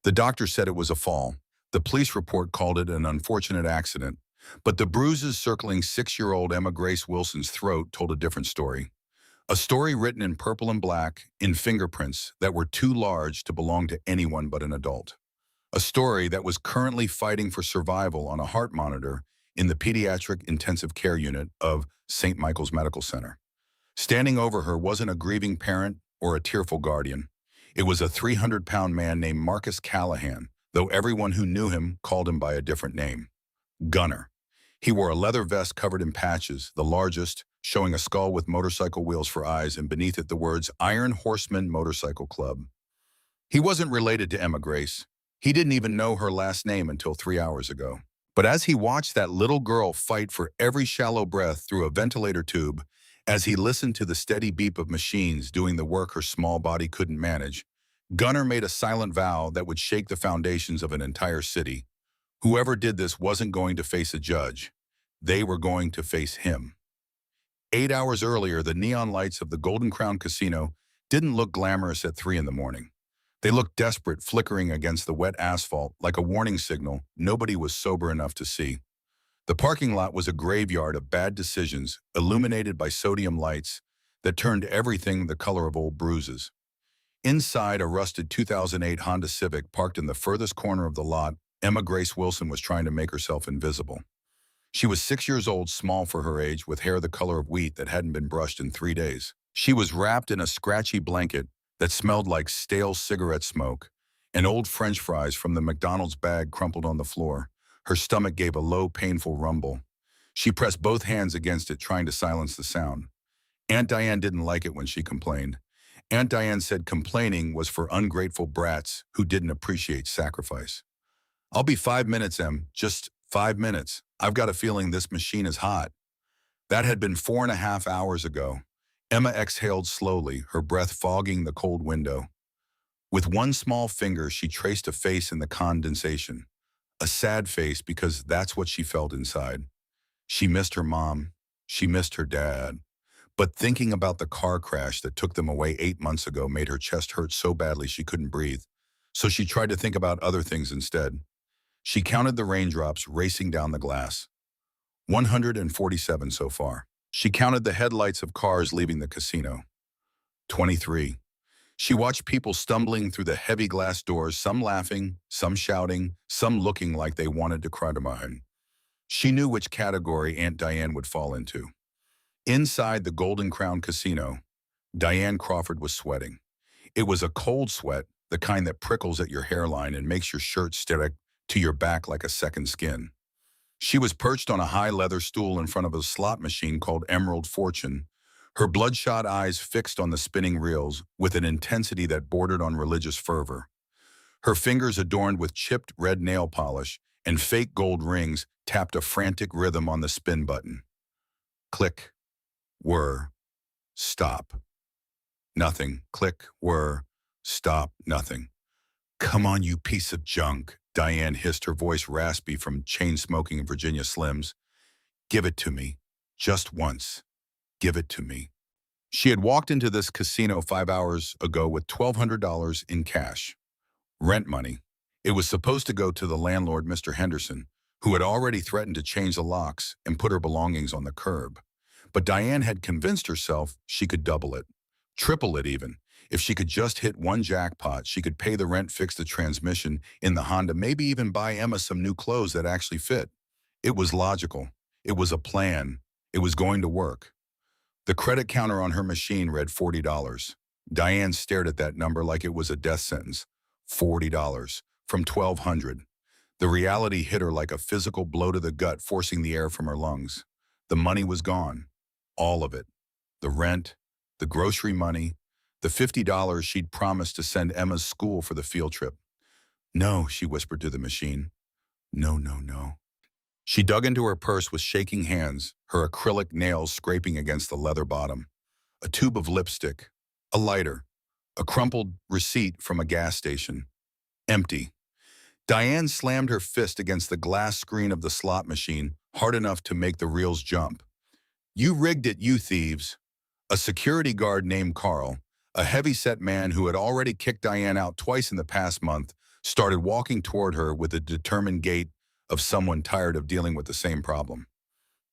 The doctor said it was a fall. The police report called it an unfortunate accident. But the bruises circling 6-year-old Emma Grace Wilson's throat told a different story. A story written in purple and black, in fingerprints that were too large to belong to anyone but an adult. A story that was currently fighting for survival on a heart monitor in the pediatric intensive care unit of St. Michael's Medical Center. Standing over her wasn't a grieving parent or a tearful guardian. It was a 300-pound man named Marcus Callahan, though everyone who knew him called him by a different name. Gunner. He wore a leather vest covered in patches, the largest, showing a skull with motorcycle wheels for eyes, and beneath it the words Iron Horseman Motorcycle Club. He wasn't related to Emma Grace. He didn't even know her last name until 3 hours ago. But as he watched that little girl fight for every shallow breath through a ventilator tube, as he listened to the steady beep of machines doing the work her small body couldn't manage, Gunner made a silent vow that would shake the foundations of an entire city. Whoever did this wasn't going to face a judge. They were going to face him. 8 hours earlier, the neon lights of the Golden Crown Casino didn't look glamorous at 3 in the morning. They looked desperate, flickering against the wet asphalt like a warning signal nobody was sober enough to see. The parking lot was a graveyard of bad decisions, illuminated by sodium lights that turned everything the color of old bruises. Inside a rusted 2008 Honda Civic parked in the furthest corner of the lot, Emma Grace Wilson was trying to make herself invisible. She was 6 years old, small for her age, with hair the color of wheat that hadn't been brushed in 3 days. She was wrapped in a scratchy blanket that smelled like stale cigarette smoke, and old French fries from the McDonald's bag crumpled on the floor. Her stomach gave a low, painful rumble. She pressed both hands against it, trying to silence the sound. Aunt Diane didn't like it when she complained. Aunt Diane said complaining was for ungrateful brats who didn't appreciate sacrifice. "I'll be 5 minutes, Em. Just 5 minutes. I've got a feeling this machine is hot." That had been 4.5 hours ago. Emma exhaled slowly, her breath fogging the cold window. With one small finger, she traced a face in the condensation. A sad face, because that's what she felt inside. She missed her mom. She missed her dad. But thinking about the car crash that took them away 8 months ago made her chest hurt so badly she couldn't breathe. So she tried to think about other things instead. She counted the raindrops racing down the glass. 147 so far. She counted the headlights of cars leaving the casino. 23. She watched people stumbling through the heavy glass doors, some laughing, some shouting, some looking like they wanted to cry to mine. She knew which category Aunt Diane would fall into. Inside the Golden Crown Casino, Diane Crawford was sweating. It was a cold sweat, the kind that prickles at your hairline and makes your shirt stick to your back like a second skin. She was perched on a high leather stool in front of a slot machine called Emerald Fortune, her bloodshot eyes fixed on the spinning reels with an intensity that bordered on religious fervor. Her fingers adorned with chipped red nail polish and fake gold rings tapped a frantic rhythm on the spin button. Click, whir, stop. Nothing. Click, whir, stop, nothing. "Come on, you piece of junk," Diane hissed, her voice raspy from chain-smoking Virginia Slims. "Give it to me. Just once. Give it to me." She had walked into this casino 5 hours ago with $1,200 in cash. Rent money. It was supposed to go to the landlord, Mr. Henderson, who had already threatened to change the locks and put her belongings on the curb. But Diane had convinced herself she could double it, triple it even. If she could just hit one jackpot, she could pay the rent, fix the transmission in the Honda, maybe even buy Emma some new clothes that actually fit. It was logical. It was a plan. It was going to work. The credit counter on her machine read $40. Diane stared at that number like it was a death sentence. $40 from $1,200. The reality hit her like a physical blow to the gut, forcing the air from her lungs. The money was gone. All of it. The rent, the grocery money, the $50 she'd promised to send Emma's school for the field trip. "No," she whispered to the machine. "No, no, no." She dug into her purse with shaking hands, her acrylic nails scraping against the leather bottom. A tube of lipstick, a lighter, a crumpled receipt from a gas station. Empty. Diane slammed her fist against the glass screen of the slot machine, hard enough to make the reels jump. "You rigged it, you thieves." A security guard named Carl, a heavy-set man who had already kicked Diane out twice in the past month, started walking toward her with the determined gait of someone tired of dealing with the same problem.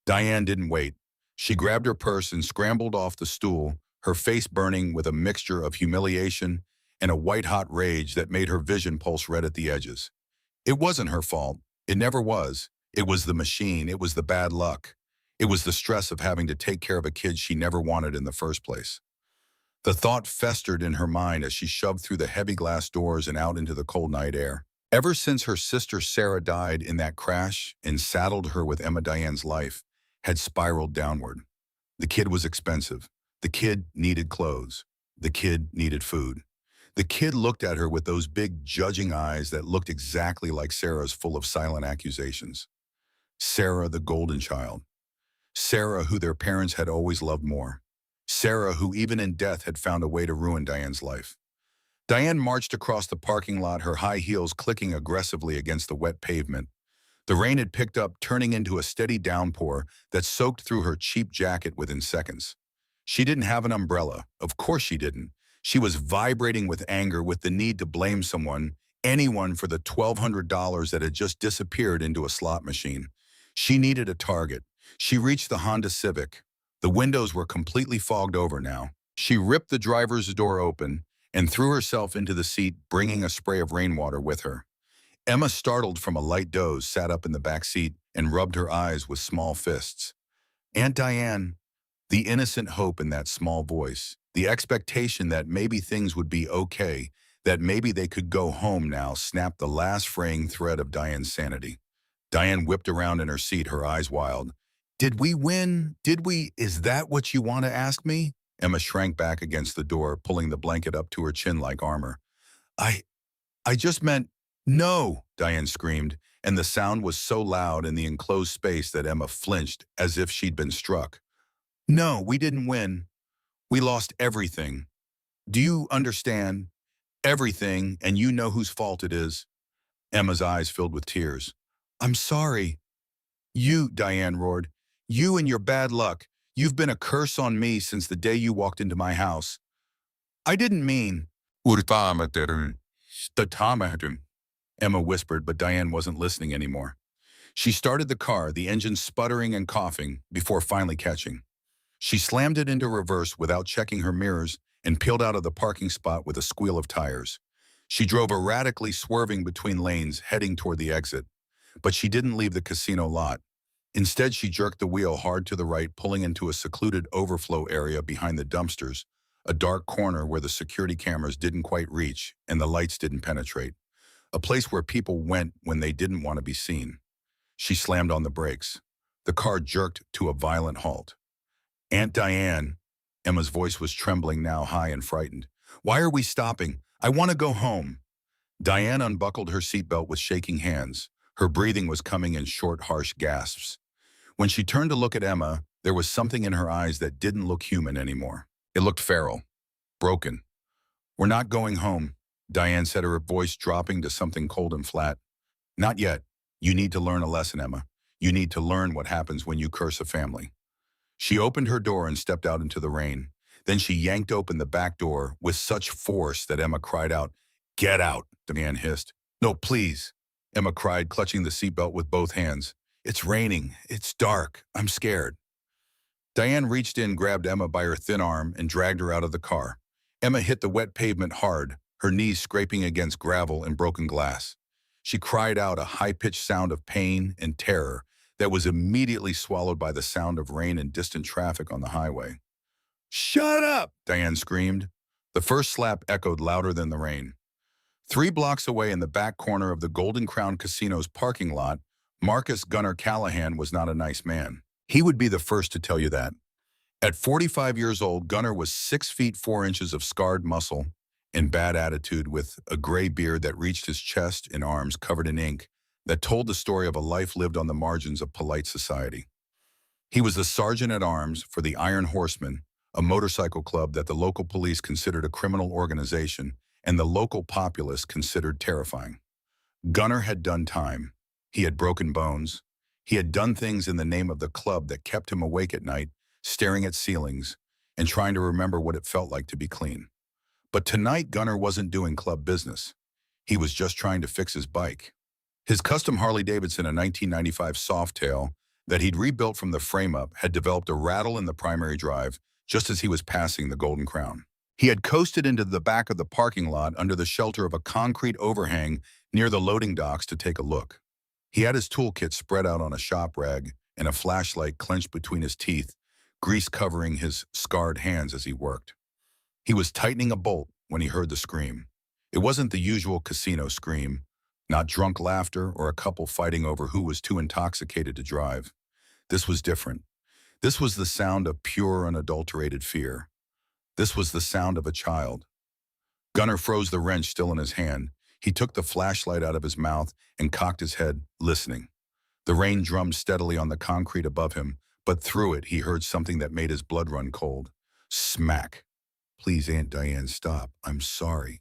Diane didn't wait. She grabbed her purse and scrambled off the stool, her face burning with a mixture of humiliation and a white-hot rage that made her vision pulse red at the edges. It wasn't her fault. It never was. It was the machine. It was the bad luck. It was the stress of having to take care of a kid she never wanted in the first place. The thought festered in her mind as she shoved through the heavy glass doors and out into the cold night air. Ever since her sister Sarah died in that crash and saddled her with Emma Diane's life, had spiraled downward. The kid was expensive. The kid needed clothes. The kid needed food. The kid looked at her with those big, judging eyes that looked exactly like Sarah's, full of silent accusations. Sarah, the golden child. Sarah, who their parents had always loved more. Sarah, who even in death had found a way to ruin Diane's life. Diane marched across the parking lot, her high heels clicking aggressively against the wet pavement. The rain had picked up, turning into a steady downpour that soaked through her cheap jacket within seconds. She didn't have an umbrella. Of course she didn't. She was vibrating with anger, with the need to blame someone, anyone, for the $1,200 that had just disappeared into a slot machine. She needed a target. She reached the Honda Civic. The windows were completely fogged over now. She ripped the driver's door open and threw herself into the seat, bringing a spray of rainwater with her. Emma, startled from a light doze, sat up in the back seat and rubbed her eyes with small fists. Aunt Diane, the innocent hope in that small voice, the expectation that maybe things would be okay, that maybe they could go home now, snapped the last fraying thread of Diane's sanity. Diane whipped around in her seat, her eyes wild. Did we win? Did we? Is that what you want to ask me? Emma shrank back against the door, pulling the blanket up to her chin like armor. I just meant, no, Diane screamed, and the sound was so loud in the enclosed space that Emma flinched as if she'd been struck. No, we didn't win. We lost everything. Do you understand? Everything, and you know whose fault it is. Emma's eyes filled with tears. I'm sorry. You, Diane roared. You and your bad luck. You've been a curse on me since the day you walked into my house. I didn't mean. Emma whispered, but Diane wasn't listening anymore. She started the car, the engine sputtering and coughing, before finally catching. She slammed it into reverse without checking her mirrors and peeled out of the parking spot with a squeal of tires. She drove erratically, swerving between lanes, heading toward the exit. But she didn't leave the casino lot. Instead, she jerked the wheel hard to the right, pulling into a secluded overflow area behind the dumpsters, a dark corner where the security cameras didn't quite reach and the lights didn't penetrate. A place where people went when they didn't want to be seen. She slammed on the brakes. The car jerked to a violent halt. Aunt Diane, Emma's voice was trembling now, high and frightened. Why are we stopping? I want to go home. Diane unbuckled her seatbelt with shaking hands. Her breathing was coming in short, harsh gasps. When she turned to look at Emma, there was something in her eyes that didn't look human anymore. It looked feral, broken. We're not going home, Diane said, her voice dropping to something cold and flat. Not yet. You need to learn a lesson, Emma. You need to learn what happens when you curse a family. She opened her door and stepped out into the rain. Then she yanked open the back door with such force that Emma cried out. Get out, Diane hissed. No, please, Emma cried, clutching the seatbelt with both hands. It's raining. It's dark. I'm scared. Diane reached in, grabbed Emma by her thin arm, and dragged her out of the car. Emma hit the wet pavement hard, her knees scraping against gravel and broken glass. She cried out, a high-pitched sound of pain and terror that was immediately swallowed by the sound of rain and distant traffic on the highway. Shut up, Diane screamed. The first slap echoed louder than the rain. 3 blocks away in the back corner of the Golden Crown Casino's parking lot, Marcus Gunnar Callahan was not a nice man. He would be the first to tell you that. At 45 years old, Gunnar was 6 feet 4 inches of scarred muscle and bad attitude, with a gray beard that reached his chest and arms covered in ink that told the story of a life lived on the margins of polite society. He was the sergeant-at-arms for the Iron Horsemen, a motorcycle club that the local police considered a criminal organization and the local populace considered terrifying. Gunnar had done time. He had broken bones. He had done things in the name of the club that kept him awake at night, staring at ceilings and trying to remember what it felt like to be clean. But tonight, Gunnar wasn't doing club business. He was just trying to fix his bike. His custom Harley-Davidson, a 1995 Softail that he'd rebuilt from the frame-up, had developed a rattle in the primary drive just as he was passing the Golden Crown. He had coasted into the back of the parking lot under the shelter of a concrete overhang near the loading docks to take a look. He had his toolkit spread out on a shop rag and a flashlight clenched between his teeth, grease covering his scarred hands as he worked. He was tightening a bolt when he heard the scream. It wasn't the usual casino scream, not drunk laughter or a couple fighting over who was too intoxicated to drive. This was different. This was the sound of pure, unadulterated fear. This was the sound of a child. Gunnar froze the wrench still in his hand. He took the flashlight out of his mouth and cocked his head, listening. The rain drummed steadily on the concrete above him, but through it he heard something that made his blood run cold. Smack. Please, Aunt Diane, stop. I'm sorry.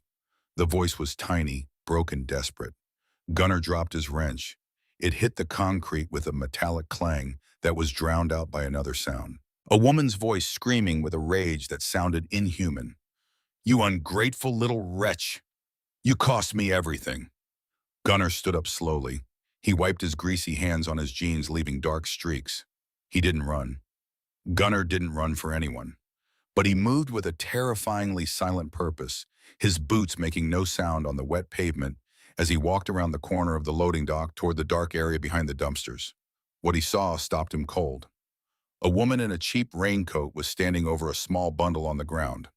The voice was tiny, broken, desperate. Gunnar dropped his wrench. It hit the concrete with a metallic clang that was drowned out by another sound. A woman's voice screaming with a rage that sounded inhuman. You ungrateful little wretch! You cost me everything. Gunnar stood up slowly. He wiped his greasy hands on his jeans, leaving dark streaks. He didn't run. Gunnar didn't run for anyone. But he moved with a terrifyingly silent purpose, his boots making no sound on the wet pavement as he walked around the corner of the loading dock toward the dark area behind the dumpsters. What he saw stopped him cold. A woman in a cheap raincoat was standing over a small bundle on the ground.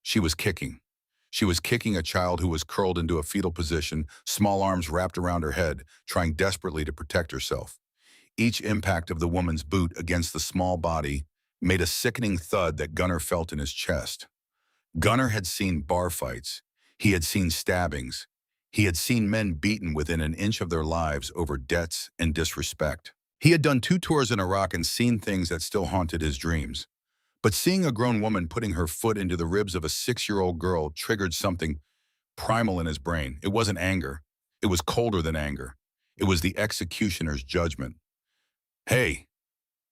She was kicking. She was kicking a child who was curled into a fetal position, small arms wrapped around her head, trying desperately to protect herself. Each impact of the woman's boot against the small body made a sickening thud that Gunnar felt in his chest. Gunnar had seen bar fights. He had seen stabbings. He had seen men beaten within an inch of their lives over debts and disrespect. He had done 2 tours in Iraq and seen things that still haunted his dreams. But seeing a grown woman putting her foot into the ribs of a 6-year-old girl triggered something primal in his brain. It wasn't anger. It was colder than anger. It was the executioner's judgment. Hey!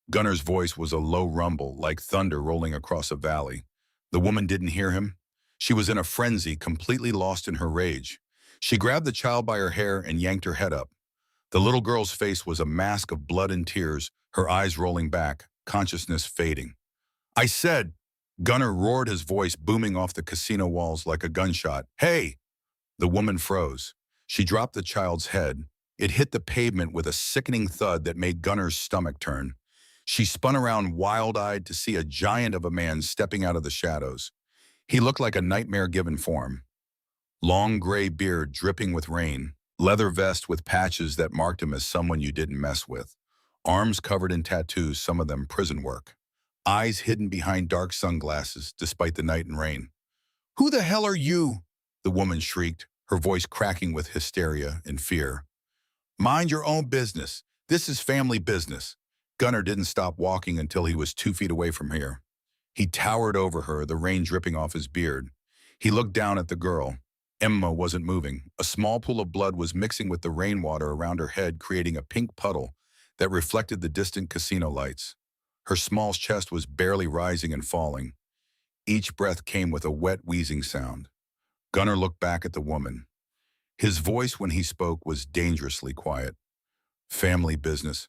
Gunnar's voice was a low rumble, like thunder rolling across a valley. The woman didn't hear him. She was in a frenzy, completely lost in her rage. She grabbed the child by her hair and yanked her head up. The little girl's face was a mask of blood and tears, her eyes rolling back, consciousness fading. I said, Gunnar roared, his voice booming off the casino walls like a gunshot. Hey! The woman froze. She dropped the child's head. It hit the pavement with a sickening thud that made Gunnar's stomach turn. She spun around wide-eyed to see a giant of a man stepping out of the shadows. He looked like a nightmare-given form. Long gray beard dripping with rain, leather vest with patches that marked him as someone you didn't mess with, arms covered in tattoos, some of them prison work, eyes hidden behind dark sunglasses despite the night and rain. Who the hell are you? The woman shrieked, her voice cracking with hysteria and fear. Mind your own business. This is family business. Gunnar didn't stop walking until he was 2 feet away from her. He towered over her, the rain dripping off his beard. He looked down at the girl. Emma wasn't moving. A small pool of blood was mixing with the rainwater around her head, creating a pink puddle that reflected the distant casino lights. Her small chest was barely rising and falling. Each breath came with a wet, wheezing sound. Gunnar looked back at the woman. His voice when he spoke was dangerously quiet. Family business.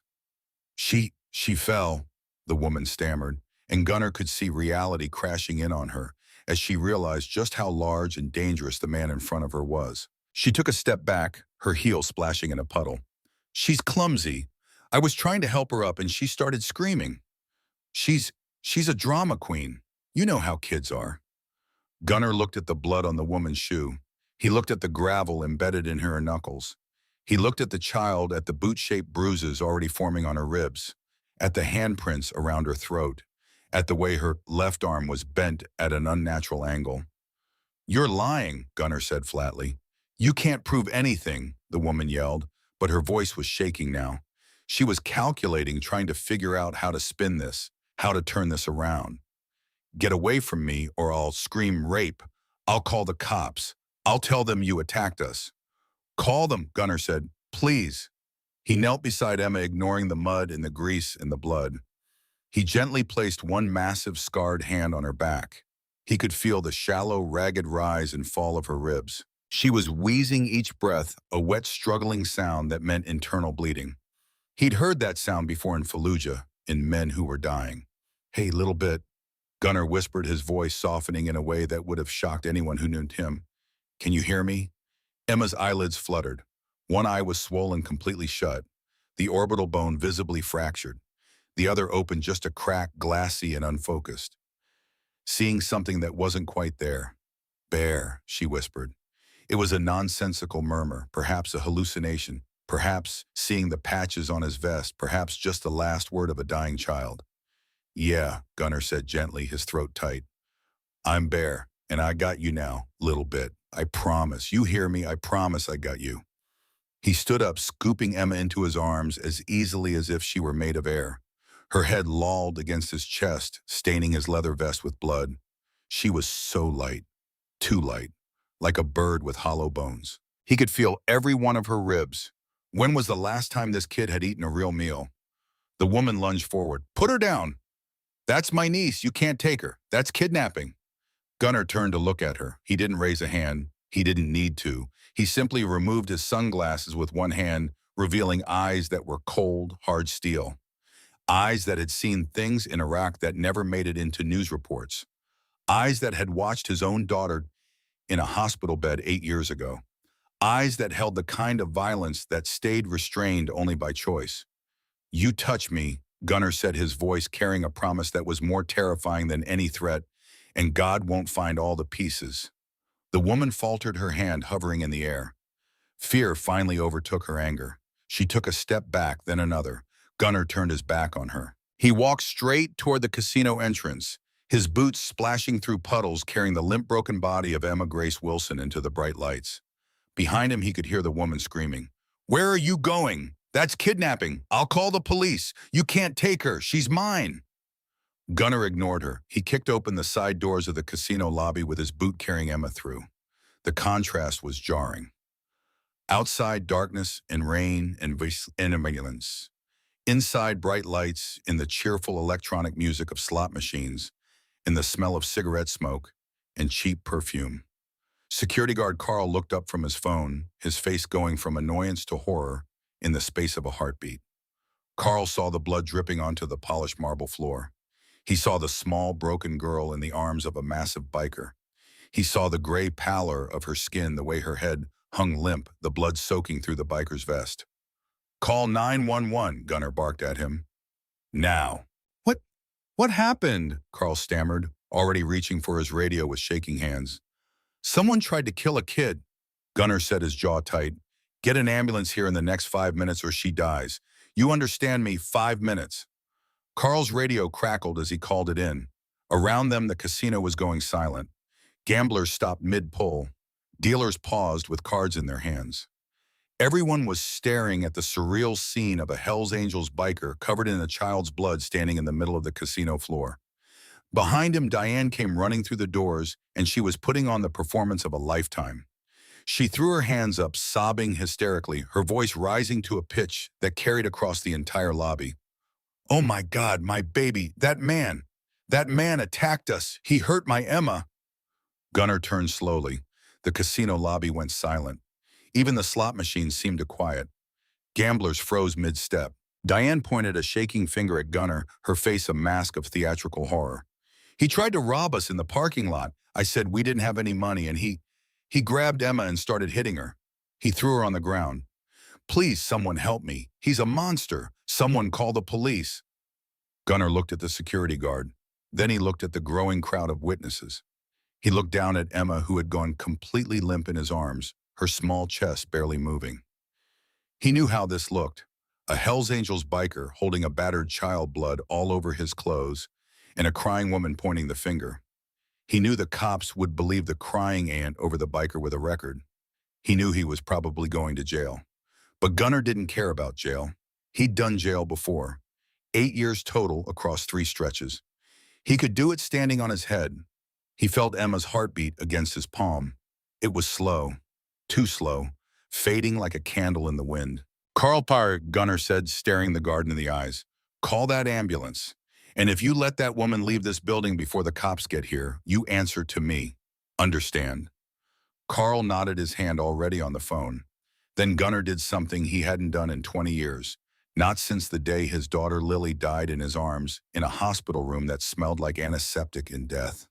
She fell, the woman stammered, and Gunnar could see reality crashing in on her as she realized just how large and dangerous the man in front of her was. She took a step back, her heel splashing in a puddle. She's clumsy. I was trying to help her up and she started screaming. She's a drama queen. You know how kids are. Gunnar looked at the blood on the woman's shoe. He looked at the gravel embedded in her knuckles. He looked at the child, at the boot-shaped bruises already forming on her ribs, at the handprints around her throat, at the way her left arm was bent at an unnatural angle. You're lying, Gunnar said flatly. You can't prove anything, the woman yelled, but her voice was shaking now. She was calculating, trying to figure out how to spin this, how to turn this around. Get away from me or I'll scream rape. I'll call the cops. I'll tell them you attacked us. Call them, Gunnar said. Please. He knelt beside Emma, ignoring the mud and the grease and the blood. He gently placed one massive scarred hand on her back. He could feel the shallow, ragged rise and fall of her ribs. She was wheezing each breath, a wet, struggling sound that meant internal bleeding. He'd heard that sound before in Fallujah, in men who were dying. "Hey, little bit," Gunnar whispered, his voice softening in a way that would have shocked anyone who knew him. "Can you hear me?" Emma's eyelids fluttered. One eye was swollen completely shut, the orbital bone visibly fractured. The other open just a crack, glassy and unfocused. Seeing something that wasn't quite there. "Bear," she whispered. It was a nonsensical murmur, perhaps a hallucination, perhaps seeing the patches on his vest, perhaps just the last word of a dying child. "Yeah," Gunnar said gently, his throat tight. "I'm Bear, and I got you now, little bit. I promise. You hear me? I promise I got you." He stood up, scooping Emma into his arms as easily as if she were made of air. Her head lolled against his chest, staining his leather vest with blood. She was so light, too light, like a bird with hollow bones. He could feel every one of her ribs. When was the last time this kid had eaten a real meal? The woman lunged forward. "Put her down. That's my niece. You can't take her. That's kidnapping." Gunnar turned to look at her. He didn't raise a hand. He didn't need to. He simply removed his sunglasses with one hand, revealing eyes that were cold, hard steel. Eyes that had seen things in Iraq that never made it into news reports. Eyes that had watched his own daughter in a hospital bed 8 years ago. Eyes that held the kind of violence that stayed restrained only by choice. "You touch me," Gunnar said, his voice carrying a promise that was more terrifying than any threat, "and God won't find all the pieces." The woman faltered, her hand hovering in the air. Fear finally overtook her anger. She took a step back, then another. Gunnar turned his back on her. He walked straight toward the casino entrance, his boots splashing through puddles, carrying the limp, broken body of Emma Grace Wilson into the bright lights. Behind him, he could hear the woman screaming, "Where are you going? That's kidnapping. I'll call the police. You can't take her. She's mine." Gunnar ignored her. He kicked open the side doors of the casino lobby with his boot, carrying Emma through. The contrast was jarring. Outside, darkness and rain and ambulance. Inside, bright lights, in the cheerful electronic music of slot machines, in the smell of cigarette smoke and cheap perfume. Security guard Carl looked up from his phone, his face going from annoyance to horror in the space of a heartbeat. Carl saw the blood dripping onto the polished marble floor. He saw the small, broken girl in the arms of a massive biker. He saw the gray pallor of her skin, the way her head hung limp, the blood soaking through the biker's vest. "Call 911, Gunnar barked at him. "Now." What happened?" Carl stammered, already reaching for his radio with shaking hands. "Someone tried to kill a kid," Gunnar said, his jaw tight. "Get an ambulance here in the next 5 minutes or she dies. You understand me? 5 minutes." Carl's radio crackled as he called it in. Around them, the casino was going silent. Gamblers stopped mid-pull. Dealers paused with cards in their hands. Everyone was staring at the surreal scene of a Hells Angels biker covered in a child's blood standing in the middle of the casino floor. Behind him, Diane came running through the doors, and she was putting on the performance of a lifetime. She threw her hands up, sobbing hysterically, her voice rising to a pitch that carried across the entire lobby. "Oh my God, my baby, that man attacked us. He hurt my Emma." Gunnar turned slowly. The casino lobby went silent. Even the slot machines seemed to quiet. Gamblers froze mid-step. Diane pointed a shaking finger at Gunnar, her face a mask of theatrical horror. "He tried to rob us in the parking lot. I said we didn't have any money, and he grabbed Emma and started hitting her. He threw her on the ground. Please, someone help me. He's a monster. Someone call the police." Gunnar looked at the security guard. Then he looked at the growing crowd of witnesses. He looked down at Emma, who had gone completely limp in his arms, her small chest barely moving. He knew how this looked. A Hells Angels biker holding a battered child, blood all over his clothes, and a crying woman pointing the finger. He knew the cops would believe the crying aunt over the biker with a record. He knew he was probably going to jail. But Gunnar didn't care about jail. He'd done jail before. 8 years total across 3 stretches. He could do it standing on his head. He felt Emma's heartbeat against his palm. It was slow, too slow, fading like a candle in the wind. "Carl Pyre," Gunnar said, staring the guard in the eyes. "Call that ambulance. And if you let that woman leave this building before the cops get here, you answer to me. Understand?" Carl nodded, his hand already on the phone. Then Gunnar did something he hadn't done in 20 years. Not since the day his daughter Lily died in his arms in a hospital room that smelled like antiseptic and death.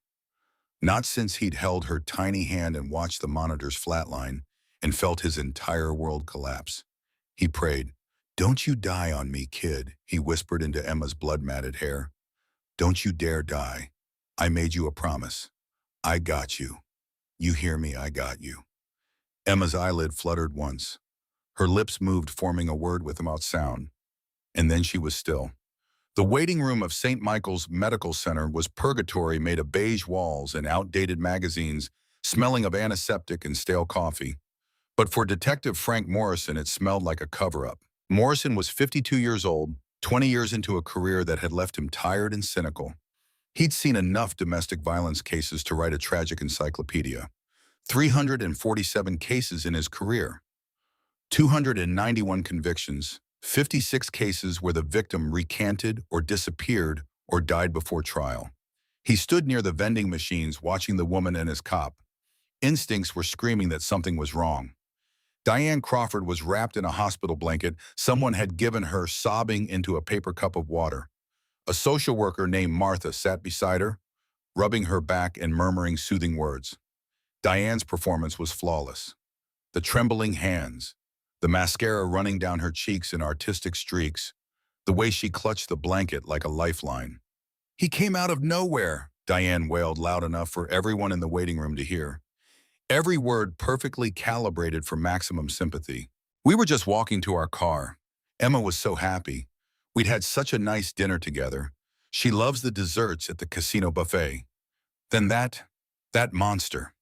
Not since he'd held her tiny hand and watched the monitors flatline and felt his entire world collapse. He prayed, "Don't you die on me, kid," he whispered into Emma's blood-matted hair. "Don't you dare die. I made you a promise. I got you. You hear me, I got you." Emma's eyelid fluttered once. Her lips moved, forming a word without sound. And then she was still. The waiting room of St. Michael's Medical Center was purgatory, made of beige walls and outdated magazines, smelling of antiseptic and stale coffee. But for Detective Frank Morrison, it smelled like a cover-up. Morrison was 52 years old, 20 years into a career that had left him tired and cynical. He'd seen enough domestic violence cases to write a tragic encyclopedia. 347 cases in his career. 291 convictions, 56 cases where the victim recanted or disappeared or died before trial. He stood near the vending machines watching the woman and his cop. Instincts were screaming that something was wrong. Diane Crawford was wrapped in a hospital blanket someone had given her, sobbing into a paper cup of water. A social worker named Martha sat beside her, rubbing her back and murmuring soothing words. Diane's performance was flawless. The trembling hands, the mascara running down her cheeks in artistic streaks, the way she clutched the blanket like a lifeline. "He came out of nowhere," Diane wailed loud enough for everyone in the waiting room to hear. Every word perfectly calibrated for maximum sympathy. "We were just walking to our car. Emma was so happy. We'd had such a nice dinner together. She loves the desserts at the casino buffet. Then that monster."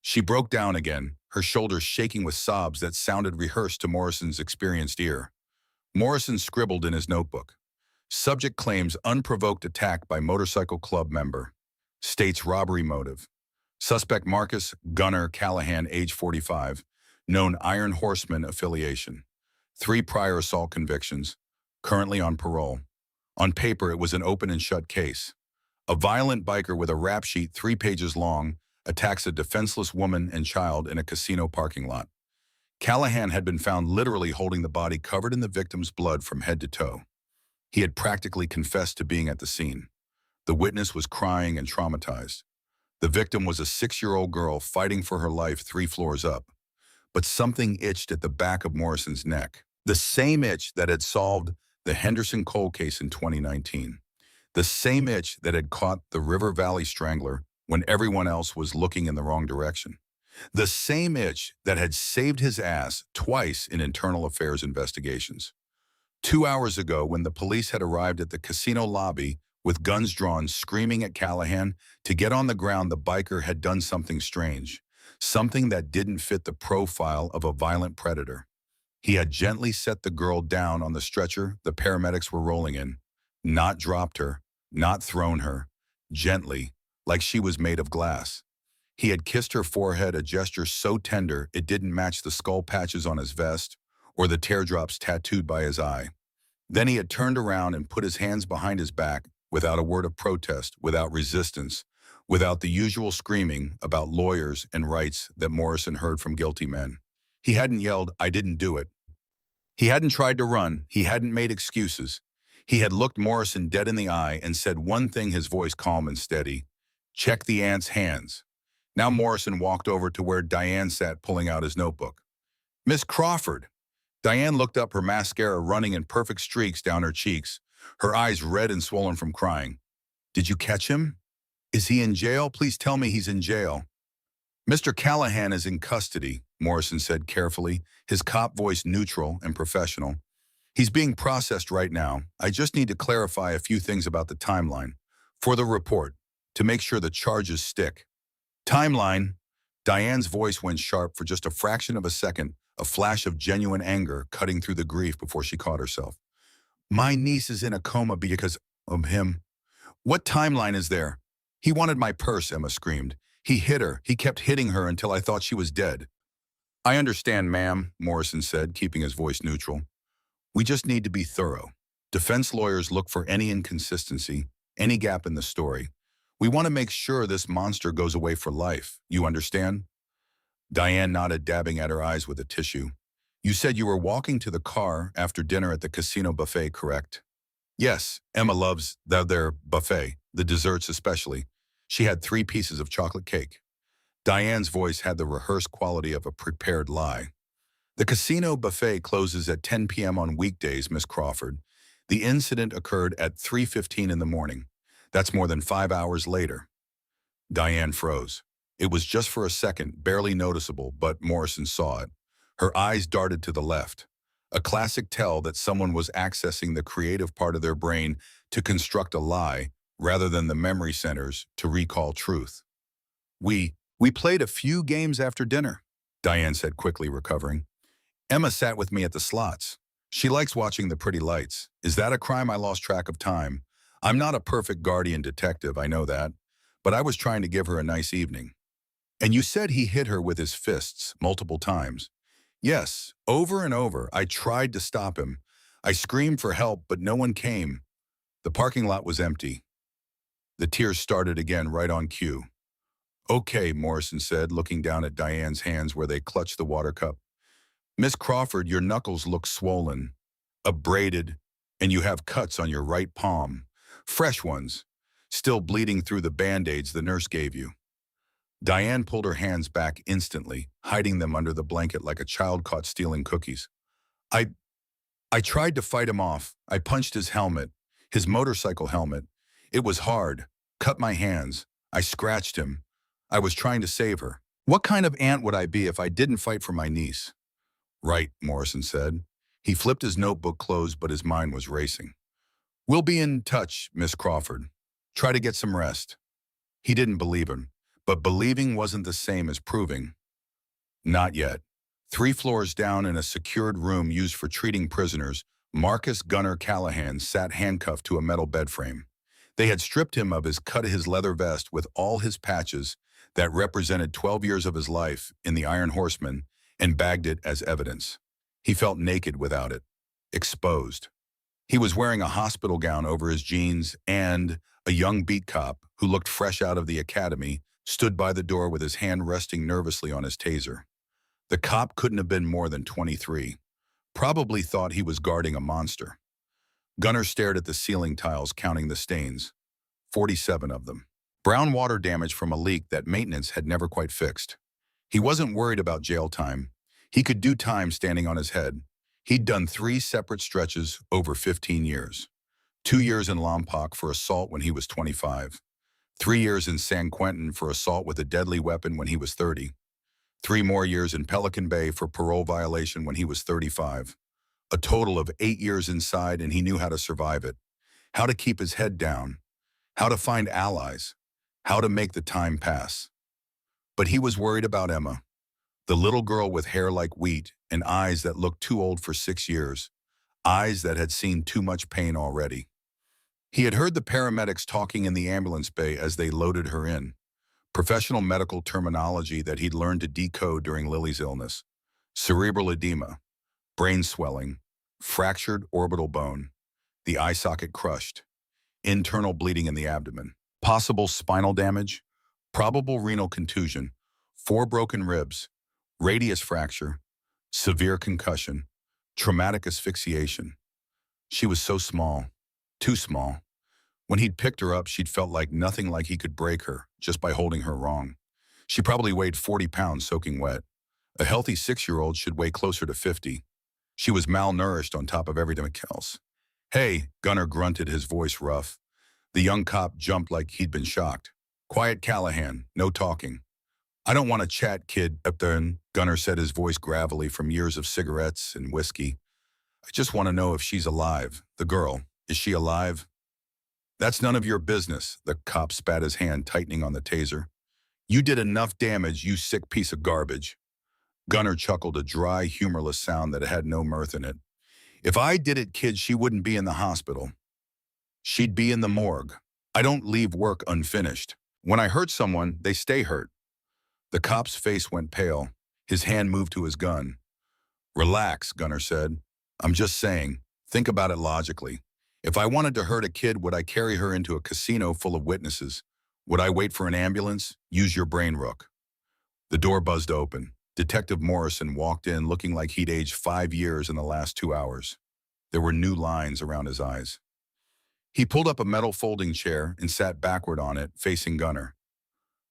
She broke down again, her shoulders shaking with sobs that sounded rehearsed to Morrison's experienced ear. Morrison scribbled in his notebook. Subject claims unprovoked attack by motorcycle club member. States robbery motive. Suspect Marcus Gunnar Callahan, age 45, known Iron Horseman affiliation. 3 prior assault convictions, currently on parole. On paper, it was an open and shut case. A violent biker with a rap sheet 3 pages long attacks a defenseless woman and child in a casino parking lot. Callahan had been found literally holding the body covered in the victim's blood from head to toe. He had practically confessed to being at the scene. The witness was crying and traumatized. The victim was a 6-year-old girl fighting for her life 3 floors up. But something itched at the back of Morrison's neck. The same itch that had solved the Henderson cold case in 2019. The same itch that had caught the River Valley Strangler when everyone else was looking in the wrong direction. The same itch that had saved his ass twice in internal affairs investigations. 2 hours ago, when the police had arrived at the casino lobby with guns drawn, screaming at Callahan to get on the ground, the biker had done something strange, something that didn't fit the profile of a violent predator. He had gently set the girl down on the stretcher the paramedics were rolling in, not dropped her, not thrown her, gently, like she was made of glass. He had kissed her forehead, a gesture so tender it didn't match the skull patches on his vest or the teardrops tattooed by his eye. Then he had turned around and put his hands behind his back, without a word of protest, without resistance, without the usual screaming about lawyers and rights that Morrison heard from guilty men. He hadn't yelled, "I didn't do it." He hadn't tried to run. He hadn't made excuses. He had looked Morrison dead in the eye and said one thing, his voice calm and steady: "Check the aunt's hands." Now Morrison walked over to where Diane sat, pulling out his notebook. "Miss Crawford." Diane looked up, her mascara running in perfect streaks down her cheeks, her eyes red and swollen from crying. "Did you catch him? Is he in jail? Please tell me he's in jail." "Mr. Callahan is in custody," Morrison said carefully, his cop voice neutral and professional. "He's being processed right now. I just need to clarify a few things about the timeline for the report to make sure the charges stick." "Timeline?" Diane's voice went sharp for just a fraction of a second, a flash of genuine anger cutting through the grief before she caught herself. "My niece is in a coma because of him." "What timeline is there?" "He wanted my purse," Emma screamed. "He hit her. He kept hitting her until I thought she was dead." "I understand, ma'am," Morrison said, keeping his voice neutral. "We just need to be thorough. Defense lawyers look for any inconsistency, any gap in the story. We want to make sure this monster goes away for life. You understand?" Diane nodded, dabbing at her eyes with a tissue. You said you were walking to the car after dinner at the casino buffet, correct? Yes, Emma loves their buffet, the desserts especially. She had 3 pieces of chocolate cake. Diane's voice had the rehearsed quality of a prepared lie. The casino buffet closes at 10 p.m. on weekdays, Miss Crawford. The incident occurred at 3:15 in the morning. That's more than 5 hours later. Diane froze. It was just for a second, barely noticeable, but Morrison saw it. Her eyes darted to the left. A classic tell that someone was accessing the creative part of their brain to construct a lie rather than the memory centers to recall truth. We played a few games after dinner, Diane said, quickly recovering. Emma sat with me at the slots. She likes watching the pretty lights. Is that a crime? I lost track of time. I'm not a perfect guardian detective, I know that, but I was trying to give her a nice evening. And you said he hit her with his fists multiple times. Yes, over and over. I tried to stop him. I screamed for help, but no one came. The parking lot was empty. The tears started again right on cue. Okay, Morrison said, looking down at Diane's hands where they clutched the water cup. Miss Crawford, your knuckles look swollen, abraded, and you have cuts on your right palm. Fresh ones, still bleeding through the band-aids the nurse gave you. Diane pulled her hands back instantly, hiding them under the blanket like a child caught stealing cookies. I tried to fight him off. I punched his helmet, his motorcycle helmet. It was hard. Cut my hands. I scratched him. I was trying to save her. What kind of aunt would I be if I didn't fight for my niece? Right, Morrison said. He flipped his notebook closed, but his mind was racing. We'll be in touch, Miss Crawford. Try to get some rest. He didn't believe him, but believing wasn't the same as proving. Not yet. 3 floors down in a secured room used for treating prisoners, Marcus Gunnar Callahan sat handcuffed to a metal bed frame. They had stripped him of his leather vest with all his patches that represented 12 years of his life in the Iron Horseman and bagged it as evidence. He felt naked without it, exposed. He was wearing a hospital gown over his jeans, and a young beat cop, who looked fresh out of the academy, stood by the door with his hand resting nervously on his taser. The cop couldn't have been more than 23. Probably thought he was guarding a monster. Gunnar stared at the ceiling tiles, counting the stains. 47 of them. Brown water damage from a leak that maintenance had never quite fixed. He wasn't worried about jail time. He could do time standing on his head. He'd done 3 separate stretches over 15 years. 2 years in Lompoc for assault when he was 25. 3 years in San Quentin for assault with a deadly weapon when he was 30. 3 more years in Pelican Bay for parole violation when he was 35. A total of 8 years inside, and he knew how to survive it. How to keep his head down. How to find allies. How to make the time pass. But he was worried about Emma, the little girl with hair like wheat and eyes that looked too old for 6 years, eyes that had seen too much pain already. He had heard the paramedics talking in the ambulance bay as they loaded her in, professional medical terminology that he'd learned to decode during Lily's illness. Cerebral edema, brain swelling, fractured orbital bone, the eye socket crushed, internal bleeding in the abdomen, possible spinal damage, probable renal contusion, 4 broken ribs, radius fracture, severe concussion, traumatic asphyxiation. She was so small, too small. When he'd picked her up, she'd felt like nothing, like he could break her just by holding her wrong. She probably weighed 40 pounds soaking wet. A healthy 6-year-old should weigh closer to 50. She was malnourished on top of everything else. Hey, Gunnar grunted, his voice rough. The young cop jumped like he'd been shocked. Quiet, Callahan, no talking. I don't want to chat, kid, up there, Gunnar said, his voice gravelly from years of cigarettes and whiskey. I just want to know if she's alive. The girl, is she alive? That's none of your business, the cop spat, his hand tightening on the taser. You did enough damage, you sick piece of garbage. Gunnar chuckled, a dry, humorless sound that had no mirth in it. If I did it, kid, she wouldn't be in the hospital. She'd be in the morgue. I don't leave work unfinished. When I hurt someone, they stay hurt. The cop's face went pale. His hand moved to his gun. Relax, Gunnar said. I'm just saying, think about it logically. If I wanted to hurt a kid, would I carry her into a casino full of witnesses? Would I wait for an ambulance? Use your brain, Rook. The door buzzed open. Detective Morrison walked in looking like he'd aged 5 years in the last 2 hours. There were new lines around his eyes. He pulled up a metal folding chair and sat backward on it, facing Gunner.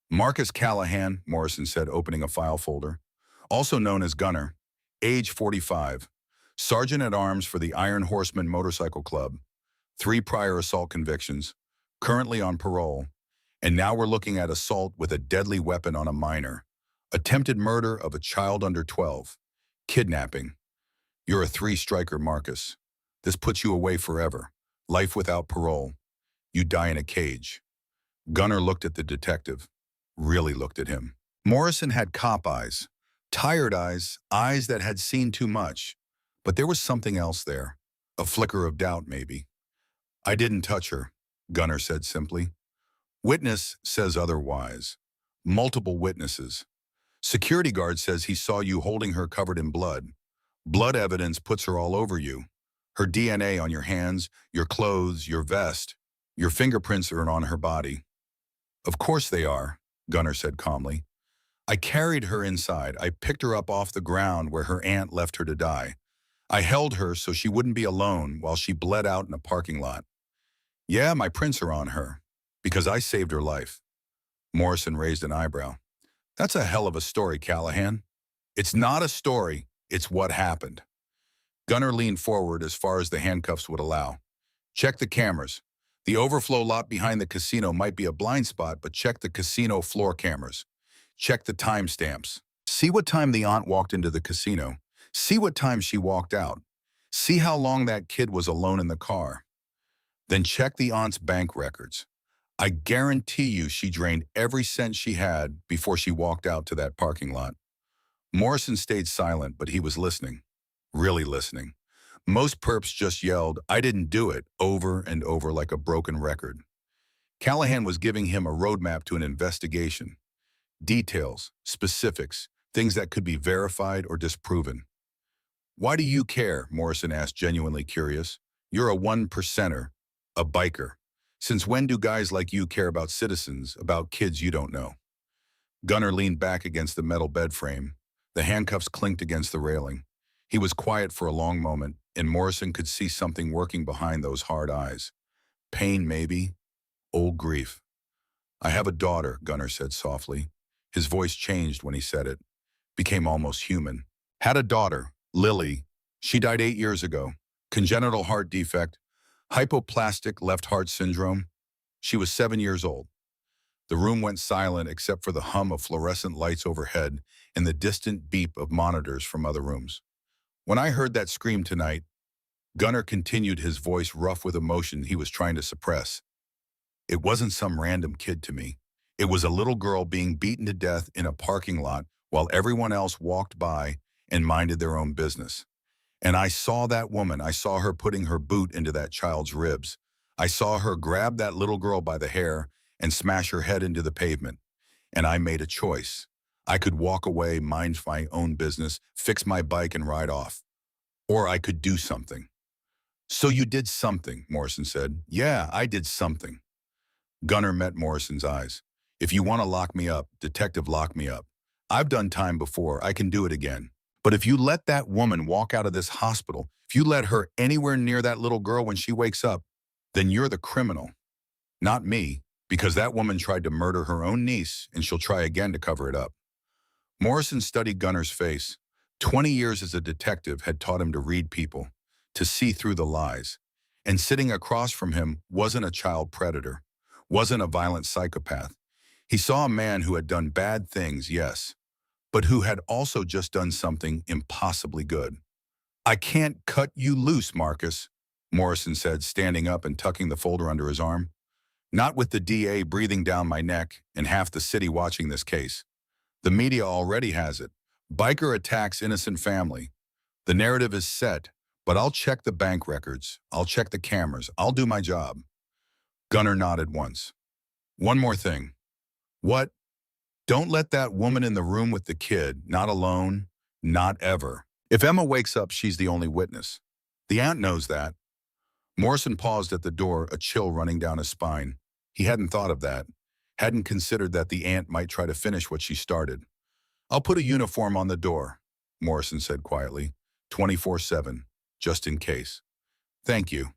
Marcus Callahan, Morrison said, opening a file folder. Also known as Gunner, age 45, Sergeant-at-Arms for the Iron Horseman Motorcycle Club, 3 prior assault convictions, currently on parole, and now we're looking at assault with a deadly weapon on a minor, attempted murder of a child under 12, kidnapping. You're a 3-striker, Marcus. This puts you away forever. Life without parole. You die in a cage. Gunner looked at the detective, really looked at him. Morrison had cop eyes, tired eyes, eyes that had seen too much. But there was something else there, a flicker of doubt maybe. I didn't touch her, Gunner said simply. Witness says otherwise. Multiple witnesses. Security guard says he saw you holding her covered in blood. Blood evidence puts her all over you. Her DNA on your hands, your clothes, your vest. Your fingerprints are on her body. Of course they are, Gunner said calmly. I carried her inside. I picked her up off the ground where her aunt left her to die. I held her so she wouldn't be alone while she bled out in a parking lot. Yeah, my prints are on her, because I saved her life. Morrison raised an eyebrow. That's a hell of a story, Callahan. It's not a story, it's what happened. Gunner leaned forward as far as the handcuffs would allow. Check the cameras. The overflow lot behind the casino might be a blind spot, but check the casino floor cameras. Check the timestamps. See what time the aunt walked into the casino. See what time she walked out. See how long that kid was alone in the car. Then check the aunt's bank records. I guarantee you she drained every cent she had before she walked out to that parking lot. Morrison stayed silent, but he was listening. Really listening. Most perps just yelled, I didn't do it, over and over like a broken record. Callahan was giving him a roadmap to an investigation. Details, specifics, things that could be verified or disproven. Why do you care? Morrison asked, genuinely curious. You're a 1%er, a biker. Since when do guys like you care about citizens, about kids you don't know? Gunner leaned back against the metal bed frame. The handcuffs clinked against the railing. He was quiet for a long moment, and Morrison could see something working behind those hard eyes. Pain, maybe. Old grief. I have a daughter, Gunner said softly. His voice changed when he said it. Became almost human. Had a daughter, Lily. She died 8 years ago. Congenital heart defect. Hypoplastic left heart syndrome. She was 7 years old. The room went silent except for the hum of fluorescent lights overhead and the distant beep of monitors from other rooms. When I heard that scream tonight, Gunner continued, his voice rough with emotion he was trying to suppress. It wasn't some random kid to me. It was a little girl being beaten to death in a parking lot while everyone else walked by and minded their own business. And I saw that woman. I saw her putting her boot into that child's ribs. I saw her grab that little girl by the hair and smash her head into the pavement. And I made a choice. I could walk away, mind my own business, fix my bike and ride off. Or I could do something. So you did something, Morrison said. Yeah, I did something. Gunner met Morrison's eyes. If you want to lock me up, detective, lock me up. I've done time before. I can do it again. But if you let that woman walk out of this hospital, if you let her anywhere near that little girl when she wakes up, then you're the criminal. Not me, because that woman tried to murder her own niece and she'll try again to cover it up. Morrison studied Gunner's face. 20 years as a detective had taught him to read people, to see through the lies. And sitting across from him wasn't a child predator, wasn't a violent psychopath. He saw a man who had done bad things, yes, but who had also just done something impossibly good. I can't cut you loose, Marcus, Morrison said, standing up and tucking the folder under his arm. Not with the DA breathing down my neck and half the city watching this case. The media already has it. Biker attacks innocent family. The narrative is set, but I'll check the bank records. I'll check the cameras. I'll do my job. Gunner nodded once. One more thing. What? Don't let that woman in the room with the kid, not alone, not ever. If Emma wakes up, she's the only witness. The aunt knows that. Morrison paused at the door, a chill running down his spine. He hadn't thought of that, hadn't considered that the aunt might try to finish what she started. I'll put a uniform on the door, Morrison said quietly, 24/7, just in case. Thank you.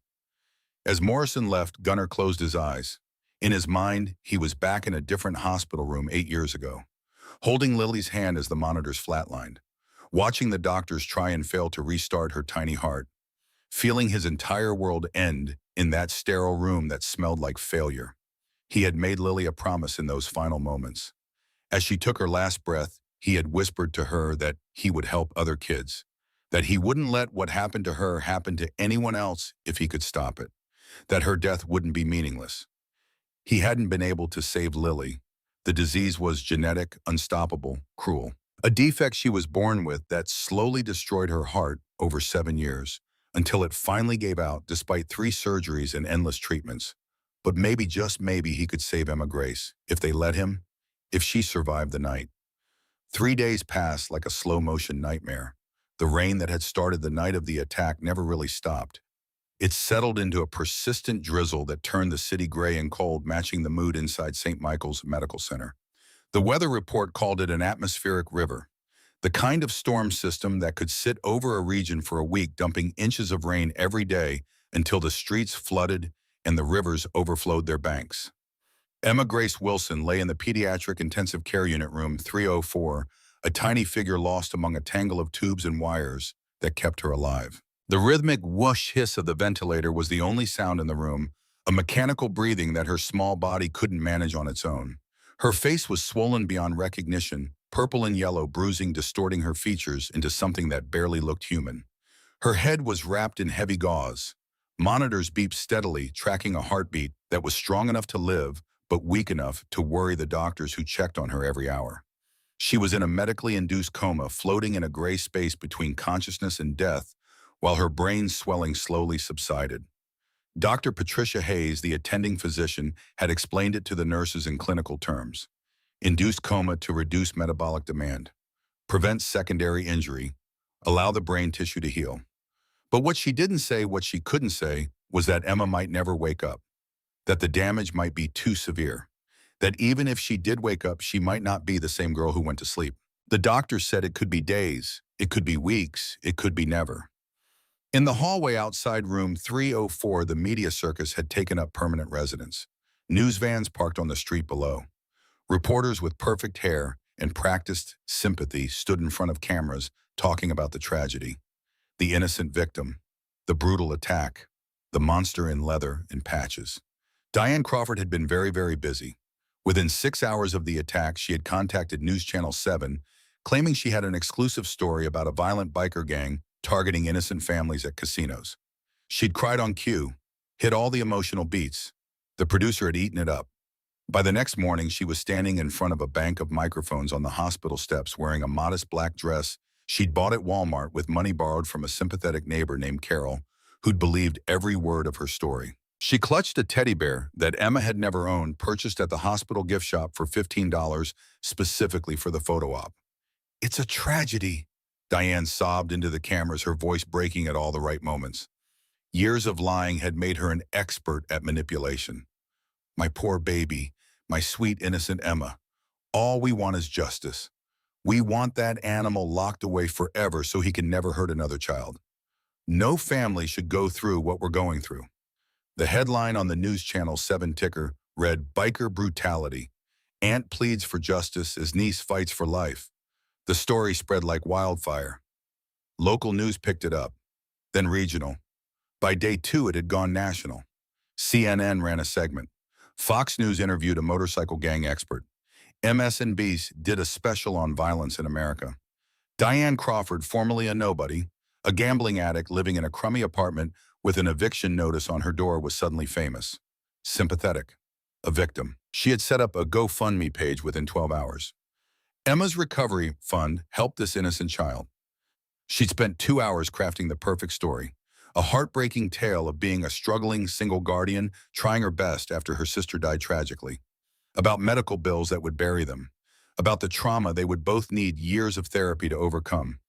As Morrison left, Gunnar closed his eyes. In his mind, he was back in a different hospital room 8 years ago, holding Lily's hand as the monitors flatlined, watching the doctors try and fail to restart her tiny heart, feeling his entire world end in that sterile room that smelled like failure. He had made Lily a promise in those final moments. As she took her last breath, he had whispered to her that he would help other kids, that he wouldn't let what happened to her happen to anyone else if he could stop it, that her death wouldn't be meaningless. He hadn't been able to save Lily. The disease was genetic, unstoppable, cruel. A defect she was born with that slowly destroyed her heart over 7 years, until it finally gave out despite 3 surgeries and endless treatments. But maybe, just maybe, he could save Emma Grace, if they let him, if she survived the night. 3 days passed like a slow-motion nightmare. The rain that had started the night of the attack never really stopped. It settled into a persistent drizzle that turned the city gray and cold, matching the mood inside St. Michael's Medical Center. The weather report called it an atmospheric river, the kind of storm system that could sit over a region for a week, dumping inches of rain every day until the streets flooded and the rivers overflowed their banks. Emma Grace Wilson lay in the pediatric intensive care unit room 304, a tiny figure lost among a tangle of tubes and wires that kept her alive. The rhythmic whoosh hiss of the ventilator was the only sound in the room, a mechanical breathing that her small body couldn't manage on its own. Her face was swollen beyond recognition, purple and yellow bruising distorting her features into something that barely looked human. Her head was wrapped in heavy gauze. Monitors beeped steadily, tracking a heartbeat that was strong enough to live, but weak enough to worry the doctors who checked on her every hour. She was in a medically induced coma, floating in a gray space between consciousness and death, while her brain's swelling slowly subsided. Dr. Patricia Hayes, the attending physician, had explained it to the nurses in clinical terms. Induced coma to reduce metabolic demand, prevent secondary injury, allow the brain tissue to heal. But what she didn't say, what she couldn't say, was that Emma might never wake up, that the damage might be too severe, that even if she did wake up, she might not be the same girl who went to sleep. The doctor said it could be days, it could be weeks, it could be never. In the hallway outside room 304, the media circus had taken up permanent residence. News vans parked on the street below. Reporters with perfect hair and practiced sympathy stood in front of cameras talking about the tragedy, the innocent victim, the brutal attack, the monster in leather and patches. Diane Crawford had been very, very busy. Within 6 hours of the attack, she had contacted News Channel 7, claiming she had an exclusive story about a violent biker gang targeting innocent families at casinos. She'd cried on cue, hit all the emotional beats. The producer had eaten it up. By the next morning, she was standing in front of a bank of microphones on the hospital steps wearing a modest black dress she'd bought at Walmart with money borrowed from a sympathetic neighbor named Carol, who'd believed every word of her story. She clutched a teddy bear that Emma had never owned, purchased at the hospital gift shop for $15 specifically for the photo op. "It's a tragedy," Diane sobbed into the cameras, her voice breaking at all the right moments. Years of lying had made her an expert at manipulation. "My poor baby, my sweet innocent Emma. All we want is justice. We want that animal locked away forever so he can never hurt another child. No family should go through what we're going through." The headline on the News Channel 7 ticker read, "Biker Brutality. Aunt pleads for justice as niece fights for life." The story spread like wildfire. Local news picked it up, then regional. By day 2, it had gone national. CNN ran a segment. Fox News interviewed a motorcycle gang expert. MSNBC did a special on violence in America. Diane Crawford, formerly a nobody, a gambling addict living in a crummy apartment with an eviction notice on her door, was suddenly famous, sympathetic, a victim. She had set up a GoFundMe page within 12 hours. Emma's recovery fund helped this innocent child. She'd spent 2 hours crafting the perfect story, a heartbreaking tale of being a struggling single guardian trying her best after her sister died tragically, about medical bills that would bury them, about the trauma they would both need years of therapy to overcome,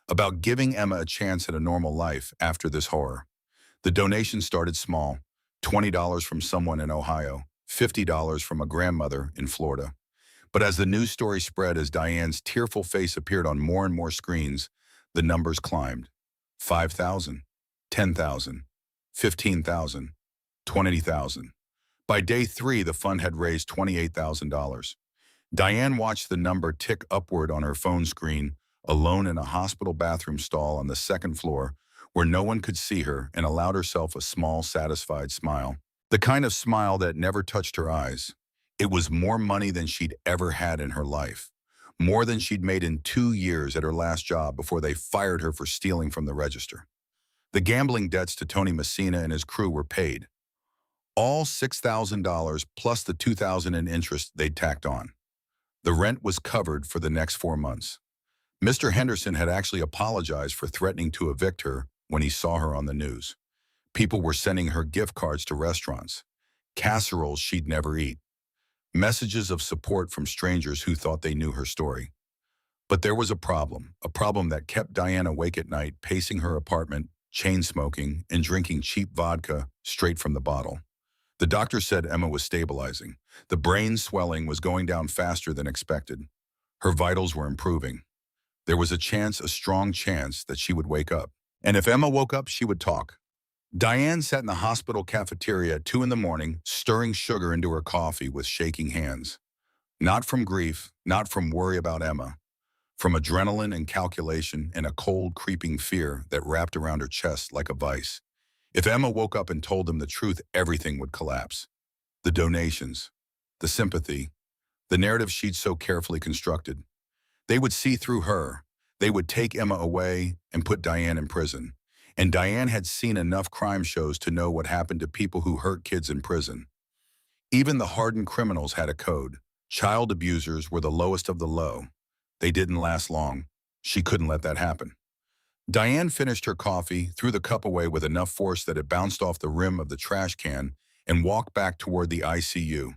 about giving Emma a chance at a normal life after this horror. The donation started small, $20 from someone in Ohio, $50 from a grandmother in Florida. But as the news story spread, as Diane's tearful face appeared on more and more screens, the numbers climbed. 5,000, 10,000, 15,000, 20,000. By day 3, the fund had raised $28,000. Diane watched the number tick upward on her phone screen, alone in a hospital bathroom stall on the second floor, where no one could see her, and allowed herself a small, satisfied smile. The kind of smile that never touched her eyes. It was more money than she'd ever had in her life. More than she'd made in 2 years at her last job before they fired her for stealing from the register. The gambling debts to Tony Messina and his crew were paid. All $6,000 plus the $2,000 in interest they'd tacked on. The rent was covered for the next 4 months. Mr. Henderson had actually apologized for threatening to evict her when he saw her on the news. People were sending her gift cards to restaurants, casseroles she'd never eat, messages of support from strangers who thought they knew her story. But there was a problem that kept Diane awake at night, pacing her apartment, chain smoking, and drinking cheap vodka straight from the bottle. The doctor said Emma was stabilizing. The brain swelling was going down faster than expected. Her vitals were improving. There was a strong chance, that she would wake up. And if Emma woke up, she would talk. Diane sat in the hospital cafeteria at 2 in the morning, stirring sugar into her coffee with shaking hands. Not from grief, not from worry about Emma, from adrenaline and calculation and a cold, creeping fear that wrapped around her chest like a vice. If Emma woke up and told them the truth, everything would collapse. The donations, the sympathy, the narrative she'd so carefully constructed. They would see through her. They would take Emma away and put Diane in prison. And Diane had seen enough crime shows to know what happened to people who hurt kids in prison. Even the hardened criminals had a code. Child abusers were the lowest of the low. They didn't last long. She couldn't let that happen. Diane finished her coffee, threw the cup away with enough force that it bounced off the rim of the trash can, and walked back toward the ICU.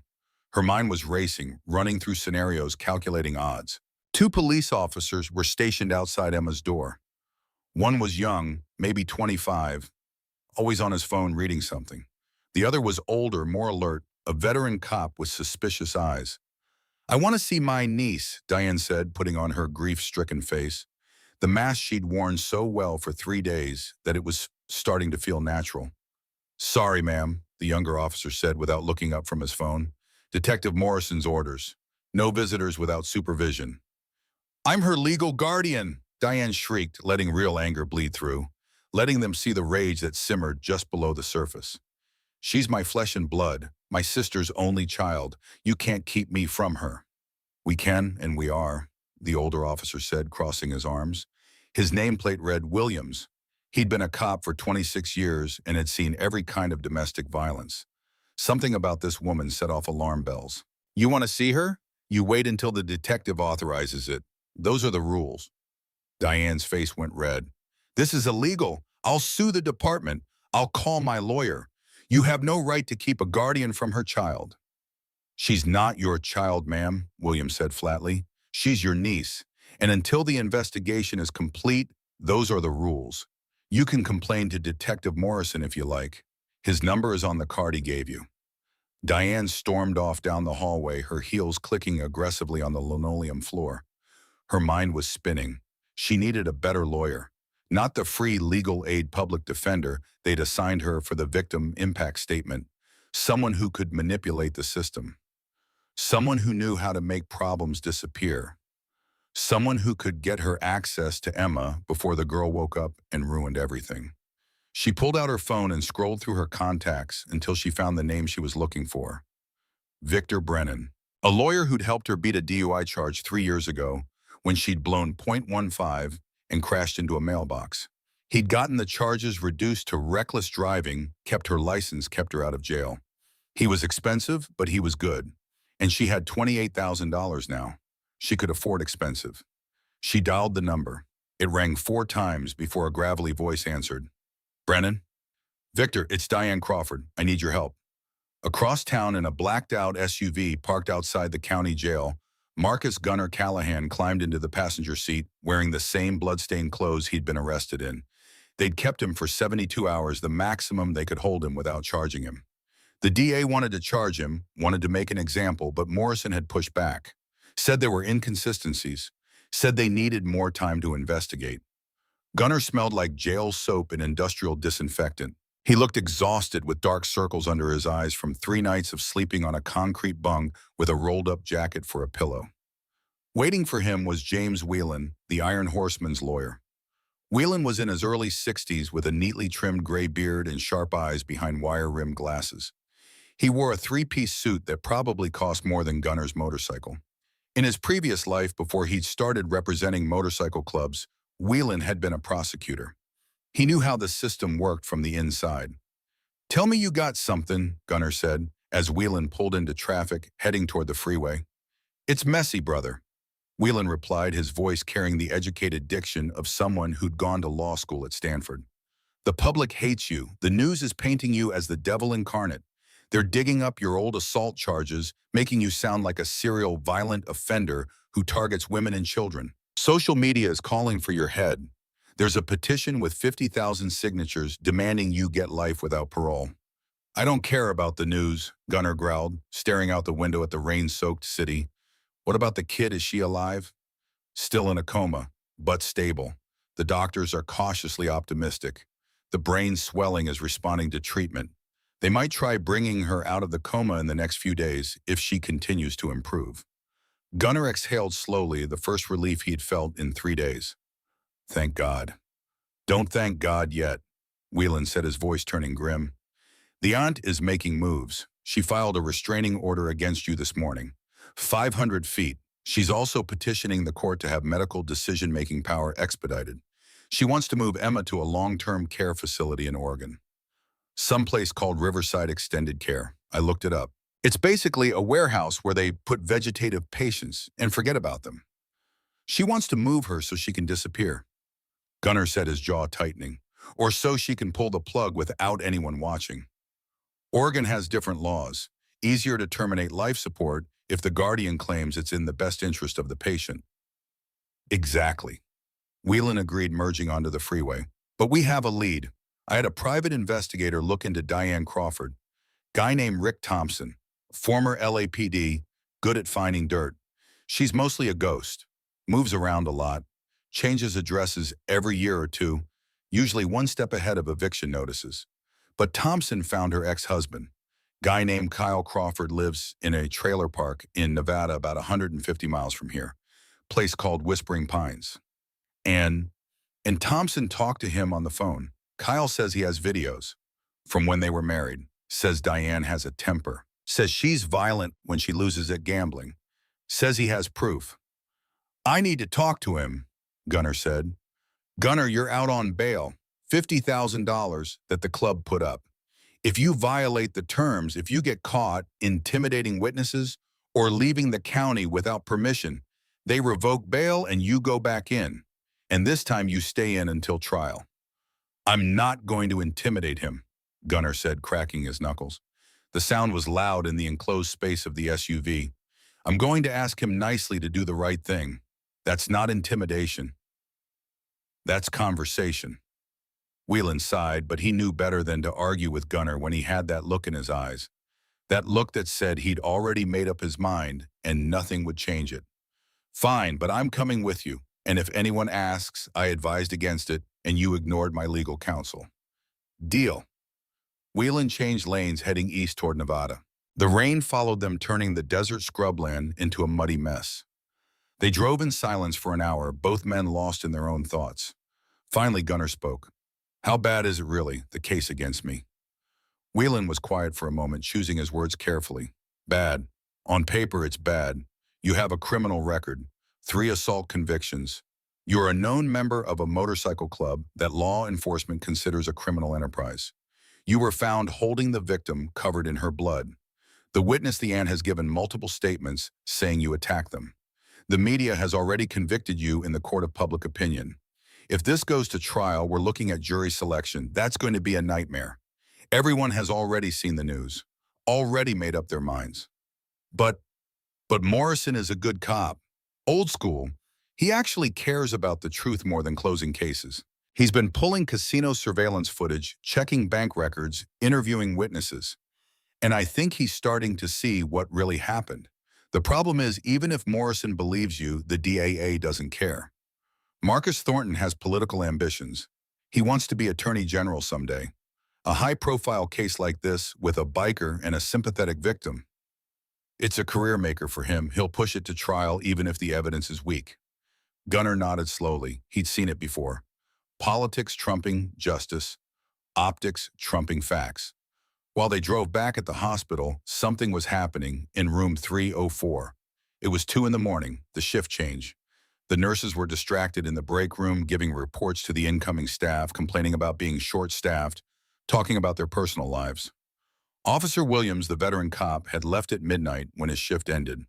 Her mind was racing, running through scenarios, calculating odds. 2 police officers were stationed outside Emma's door. One was young, maybe 25, always on his phone reading something. The other was older, more alert, a veteran cop with suspicious eyes. "I want to see my niece," Diane said, putting on her grief-stricken face. The mask she'd worn so well for 3 days that it was starting to feel natural. "Sorry, ma'am," the younger officer said without looking up from his phone. "Detective Morrison's orders. No visitors without supervision." "I'm her legal guardian," Diane shrieked, letting real anger bleed through, letting them see the rage that simmered just below the surface. "She's my flesh and blood, my sister's only child. You can't keep me from her." "We can, and we are," the older officer said, crossing his arms. His nameplate read Williams. He'd been a cop for 26 years and had seen every kind of domestic violence. Something about this woman set off alarm bells. "You want to see her? You wait until the detective authorizes it. Those are the rules." Diane's face went red. "This is illegal. I'll sue the department. I'll call my lawyer. You have no right to keep a guardian from her child." "She's not your child, ma'am," Williams said flatly. "She's your niece. And until the investigation is complete, those are the rules. You can complain to Detective Morrison if you like. His number is on the card he gave you." Diane stormed off down the hallway, her heels clicking aggressively on the linoleum floor. Her mind was spinning. She needed a better lawyer. Not the free legal aid public defender they'd assigned her for the victim impact statement. Someone who could manipulate the system. Someone who knew how to make problems disappear. Someone who could get her access to Emma before the girl woke up and ruined everything. She pulled out her phone and scrolled through her contacts until she found the name she was looking for. Victor Brennan, a lawyer who'd helped her beat a DUI charge 3 years ago when she'd blown .15 and crashed into a mailbox. He'd gotten the charges reduced to reckless driving, kept her license, kept her out of jail. He was expensive, but he was good. And she had $28,000 now. She could afford expensive. She dialed the number. It rang 4 times before a gravelly voice answered. "Brennan?" "Victor, it's Diane Crawford. I need your help." Across town in a blacked-out SUV parked outside the county jail, Marcus Gunnar Callahan climbed into the passenger seat wearing the same blood-stained clothes he'd been arrested in. They'd kept him for 72 hours, the maximum they could hold him without charging him. The DA wanted to charge him, wanted to make an example, but Morrison had pushed back. said there were inconsistencies, said they needed more time to investigate. Gunner smelled like jail soap and industrial disinfectant. He looked exhausted with dark circles under his eyes from 3 nights of sleeping on a concrete bunk with a rolled-up jacket for a pillow. Waiting for him was James Whelan, the Iron Horseman's lawyer. Whelan was in his early 60s with a neatly trimmed gray beard and sharp eyes behind wire-rimmed glasses. He wore a three-piece suit that probably cost more than Gunner's motorcycle. In his previous life, before he'd started representing motorcycle clubs, Whelan had been a prosecutor. He knew how the system worked from the inside. "Tell me you got something," Gunner said, as Whelan pulled into traffic, heading toward the freeway. "It's messy, brother," Whelan replied, his voice carrying the educated diction of someone who'd gone to law school at Stanford. "The public hates you. The news is painting you as the devil incarnate. They're digging up your old assault charges, making you sound like a serial violent offender who targets women and children. Social media is calling for your head. There's a petition with 50,000 signatures demanding you get life without parole." "I don't care about the news," Gunner growled, staring out the window at the rain-soaked city. "What about the kid? Is she alive?" "Still in a coma, but stable. The doctors are cautiously optimistic. The brain swelling is responding to treatment. They might try bringing her out of the coma in the next few days if she continues to improve." Gunner exhaled slowly, the first relief he'd felt in 3 days. "Thank God." "Don't thank God yet," Whelan said, his voice turning grim. "The aunt is making moves. She filed a restraining order against you this morning. 500 feet. She's also petitioning the court to have medical decision-making power expedited. She wants to move Emma to a long-term care facility in Oregon. Someplace called Riverside Extended Care. I looked it up. It's basically a warehouse where they put vegetative patients and forget about them. She wants to move her so she can disappear." Gunner said, his jaw tightening. "Or so she can pull the plug without anyone watching. Oregon has different laws. Easier to terminate life support if the guardian claims it's in the best interest of the patient." "Exactly." Whelan agreed, merging onto the freeway. "But we have a lead. I had a private investigator look into Diane Crawford. Guy named Rick Thompson, former LAPD, good at finding dirt. She's mostly a ghost. Moves around a lot. Changes addresses every year or two, usually one step ahead of eviction notices. But Thompson found her ex-husband. Guy named Kyle Crawford lives in a trailer park in Nevada about 150 miles from here, place called Whispering Pines. And Thompson talked to him on the phone. Kyle says he has videos from when they were married. Says Diane has a temper. Says she's violent when she loses at gambling. Says he has proof." "I need to talk to him," Gunner said. "Gunner, you're out on bail. $50,000 that the club put up. If you violate the terms, if you get caught intimidating witnesses or leaving the county without permission, they revoke bail and you go back in. And this time you stay in until trial." "I'm not going to intimidate him," Gunner said, cracking his knuckles. The sound was loud in the enclosed space of the SUV. "I'm going to ask him nicely to do the right thing. That's not intimidation. That's conversation." Whelan sighed, but he knew better than to argue with Gunner when he had that look in his eyes. That look that said he'd already made up his mind and nothing would change it. "Fine, but I'm coming with you. And if anyone asks, I advised against it and you ignored my legal counsel." "Deal." Whelan changed lanes, heading east toward Nevada. The rain followed them, turning the desert scrubland into a muddy mess. They drove in silence for an hour, both men lost in their own thoughts. Finally, Gunner spoke. "How bad is it really, the case against me?" Whelan was quiet for a moment, choosing his words carefully. "Bad. On paper, it's bad. You have a criminal record, 3 assault convictions. You're a known member of a motorcycle club that law enforcement considers a criminal enterprise. You were found holding the victim covered in her blood. The witness, the aunt, has given multiple statements saying you attacked them. The media has already convicted you in the court of public opinion. If this goes to trial, we're looking at jury selection. That's going to be a nightmare. Everyone has already seen the news, already made up their minds. But Morrison is a good cop. Old school. He actually cares about the truth more than closing cases. He's been pulling casino surveillance footage, checking bank records, interviewing witnesses. And I think he's starting to see what really happened. The problem is, even if Morrison believes you, the DAA doesn't care. Marcus Thornton has political ambitions. He wants to be Attorney General someday. A high-profile case like this, with a biker and a sympathetic victim, it's a career maker for him. He'll push it to trial even if the evidence is weak. Gunner nodded slowly. He'd seen it before. Politics trumping justice, optics trumping facts. While they drove back at the hospital, something was happening in room 304. It was 2 in the morning, the shift change. The nurses were distracted in the break room, giving reports to the incoming staff, complaining about being short-staffed, talking about their personal lives. Officer Williams, the veteran cop, had left at midnight when his shift ended.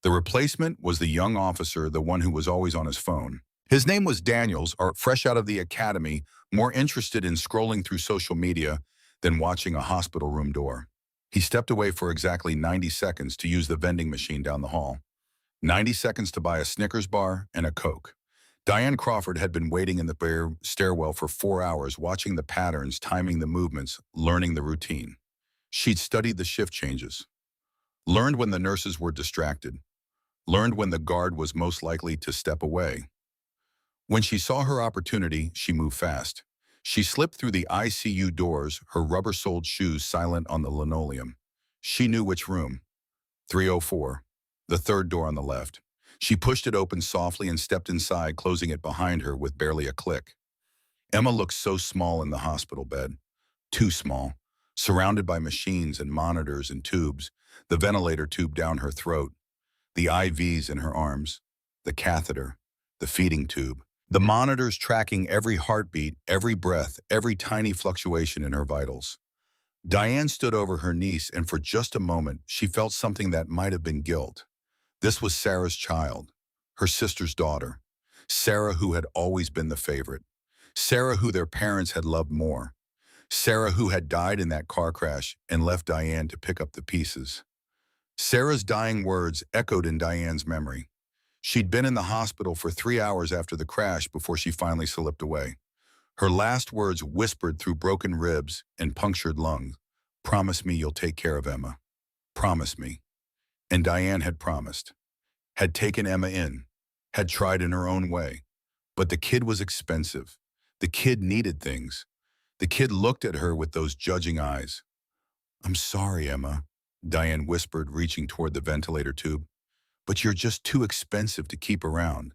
The replacement was the young officer, the one who was always on his phone. His name was Daniels, or fresh out of the academy, more interested in scrolling through social media than watching a hospital room door. He stepped away for exactly 90 seconds to use the vending machine down the hall. 90 seconds to buy a Snickers bar and a Coke. Diane Crawford had been waiting in the bare stairwell for 4 hours, watching the patterns, timing the movements, learning the routine. She'd studied the shift changes, learned when the nurses were distracted, learned when the guard was most likely to step away. When she saw her opportunity, she moved fast. She slipped through the ICU doors, her rubber-soled shoes silent on the linoleum. She knew which room. 304, the third door on the left. She pushed it open softly and stepped inside, closing it behind her with barely a click. Emma looked so small in the hospital bed. Too small. Surrounded by machines and monitors and tubes, the ventilator tube down her throat, the IVs in her arms, the catheter, the feeding tube, the monitors tracking every heartbeat, every breath, every tiny fluctuation in her vitals. Diane stood over her niece, and for just a moment, she felt something that might have been guilt. This was Sarah's child, her sister's daughter. Sarah, who had always been the favorite. Sarah, who their parents had loved more. Sarah, who had died in that car crash and left Diane to pick up the pieces. Sarah's dying words echoed in Diane's memory. She'd been in the hospital for 3 hours after the crash before she finally slipped away. Her last words whispered through broken ribs and punctured lungs. "Promise me you'll take care of Emma. Promise me." And Diane had promised, had taken Emma in, had tried in her own way. But the kid was expensive. The kid needed things. The kid looked at her with those judging eyes. "I'm sorry, Emma," Diane whispered, reaching toward the ventilator tube. "But you're just too expensive to keep around,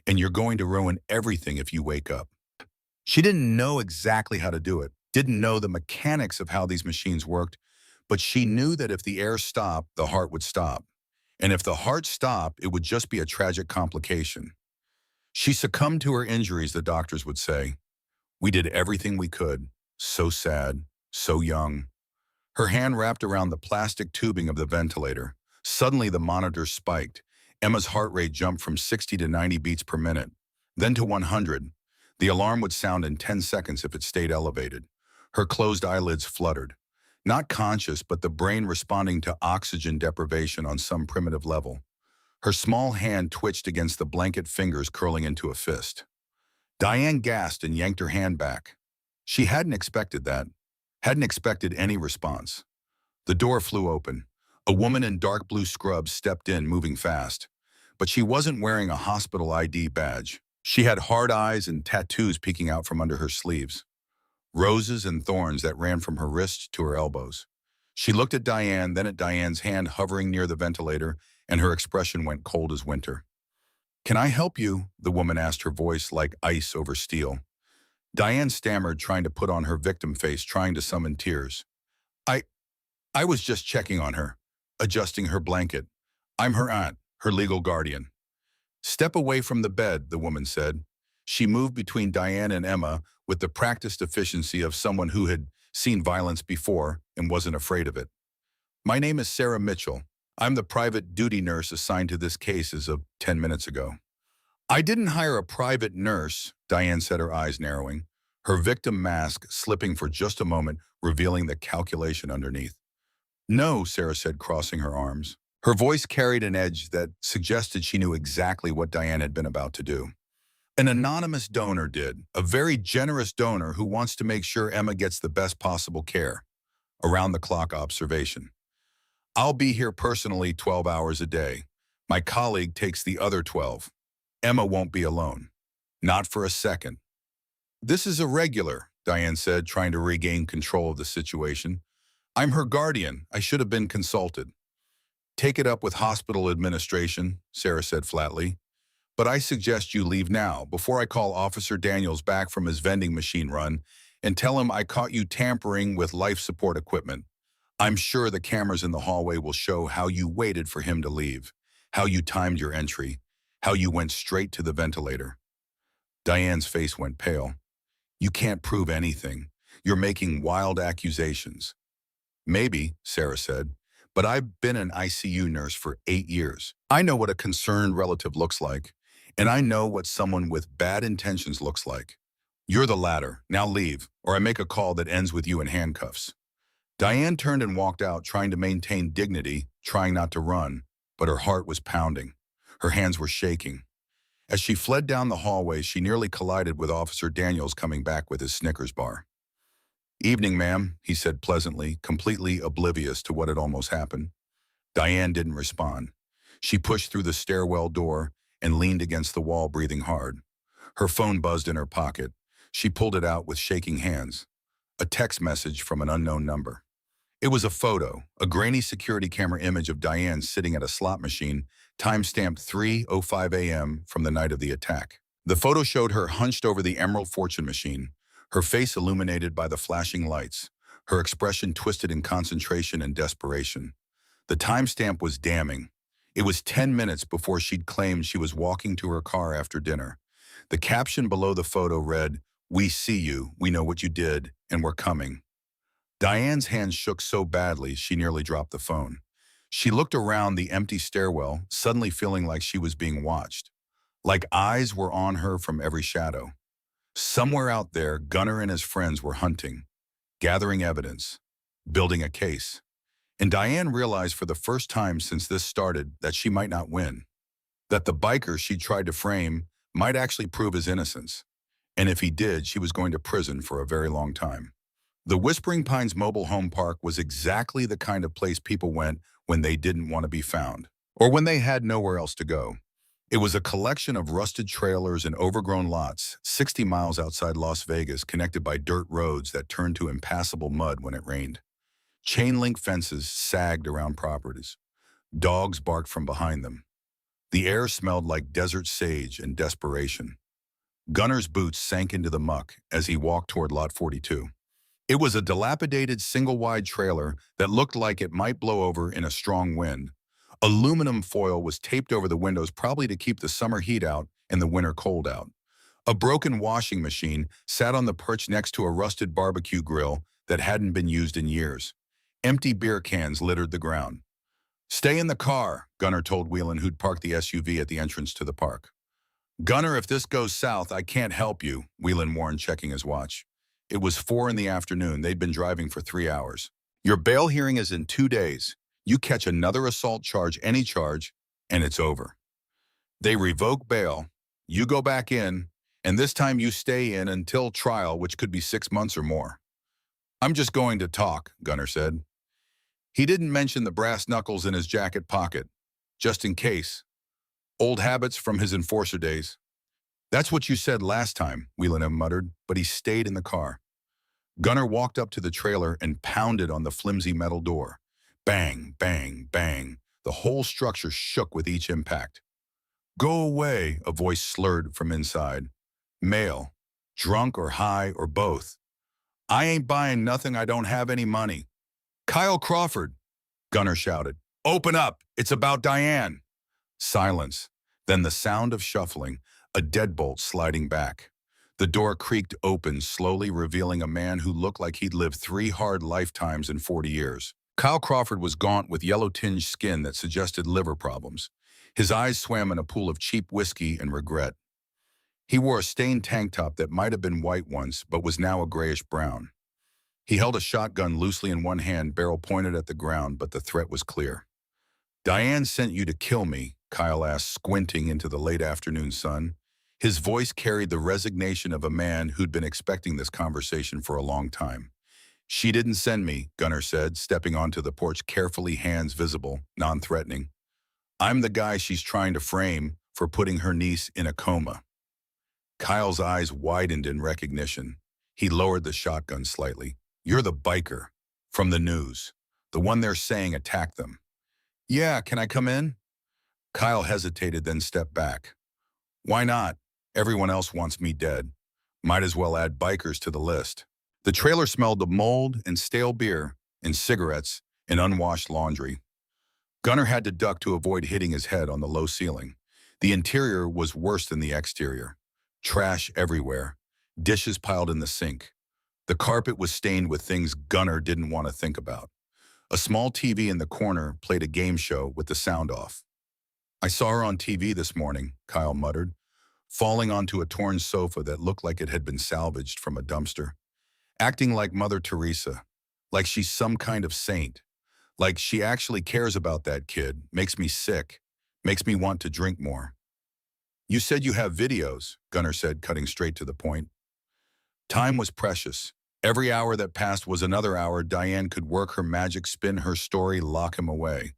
and you're going to ruin everything if you wake up." She didn't know exactly how to do it, didn't know the mechanics of how these machines worked, but she knew that if the air stopped, the heart would stop. And if the heart stopped, it would just be a tragic complication. She succumbed to her injuries, the doctors would say. "We did everything we could. So sad, so young." Her hand wrapped around the plastic tubing of the ventilator. Suddenly the monitor spiked. Emma's heart rate jumped from 60 to 90 beats per minute, then to 100. The alarm would sound in 10 seconds if it stayed elevated. Her closed eyelids fluttered. Not conscious, but the brain responding to oxygen deprivation on some primitive level. Her small hand twitched against the blanket, fingers curling into a fist. Diane gasped and yanked her hand back. She hadn't expected that, hadn't expected any response. The door flew open. A woman in dark blue scrubs stepped in, moving fast. But she wasn't wearing a hospital ID badge. She had hard eyes and tattoos peeking out from under her sleeves. Roses and thorns that ran from her wrists to her elbows. She looked at Diane, then at Diane's hand hovering near the ventilator, and her expression went cold as winter. "Can I help you?" the woman asked, her voice like ice over steel. Diane stammered, trying to put on her victim face, trying to summon tears. I I was just checking on her, adjusting her blanket. I'm her aunt, her legal guardian." "Step away from the bed," the woman said. She moved between Diane and Emma with the practiced efficiency of someone who had seen violence before and wasn't afraid of it. "My name is Sarah Mitchell. I'm the private duty nurse assigned to this case as of 10 minutes ago." "I didn't hire a private nurse," Diane said, her eyes narrowing, her victim mask slipping for just a moment, revealing the calculation underneath. "No," Sarah said, crossing her arms. Her voice carried an edge that suggested she knew exactly what Diane had been about to do. "An anonymous donor did, a very generous donor who wants to make sure Emma gets the best possible care. Around-the-clock observation." I'll be here personally 12 hours a day. My colleague takes the other 12. Emma won't be alone. Not for a second. This is irregular, Diane said, trying to regain control of the situation. I'm her guardian. I should have been consulted. Take it up with hospital administration, Sarah said flatly. But I suggest you leave now, before I call Officer Daniels back from his vending machine run and tell him I caught you tampering with life support equipment. I'm sure the cameras in the hallway will show how you waited for him to leave, how you timed your entry, how you went straight to the ventilator. Diane's face went pale. You can't prove anything. You're making wild accusations. Maybe, Sarah said, but I've been an ICU nurse for 8 years. I know what a concerned relative looks like, and I know what someone with bad intentions looks like. You're the latter. Now leave, or I make a call that ends with you in handcuffs. Diane turned and walked out, trying to maintain dignity, trying not to run, but her heart was pounding. Her hands were shaking. As she fled down the hallway, she nearly collided with Officer Daniels coming back with his Snickers bar. "Evening, ma'am," he said pleasantly, completely oblivious to what had almost happened. Diane didn't respond. She pushed through the stairwell door and leaned against the wall, breathing hard. Her phone buzzed in her pocket. She pulled it out with shaking hands. A text message from an unknown number. It was a photo, a grainy security camera image of Diane sitting at a slot machine, time-stamped 3:05 a.m. from the night of the attack. The photo showed her hunched over the Emerald Fortune machine, her face illuminated by the flashing lights, her expression twisted in concentration and desperation. The timestamp was damning. It was 10 minutes before she'd claimed she was walking to her car after dinner. The caption below the photo read, "We see you, we know what you did, and we're coming." Diane's hands shook so badly she nearly dropped the phone. She looked around the empty stairwell, suddenly feeling like she was being watched. Like eyes were on her from every shadow. Somewhere out there, Gunnar and his friends were hunting, gathering evidence, building a case. And Diane realized for the first time since this started that she might not win. That the biker she tried to frame might actually prove his innocence. And if he did, she was going to prison for a very long time. The Whispering Pines mobile home park was exactly the kind of place people went when they didn't want to be found, or when they had nowhere else to go. It was a collection of rusted trailers and overgrown lots, 60 miles outside Las Vegas, connected by dirt roads that turned to impassable mud when it rained. Chain-link fences sagged around properties. Dogs barked from behind them. The air smelled like desert sage and desperation. Gunnar's boots sank into the muck as he walked toward Lot 42. It was a dilapidated single-wide trailer that looked like it might blow over in a strong wind. Aluminum foil was taped over the windows, probably to keep the summer heat out and the winter cold out. A broken washing machine sat on the perch next to a rusted barbecue grill that hadn't been used in years. Empty beer cans littered the ground. "Stay in the car," Gunnar told Whelan, who'd parked the SUV at the entrance to the park. "Gunnar, if this goes south, I can't help you," Whelan warned, checking his watch. It was 4 in the afternoon. They'd been driving for 3 hours. "Your bail hearing is in 2 days. You catch another assault charge, any charge, and it's over. They revoke bail, you go back in, and this time you stay in until trial, which could be 6 months or more." "I'm just going to talk," Gunnar said. He didn't mention the brass knuckles in his jacket pocket, just in case. Old habits from his enforcer days. "That's what you said last time," Whelan muttered, but he stayed in the car. Gunnar walked up to the trailer and pounded on the flimsy metal door. Bang, bang, bang. The whole structure shook with each impact. "Go away," a voice slurred from inside. Male. Drunk or high or both. "I ain't buying nothing. I don't have any money." "Kyle Crawford," Gunnar shouted. "Open up. It's about Diane." Silence. Then the sound of shuffling, a deadbolt sliding back. The door creaked open, slowly revealing a man who looked like he'd lived 3 hard lifetimes in 40 years. Kyle Crawford was gaunt with yellow-tinged skin that suggested liver problems. His eyes swam in a pool of cheap whiskey and regret. He wore a stained tank top that might have been white once, but was now a grayish-brown. He held a shotgun loosely in one hand, barrel pointed at the ground, but the threat was clear. "Diane sent you to kill me?" Kyle asked, squinting into the late afternoon sun. His voice carried the resignation of a man who'd been expecting this conversation for a long time. She didn't send me, Gunnar said, stepping onto the porch carefully, hands visible, non-threatening. I'm the guy she's trying to frame for putting her niece in a coma. Kyle's eyes widened in recognition. He lowered the shotgun slightly. You're the biker from the news, the one they're saying attacked them. Yeah, can I come in? Kyle hesitated, then stepped back. Why not? Everyone else wants me dead. Might as well add bikers to the list. The trailer smelled of mold and stale beer and cigarettes and unwashed laundry. Gunnar had to duck to avoid hitting his head on the low ceiling. The interior was worse than the exterior. Trash everywhere. Dishes piled in the sink. The carpet was stained with things Gunnar didn't want to think about. A small TV in the corner played a game show with the sound off. I saw her on TV this morning, Kyle muttered, falling onto a torn sofa that looked like it had been salvaged from a dumpster. Acting like Mother Teresa, like she's some kind of saint, like she actually cares about that kid, makes me sick, makes me want to drink more. You said you have videos, Gunnar said, cutting straight to the point. Time was precious. Every hour that passed was another hour Diane could work her magic, spin her story, lock him away.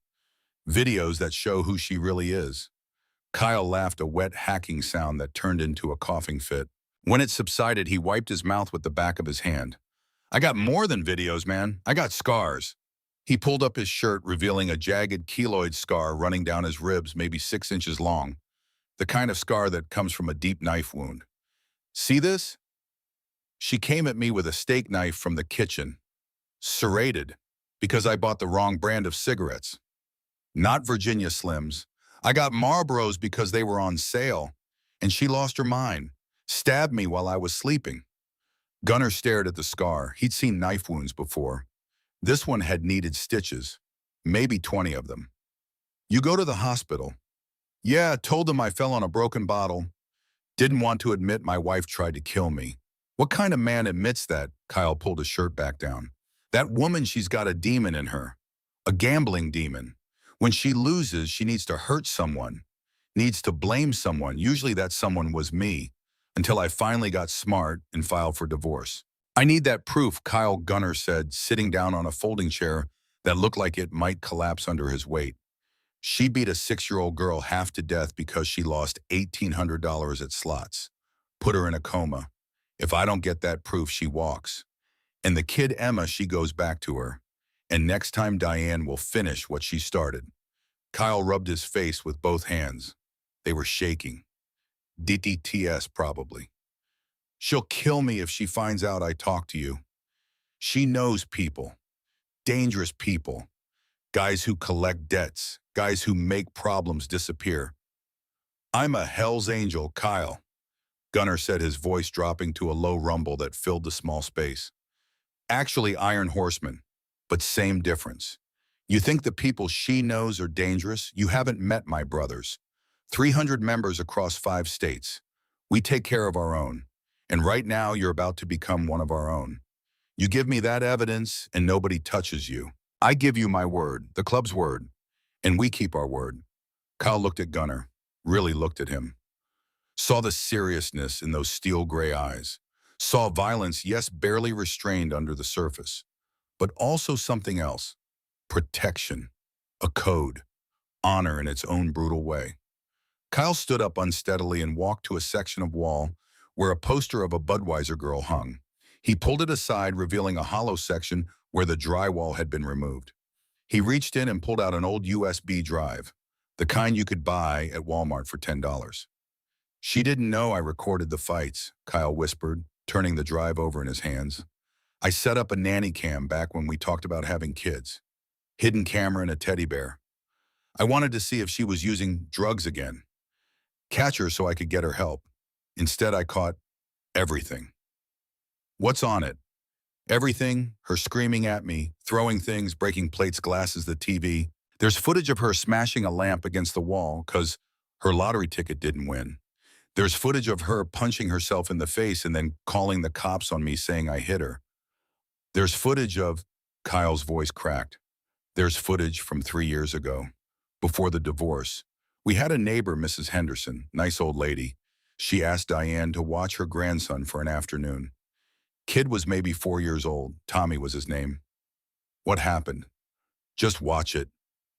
Videos that show who she really is. Kyle laughed, a wet hacking sound that turned into a coughing fit. When it subsided, he wiped his mouth with the back of his hand. I got more than videos, man. I got scars. He pulled up his shirt, revealing a jagged keloid scar running down his ribs, maybe 6 inches long. The kind of scar that comes from a deep knife wound. See this? She came at me with a steak knife from the kitchen. Serrated, because I bought the wrong brand of cigarettes. Not Virginia Slims. I got Marlboros because they were on sale. And she lost her mind. Stabbed me while I was sleeping. Gunnar stared at the scar. He'd seen knife wounds before. This one had needed stitches. Maybe 20 of them. You go to the hospital. Yeah, told them I fell on a broken bottle. Didn't want to admit my wife tried to kill me. What kind of man admits that? Kyle pulled his shirt back down. That woman, she's got a demon in her. A gambling demon. When she loses, she needs to hurt someone. Needs to blame someone. Usually that someone was me. Until I finally got smart and filed for divorce. I need that proof, Kyle, Gunnar said, sitting down on a folding chair that looked like it might collapse under his weight. She beat a 6-year-old girl half to death because she lost $1,800 at slots. Put her in a coma. If I don't get that proof, she walks. And the kid Emma, she goes back to her. And next time Diane will finish what she started. Kyle rubbed his face with both hands. They were shaking. DTTS probably. She'll kill me if she finds out I talk to you. She knows people. Dangerous people. Guys who collect debts. Guys who make problems disappear. I'm a Hell's Angel, Kyle. Gunnar said, his voice dropping to a low rumble that filled the small space. Actually Iron Horseman, but same difference. You think the people she knows are dangerous? You haven't met my brothers. 300 members across 5 states. We take care of our own. And right now you're about to become one of our own. You give me that evidence and nobody touches you. I give you my word, the club's word, and we keep our word. Kyle looked at Gunnar, really looked at him. Saw the seriousness in those steel gray eyes. Saw violence, yes, barely restrained under the surface. But also something else. Protection. A code. Honor in its own brutal way. Kyle stood up unsteadily and walked to a section of wall where a poster of a Budweiser girl hung. He pulled it aside, revealing a hollow section where the drywall had been removed. He reached in and pulled out an old USB drive, the kind you could buy at Walmart for $10. She didn't know I recorded the fights, Kyle whispered, turning the drive over in his hands. I set up a nanny cam back when we talked about having kids. Hidden camera and a teddy bear. I wanted to see if she was using drugs again. Catch her so I could get her help. Instead, I caught everything. What's on it? Everything, her screaming at me, throwing things, breaking plates, glasses, the TV. There's footage of her smashing a lamp against the wall because her lottery ticket didn't win. There's footage of her punching herself in the face and then calling the cops on me saying I hit her. There's footage of, Kyle's voice cracked. There's footage from 3 years ago, before the divorce. We had a neighbor, Mrs. Henderson, nice old lady. She asked Diane to watch her grandson for an afternoon. Kid was maybe 4 years old. Tommy was his name. What happened? Just watch it.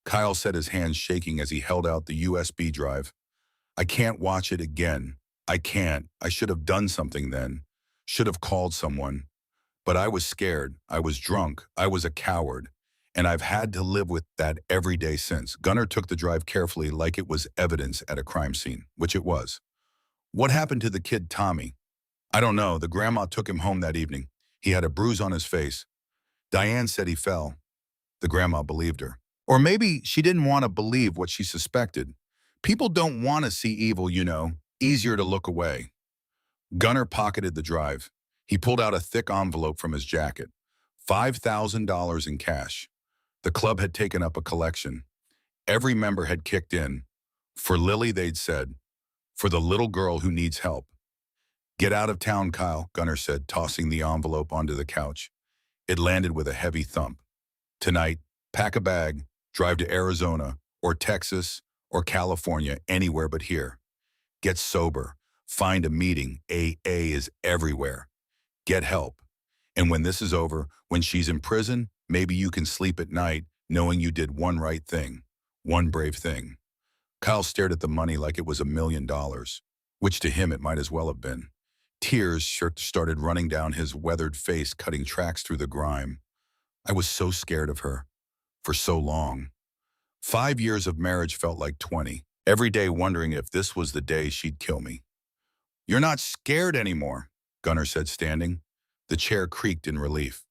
Kyle said, his hands shaking as he held out the USB drive. I can't watch it again. I can't. I should have done something then. Should have called someone. But I was scared. I was drunk. I was a coward. And I've had to live with that every day since. Gunnar took the drive carefully like it was evidence at a crime scene, which it was. What happened to the kid, Tommy? I don't know. The grandma took him home that evening. He had a bruise on his face. Diane said he fell. The grandma believed her. Or maybe she didn't want to believe what she suspected. People don't want to see evil, you know. Easier to look away. Gunnar pocketed the drive. He pulled out a thick envelope from his jacket. $5,000 in cash. The club had taken up a collection. Every member had kicked in. For Lily, they'd said. For the little girl who needs help. Get out of town, Kyle, Gunnar said, tossing the envelope onto the couch. It landed with a heavy thump. Tonight, pack a bag, drive to Arizona, or Texas, or California, anywhere but here. Get sober. Find a meeting. AA is everywhere. Get help. And when this is over, when she's in prison, maybe you can sleep at night knowing you did one right thing, one brave thing. Kyle stared at the money like it was $1,000,000, which to him it might as well have been. Tears started running down his weathered face, cutting tracks through the grime. I was so scared of her. For so long. 5 years of marriage felt like 20. Every day wondering if this was the day she'd kill me. You're not scared anymore, Gunnar said, standing. The chair creaked in relief.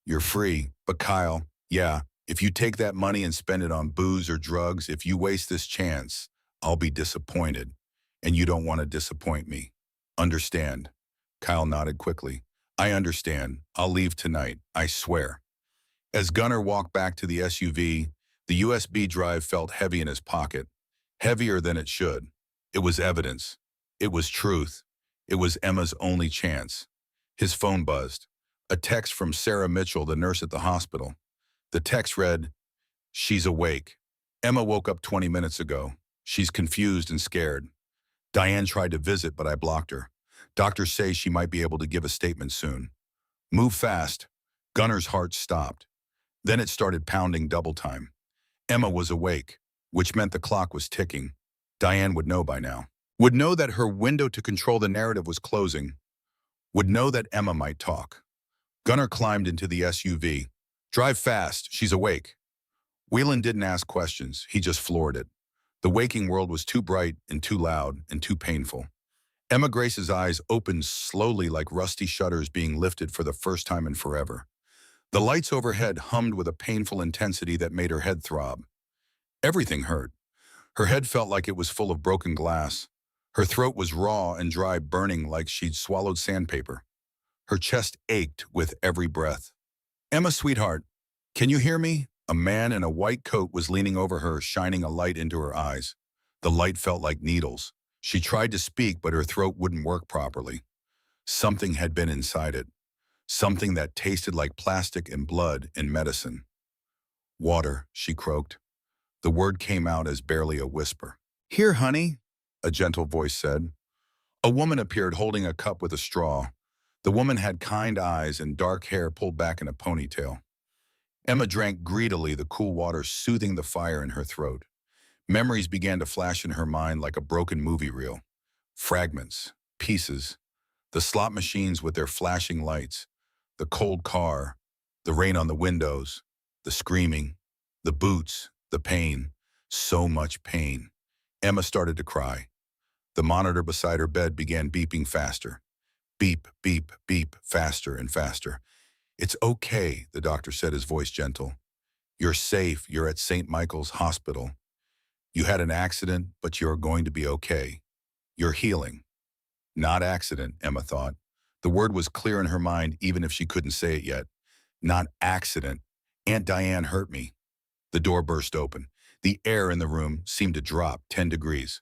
You're free, but Kyle, yeah, if you take that money and spend it on booze or drugs, if you waste this chance, I'll be disappointed. And you don't want to disappoint me. Understand? Kyle nodded quickly. I understand. I'll leave tonight, I swear. As Gunnar walked back to the SUV, the USB drive felt heavy in his pocket. Heavier than it should. It was evidence. It was truth. It was Emma's only chance. His phone buzzed. A text from Sarah Mitchell, the nurse at the hospital. The text read, "She's awake. Emma woke up 20 minutes ago. She's confused and scared. Diane tried to visit, but I blocked her. Doctors say she might be able to give a statement soon. Move fast." Gunnar's heart stopped. Then it started pounding double time. Emma was awake, which meant the clock was ticking. Diane would know by now. Would know that her window to control the narrative was closing. Would know that Emma might talk. Gunnar climbed into the SUV. Drive fast, she's awake. Whelan didn't ask questions, he just floored it. The waking world was too bright and too loud and too painful. Emma Grace's eyes opened slowly like rusty shutters being lifted for the first time in forever. The lights overhead hummed with a painful intensity that made her head throb. Everything hurt. Her head felt like it was full of broken glass. Her throat was raw and dry, burning like she'd swallowed sandpaper. Her chest ached with every breath. Emma, sweetheart, can you hear me? A man in a white coat was leaning over her, shining a light into her eyes. The light felt like needles. She tried to speak, but her throat wouldn't work properly. Something had been inside it. Something that tasted like plastic and blood and medicine. Water, she croaked. The word came out as barely a whisper. Here, honey, a gentle voice said. A woman appeared holding a cup with a straw. The woman had kind eyes and dark hair pulled back in a ponytail. Emma drank greedily, the cool water soothing the fire in her throat. Memories began to flash in her mind like a broken movie reel. Fragments, pieces, the slot machines with their flashing lights, the cold car, the rain on the windows, the screaming, the boots, the pain, so much pain. Emma started to cry. The monitor beside her bed began beeping faster. Beep, beep, beep, faster and faster. It's okay, the doctor said, his voice gentle. You're safe. You're at St. Michael's Hospital. You had an accident, but you're going to be okay. You're healing. Not accident, Emma thought. The word was clear in her mind, even if she couldn't say it yet. Not accident. Aunt Diane hurt me. The door burst open. The air in the room seemed to drop 10 degrees.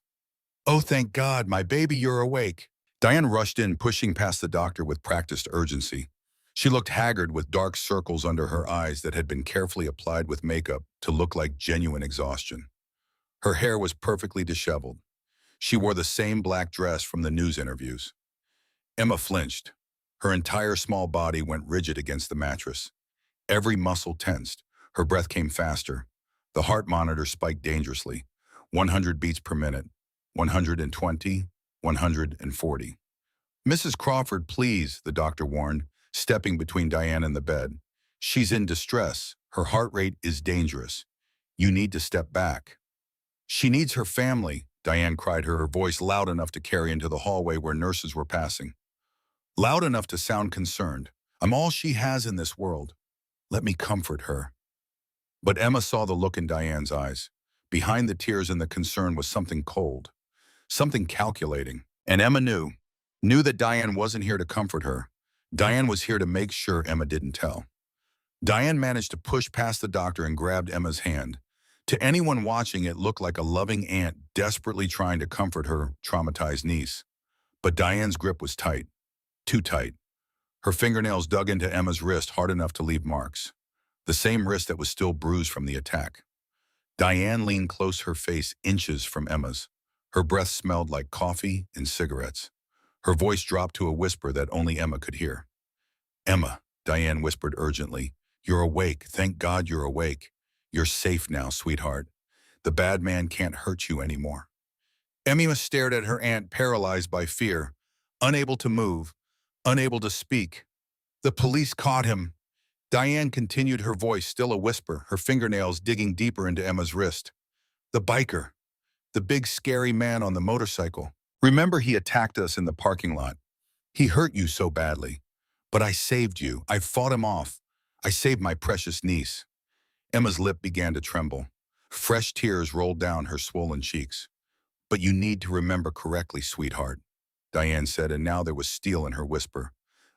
Oh, thank God, my baby, you're awake. Diane rushed in, pushing past the doctor with practiced urgency. She looked haggard with dark circles under her eyes that had been carefully applied with makeup to look like genuine exhaustion. Her hair was perfectly disheveled. She wore the same black dress from the news interviews. Emma flinched. Her entire small body went rigid against the mattress. Every muscle tensed. Her breath came faster. The heart monitor spiked dangerously. 100 beats per minute. 120. 140. Mrs. Crawford, please, the doctor warned, stepping between Diane and the bed. She's in distress. Her heart rate is dangerous. You need to step back. She needs her family, Diane cried, her voice loud enough to carry into the hallway where nurses were passing. Loud enough to sound concerned. I'm all she has in this world. Let me comfort her. But Emma saw the look in Diane's eyes. Behind the tears and the concern was something cold, something calculating. And Emma knew that Diane wasn't here to comfort her. Diane was here to make sure Emma didn't tell. Diane managed to push past the doctor and grabbed Emma's hand. To anyone watching, it looked like a loving aunt desperately trying to comfort her traumatized niece. But Diane's grip was tight, too tight. Her fingernails dug into Emma's wrist hard enough to leave marks, the same wrist that was still bruised from the attack. Diane leaned close, her face inches from Emma's. Her breath smelled like coffee and cigarettes. Her voice dropped to a whisper that only Emma could hear. Emma, Diane whispered urgently, you're awake. Thank God you're awake. You're safe now, sweetheart. The bad man can't hurt you anymore. Emma stared at her aunt, paralyzed by fear, unable to move, unable to speak. The police caught him. Diane continued, her voice still a whisper, her fingernails digging deeper into Emma's wrist. The biker. The big scary man on the motorcycle. Remember, he attacked us in the parking lot. He hurt you so badly. But I saved you. I fought him off. I saved my precious niece. Emma's lip began to tremble. Fresh tears rolled down her swollen cheeks. But you need to remember correctly, sweetheart, Diane said, and now there was steel in her whisper,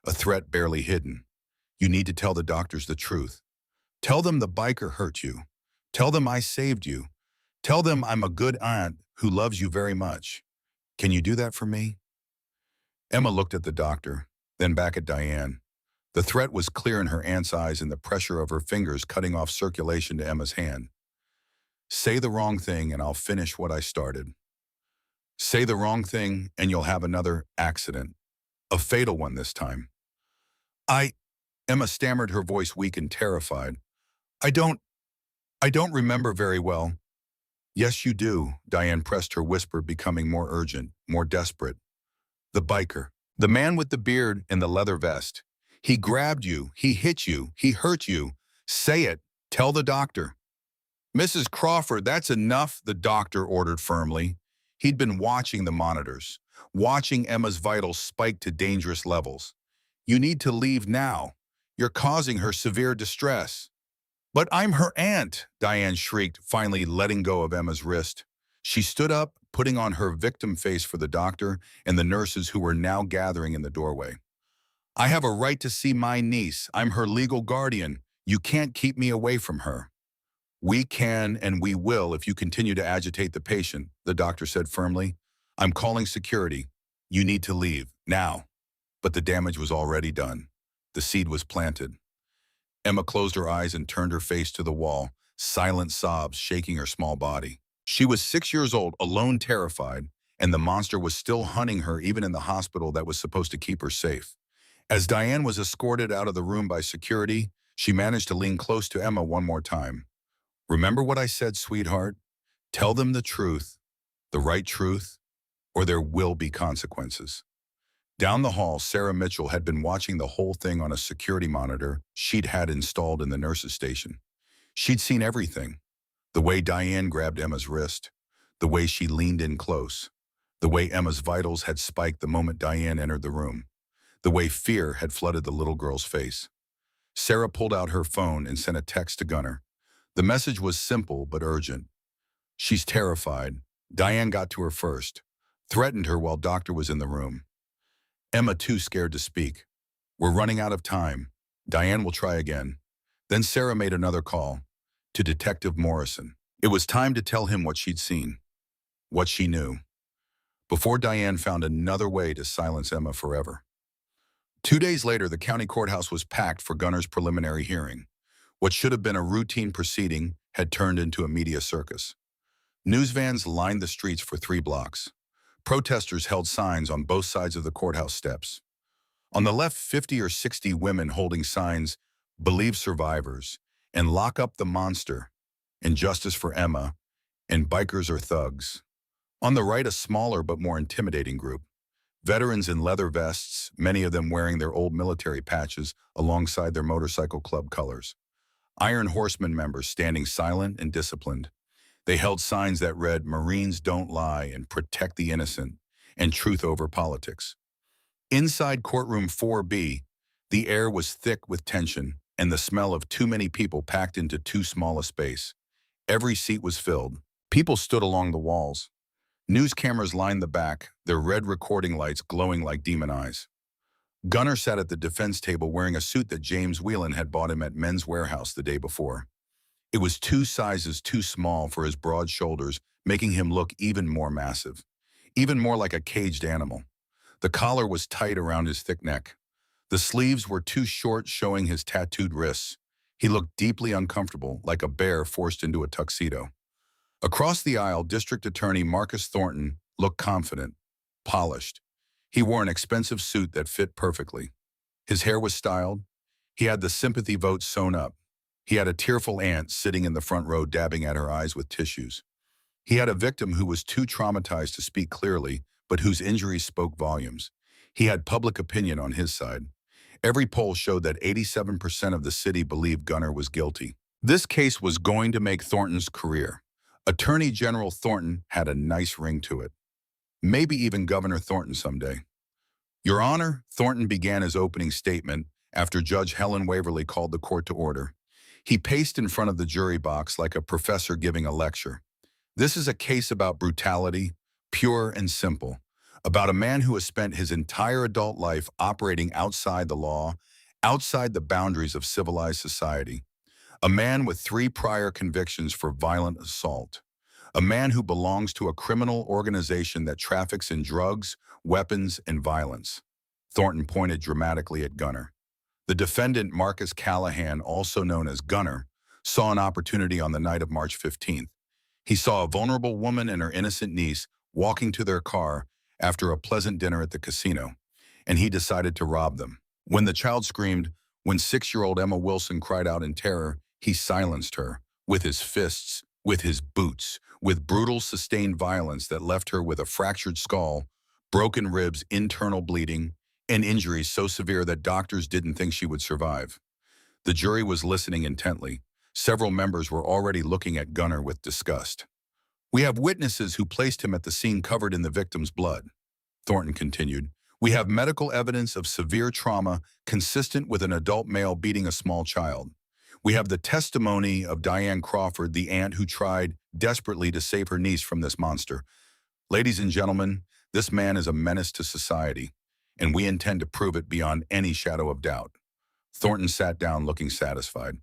a threat barely hidden. You need to tell the doctors the truth. Tell them the biker hurt you. Tell them I saved you. Tell them I'm a good aunt who loves you very much. Can you do that for me? Emma looked at the doctor, then back at Diane. The threat was clear in her aunt's eyes and the pressure of her fingers cutting off circulation to Emma's hand. Say the wrong thing and I'll finish what I started. Say the wrong thing and you'll have another accident. A fatal one this time. Emma stammered, her voice weak and terrified. I don't remember very well. Yes, you do, Diane pressed, her whisper becoming more urgent, more desperate. The biker. The man with the beard and the leather vest. He grabbed you, he hit you, he hurt you. Say it. Tell the doctor. Mrs. Crawford, that's enough, the doctor ordered firmly. He'd been watching the monitors, watching Emma's vitals spike to dangerous levels. You need to leave now. You're causing her severe distress. But I'm her aunt, Diane shrieked, finally letting go of Emma's wrist. She stood up, putting on her victim face for the doctor and the nurses who were now gathering in the doorway. I have a right to see my niece. I'm her legal guardian. You can't keep me away from her. We can and we will if you continue to agitate the patient, the doctor said firmly. I'm calling security. You need to leave, now. But the damage was already done. The seed was planted. Emma closed her eyes and turned her face to the wall, silent sobs shaking her small body. She was 6 years old, alone, terrified, and the monster was still hunting her even in the hospital that was supposed to keep her safe. As Diane was escorted out of the room by security, she managed to lean close to Emma one more time. Remember what I said, sweetheart? Tell them the truth, the right truth, or there will be consequences. Down the hall, Sarah Mitchell had been watching the whole thing on a security monitor she'd had installed in the nurse's station. She'd seen everything. The way Diane grabbed Emma's wrist, the way she leaned in close, the way Emma's vitals had spiked the moment Diane entered the room, the way fear had flooded the little girl's face. Sarah pulled out her phone and sent a text to Gunnar. The message was simple but urgent. She's terrified. Diane got to her first, threatened her while Doctor was in the room. Emma, too scared to speak. We're running out of time. Diane will try again. Then Sarah made another call, to Detective Morrison. It was time to tell him what she'd seen, what she knew, before Diane found another way to silence Emma forever. 2 days later, the county courthouse was packed for Gunnar's preliminary hearing. What should have been a routine proceeding had turned into a media circus. News vans lined the streets for 3 blocks. Protesters held signs on both sides of the courthouse steps. On the left, 50 or 60 women holding signs, "Believe survivors," and "Lock up the monster," and "Justice for Emma," and "Bikers or thugs." On the right, a smaller but more intimidating group. Veterans in leather vests, many of them wearing their old military patches alongside their motorcycle club colors. Iron Horseman members standing silent and disciplined. They held signs that read, "Marines don't lie and protect the innocent," and "Truth over politics." Inside courtroom 4B, the air was thick with tension and the smell of too many people packed into too small a space. Every seat was filled. People stood along the walls. News cameras lined the back, their red recording lights glowing like demon eyes. Gunner sat at the defense table wearing a suit that James Whelan had bought him at Men's Warehouse the day before. It was 2 sizes too small for his broad shoulders, making him look even more massive, even more like a caged animal. The collar was tight around his thick neck. The sleeves were too short, showing his tattooed wrists. He looked deeply uncomfortable, like a bear forced into a tuxedo. Across the aisle, District Attorney Marcus Thornton looked confident, polished. He wore an expensive suit that fit perfectly. His hair was styled. He had the sympathy vote sewn up. He had a tearful aunt sitting in the front row dabbing at her eyes with tissues. He had a victim who was too traumatized to speak clearly, but whose injuries spoke volumes. He had public opinion on his side. Every poll showed that 87% of the city believed Gunner was guilty. This case was going to make Thornton's career. Attorney General Thornton had a nice ring to it. Maybe even Governor Thornton someday. "Your Honor," Thornton began his opening statement after Judge Helen Waverly called the court to order. He paced in front of the jury box like a professor giving a lecture. "This is a case about brutality, pure and simple, about a man who has spent his entire adult life operating outside the law, outside the boundaries of civilized society. A man with 3 prior convictions for violent assault. A man who belongs to a criminal organization that traffics in drugs, weapons, and violence." Thornton pointed dramatically at Gunner. The defendant, Marcus Callahan, also known as Gunner, saw an opportunity on the night of March 15th. He saw a vulnerable woman and her innocent niece walking to their car after a pleasant dinner at the casino, and he decided to rob them. When the child screamed, when 6-year-old Emma Wilson cried out in terror, he silenced her with his fists, with his boots, with brutal, sustained violence that left her with a fractured skull, broken ribs, internal bleeding, and injuries so severe that doctors didn't think she would survive. The jury was listening intently. Several members were already looking at Gunner with disgust. "We have witnesses who placed him at the scene covered in the victim's blood," Thornton continued. "We have medical evidence of severe trauma consistent with an adult male beating a small child. We have the testimony of Diane Crawford, the aunt who tried desperately to save her niece from this monster. Ladies and gentlemen, this man is a menace to society, and we intend to prove it beyond any shadow of doubt." Thornton sat down looking satisfied.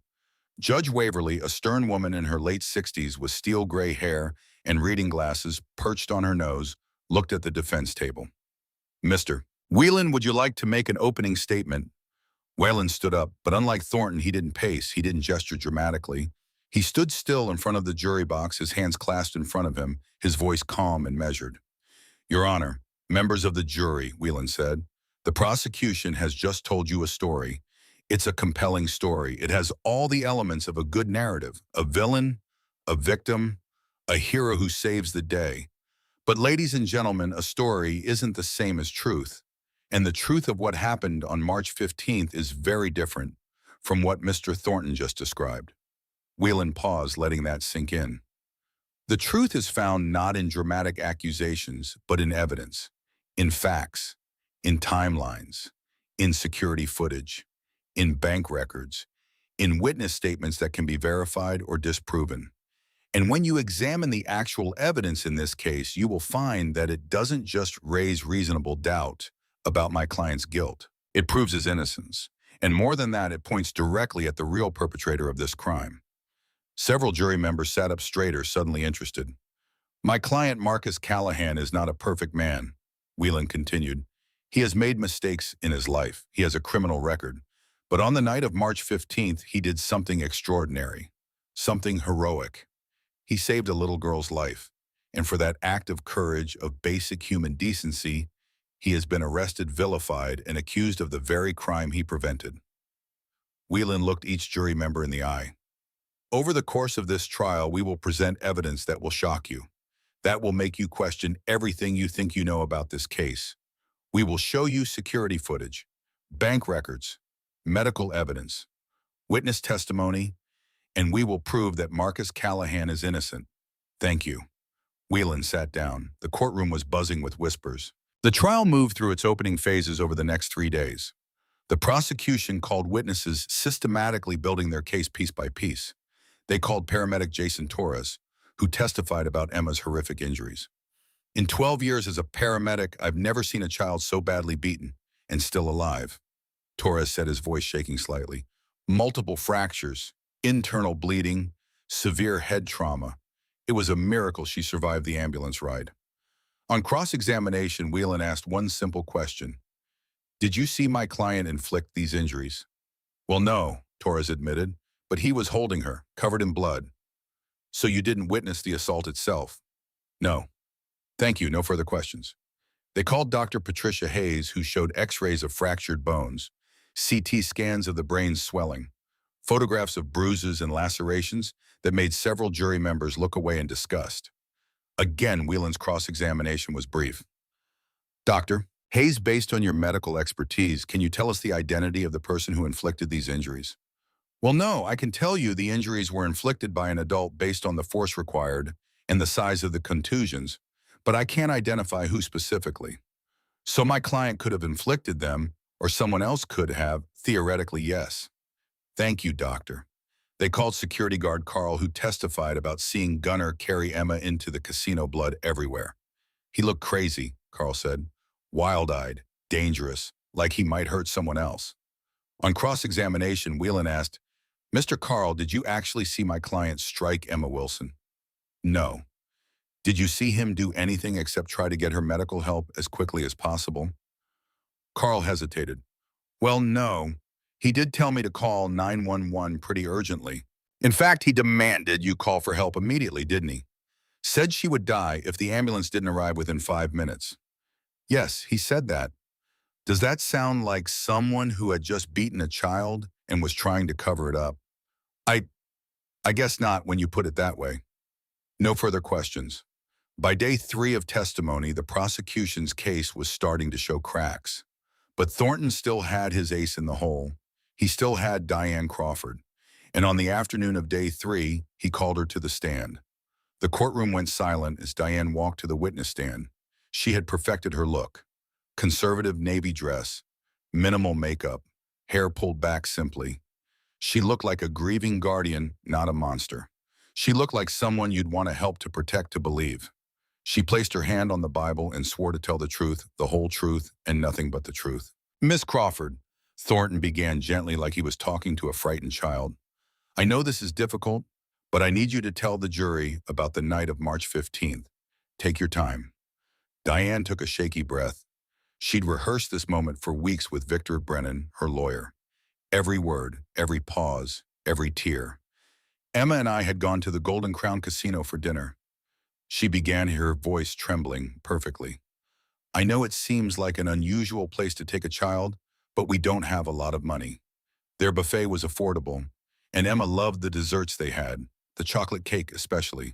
Judge Waverly, a stern woman in her late 60s with steel gray hair and reading glasses perched on her nose, looked at the defense table. "Mr. Whelan, would you like to make an opening statement?" Whelan stood up, but unlike Thornton, he didn't pace, he didn't gesture dramatically. He stood still in front of the jury box, his hands clasped in front of him, his voice calm and measured. "Your Honor, members of the jury," Whelan said, "the prosecution has just told you a story. It's a compelling story. It has all the elements of a good narrative, a villain, a victim, a hero who saves the day. But ladies and gentlemen, a story isn't the same as truth. And the truth of what happened on March 15th is very different from what Mr. Thornton just described." Whelan paused, letting that sink in. "The truth is found not in dramatic accusations, but in evidence, in facts, in timelines, in security footage, in bank records, in witness statements that can be verified or disproven. And when you examine the actual evidence in this case, you will find that it doesn't just raise reasonable doubt about my client's guilt. It proves his innocence. And more than that, it points directly at the real perpetrator of this crime." Several jury members sat up straighter, suddenly interested. "My client, Marcus Callahan, is not a perfect man," Whelan continued. "He has made mistakes in his life. He has a criminal record. But on the night of March 15th, he did something extraordinary, something heroic. He saved a little girl's life. And for that act of courage, of basic human decency, He has been arrested, vilified, and accused of the very crime he prevented. Whelan looked each jury member in the eye. Over the course of this trial, we will present evidence that will shock you. That will make you question everything you think you know about this case. We will show you security footage, bank records, medical evidence, witness testimony, and we will prove that Marcus Callahan is innocent. Thank you. Whelan sat down. The courtroom was buzzing with whispers. The trial moved through its opening phases over the next 3 days. The prosecution called witnesses, systematically building their case piece by piece. They called paramedic Jason Torres, who testified about Emma's horrific injuries. In 12 years as a paramedic, I've never seen a child so badly beaten and still alive. Torres said, his voice shaking slightly. Multiple fractures, internal bleeding, severe head trauma. It was a miracle she survived the ambulance ride. On cross-examination, Whelan asked one simple question. Did you see my client inflict these injuries? Well, no, Torres admitted, but he was holding her, covered in blood. So you didn't witness the assault itself? No. Thank you, no further questions. They called Dr. Patricia Hayes, who showed x-rays of fractured bones, CT scans of the brain's swelling, photographs of bruises and lacerations that made several jury members look away in disgust. Again, Whelan's cross-examination was brief. Doctor, Hayes, based on your medical expertise, can you tell us the identity of the person who inflicted these injuries? Well, no, I can tell you the injuries were inflicted by an adult based on the force required and the size of the contusions, but I can't identify who specifically. So my client could have inflicted them, or someone else could have, theoretically, yes. Thank you, doctor. They called security guard Carl, who testified about seeing Gunnar carry Emma into the casino, blood everywhere. He looked crazy, Carl said, wild-eyed, dangerous, like he might hurt someone else. On cross-examination, Whelan asked, Mr. Carl, did you actually see my client strike Emma Wilson? No. Did you see him do anything except try to get her medical help as quickly as possible? Carl hesitated. Well, no. He did tell me to call 911 pretty urgently. In fact, he demanded you call for help immediately, didn't he? Said she would die if the ambulance didn't arrive within 5 minutes. Yes, he said that. Does that sound like someone who had just beaten a child and was trying to cover it up? I guess not when you put it that way. No further questions. By day 3 of testimony, the prosecution's case was starting to show cracks. But Thornton still had his ace in the hole. He still had Diane Crawford. And on the afternoon of day 3, he called her to the stand. The courtroom went silent as Diane walked to the witness stand. She had perfected her look. Conservative navy dress, minimal makeup, hair pulled back simply. She looked like a grieving guardian, not a monster. She looked like someone you'd want to help, to protect, to believe. She placed her hand on the Bible and swore to tell the truth, the whole truth, and nothing but the truth. Miss Crawford, Thornton began gently, like he was talking to a frightened child. I know this is difficult, but I need you to tell the jury about the night of March 15th. Take your time. Diane took a shaky breath. She'd rehearsed this moment for weeks with Victor Brennan, her lawyer. Every word, every pause, every tear. Emma and I had gone to the Golden Crown Casino for dinner. She began, her voice trembling perfectly. I know it seems like an unusual place to take a child, but we don't have a lot of money. Their buffet was affordable, and Emma loved the desserts they had, the chocolate cake especially.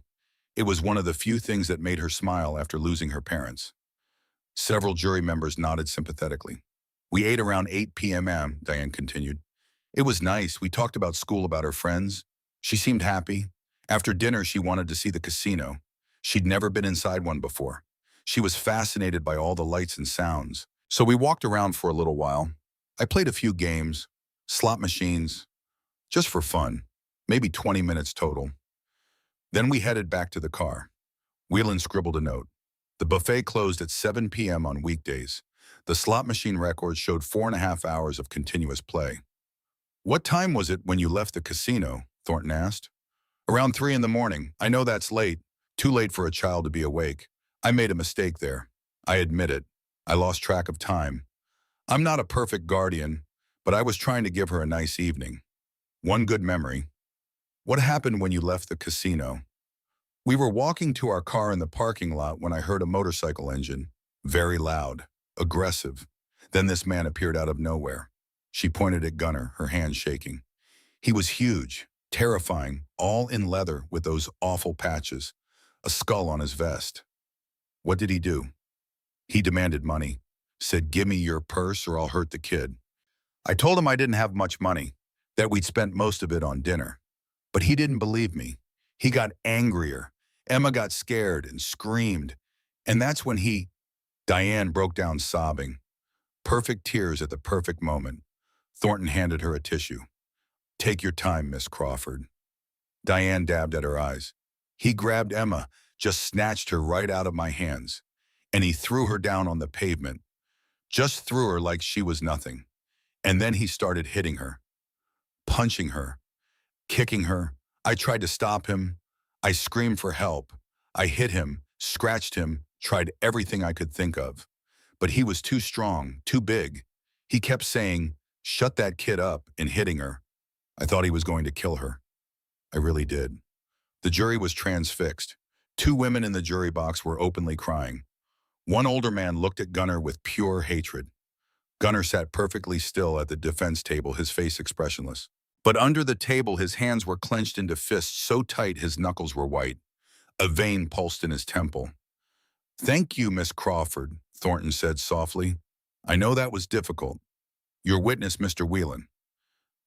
It was one of the few things that made her smile after losing her parents. Several jury members nodded sympathetically. We ate around 8 p.m., Diane continued. It was nice. We talked about school, about her friends. She seemed happy. After dinner, she wanted to see the casino. She'd never been inside one before. She was fascinated by all the lights and sounds. So we walked around for a little while. I played a few games, slot machines, just for fun, maybe 20 minutes total. Then we headed back to the car. Whelan scribbled a note. The buffet closed at 7 p.m. on weekdays. The slot machine records showed 4.5 hours of continuous play. What time was it when you left the casino? Thornton asked. Around 3 in the morning. I know that's late. Too late for a child to be awake. I made a mistake there. I admit it. I lost track of time. I'm not a perfect guardian, but I was trying to give her a nice evening. One good memory. What happened when you left the casino? We were walking to our car in the parking lot when I heard a motorcycle engine, very loud. aggressive. Then this man appeared out of nowhere. She pointed at Gunnar, her hands shaking. He was huge, terrifying, all in leather with those awful patches, a skull on his vest. What did he do? He demanded money, said, "Give me your purse or I'll hurt the kid." I told him I didn't have much money, that we'd spent most of it on dinner. But he didn't believe me. He got angrier. Emma got scared and screamed. And that's when Diane broke down sobbing. Perfect tears at the perfect moment. Thornton handed her a tissue. "Take your time, Miss Crawford." Diane dabbed at her eyes. He grabbed Emma, just snatched her right out of my hands, and he threw her down on the pavement. Just threw her like she was nothing. And then he started hitting her, punching her, kicking her. I tried to stop him. I screamed for help. I hit him, scratched him, tried everything I could think of. But he was too strong, too big. He kept saying, "Shut that kid up," and hitting her. I thought he was going to kill her. I really did. The jury was transfixed. Two women in the jury box were openly crying. One older man looked at Gunnar with pure hatred. Gunnar sat perfectly still at the defense table, his face expressionless. But under the table, his hands were clenched into fists so tight his knuckles were white. A vein pulsed in his temple. "Thank you, Miss Crawford," Thornton said softly. "I know that was difficult. Your witness, Mr. Whelan."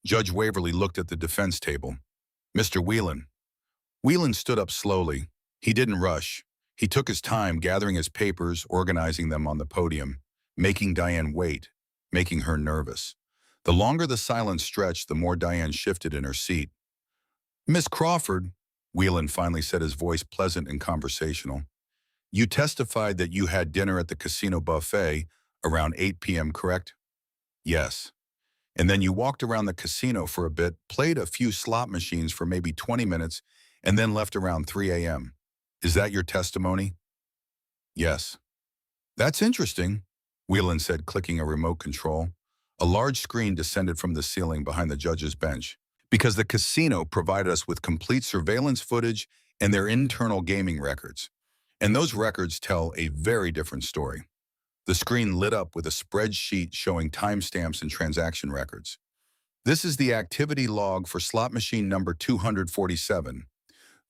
Judge Waverly looked at the defense table. "Mr. Whelan." Whelan stood up slowly. He didn't rush. He took his time gathering his papers, organizing them on the podium, making Diane wait, making her nervous. The longer the silence stretched, the more Diane shifted in her seat. "Miss Crawford," Whelan finally said, his voice pleasant and conversational, "you testified that you had dinner at the casino buffet around 8 p.m., correct?" "Yes." "And then you walked around the casino for a bit, played a few slot machines for maybe 20 minutes, and then left around 3 a.m. Is that your testimony?" "Yes." "That's interesting," Whelan said, clicking a remote control. A large screen descended from the ceiling behind the judge's bench. "Because the casino provided us with complete surveillance footage and their internal gaming records. And those records tell a very different story." The screen lit up with a spreadsheet showing timestamps and transaction records. "This is the activity log for slot machine number 247,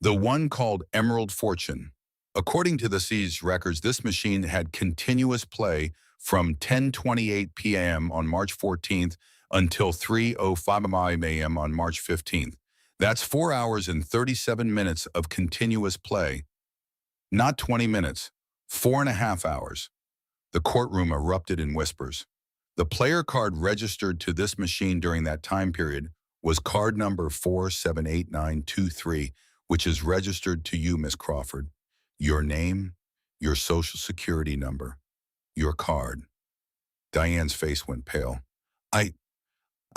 the one called Emerald Fortune. According to the seized records, this machine had continuous play from 10:28 p.m. on March 14th until 3:05 a.m. on March 15th. That's 4 hours and 37 minutes of continuous play. Not 20 minutes, 4.5 hours. The courtroom erupted in whispers. The player card registered to this machine during that time period was card number 478923, which is registered to you, Miss Crawford. Your name, your social security number, your card." Diane's face went pale. I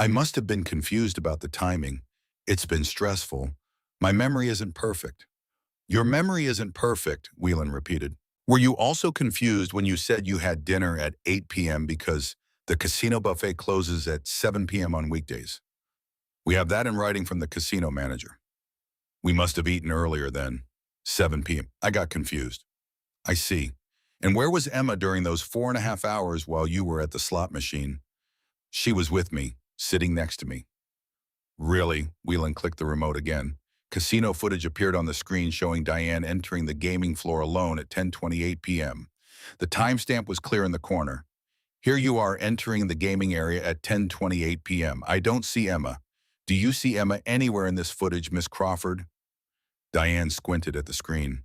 must have been confused about the timing. It's been stressful. My memory isn't perfect." "Your memory isn't perfect," Whelan repeated. "Were you also confused when you said you had dinner at 8 p.m. because the casino buffet closes at 7 p.m. on weekdays?" "We have that in writing from the casino manager." "We must have eaten earlier then. 7 p.m. I got confused." "I see. And where was Emma during those 4.5 hours while you were at the slot machine?" "She was with me, sitting next to me." "Really?" Whelan clicked the remote again. Casino footage appeared on the screen showing Diane entering the gaming floor alone at 10:28 p.m. The timestamp was clear in the corner. "Here you are entering the gaming area at 10:28 p.m. I don't see Emma. Do you see Emma anywhere in this footage, Miss Crawford?" Diane squinted at the screen.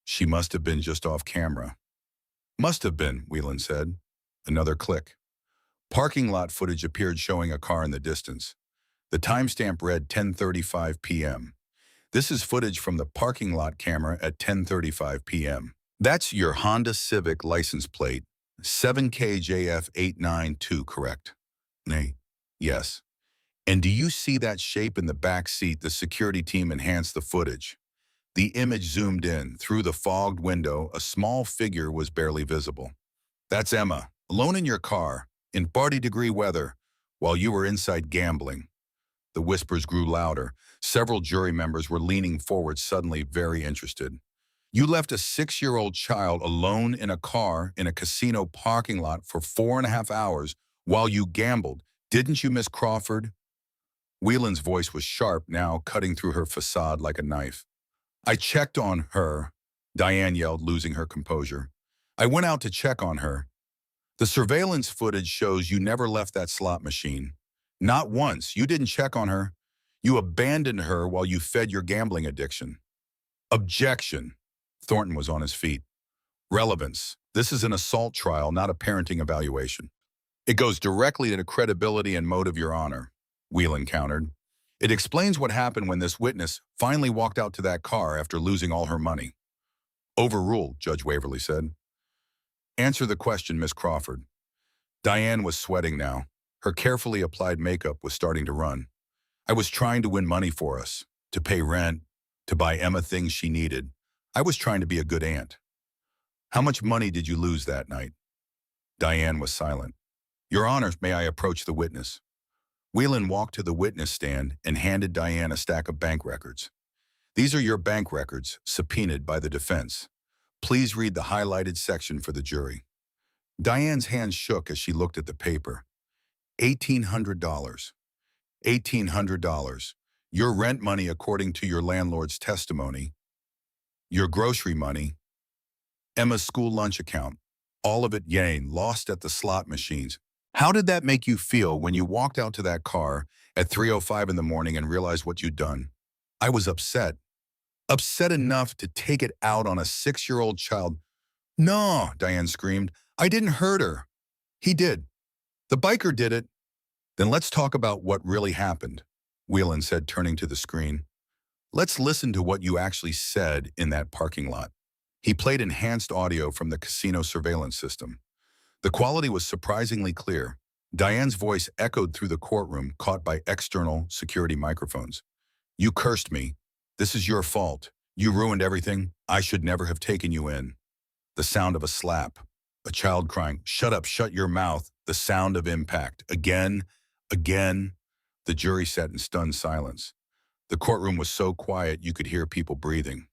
"She must have been just off camera." "Must have been," Whelan said. Another click. Parking lot footage appeared showing a car in the distance. The timestamp read 10:35 p.m. This is footage from the parking lot camera at 10:35 p.m. That's your Honda Civic license plate, 7KJF892, correct? Nay. Yes. And do you see that shape in the back seat? The security team enhanced the footage. The image zoomed in. Through the fogged window, a small figure was barely visible. "That's Emma, alone in your car, in 40-degree weather, while you were inside gambling." The whispers grew louder. Several jury members were leaning forward, suddenly very interested. You left a 6-year-old child alone in a car in a casino parking lot for 4.5 hours while you gambled. Didn't you, Miss Crawford? Whelan's voice was sharp now, cutting through her facade like a knife. I checked on her, Diane yelled, losing her composure. I went out to check on her. The surveillance footage shows you never left that slot machine. Not once. You didn't check on her. You abandoned her while you fed your gambling addiction. Objection. Thornton was on his feet. Relevance. This is an assault trial, not a parenting evaluation. It goes directly to credibility and motive, Your Honor, Whelan countered. It explains what happened when this witness finally walked out to that car after losing all her money. Overruled, Judge Waverly said. Answer the question, Miss Crawford. Diane was sweating now. Her carefully applied makeup was starting to run. I was trying to win money for us, to pay rent, to buy Emma things she needed. I was trying to be a good aunt. How much money did you lose that night? Diane was silent. Your Honor, may I approach the witness? Whelan walked to the witness stand and handed Diane a stack of bank records. These are your bank records, subpoenaed by the defense. Please read the highlighted section for the jury. Diane's hands shook as she looked at the paper. $1,800. $1,800. Your rent money according to your landlord's testimony. Your grocery money. Emma's school lunch account. All of it lost at the slot machines. How did that make you feel when you walked out to that car at 3:05 in the morning and realized what you'd done? I was upset. Upset enough to take it out on a 6-year-old child. No, Diane screamed. I didn't hurt her. He did. The biker did it. Then let's talk about what really happened, Whelan said, turning to the screen. Let's listen to what you actually said in that parking lot. He played enhanced audio from the casino surveillance system. The quality was surprisingly clear. Diane's voice echoed through the courtroom, caught by external security microphones. You cursed me. This is your fault. You ruined everything. I should never have taken you in. The sound of a slap. A child crying, shut up, shut your mouth. The sound of impact. Again. The jury sat in stunned silence. The courtroom was so quiet you could hear people breathing.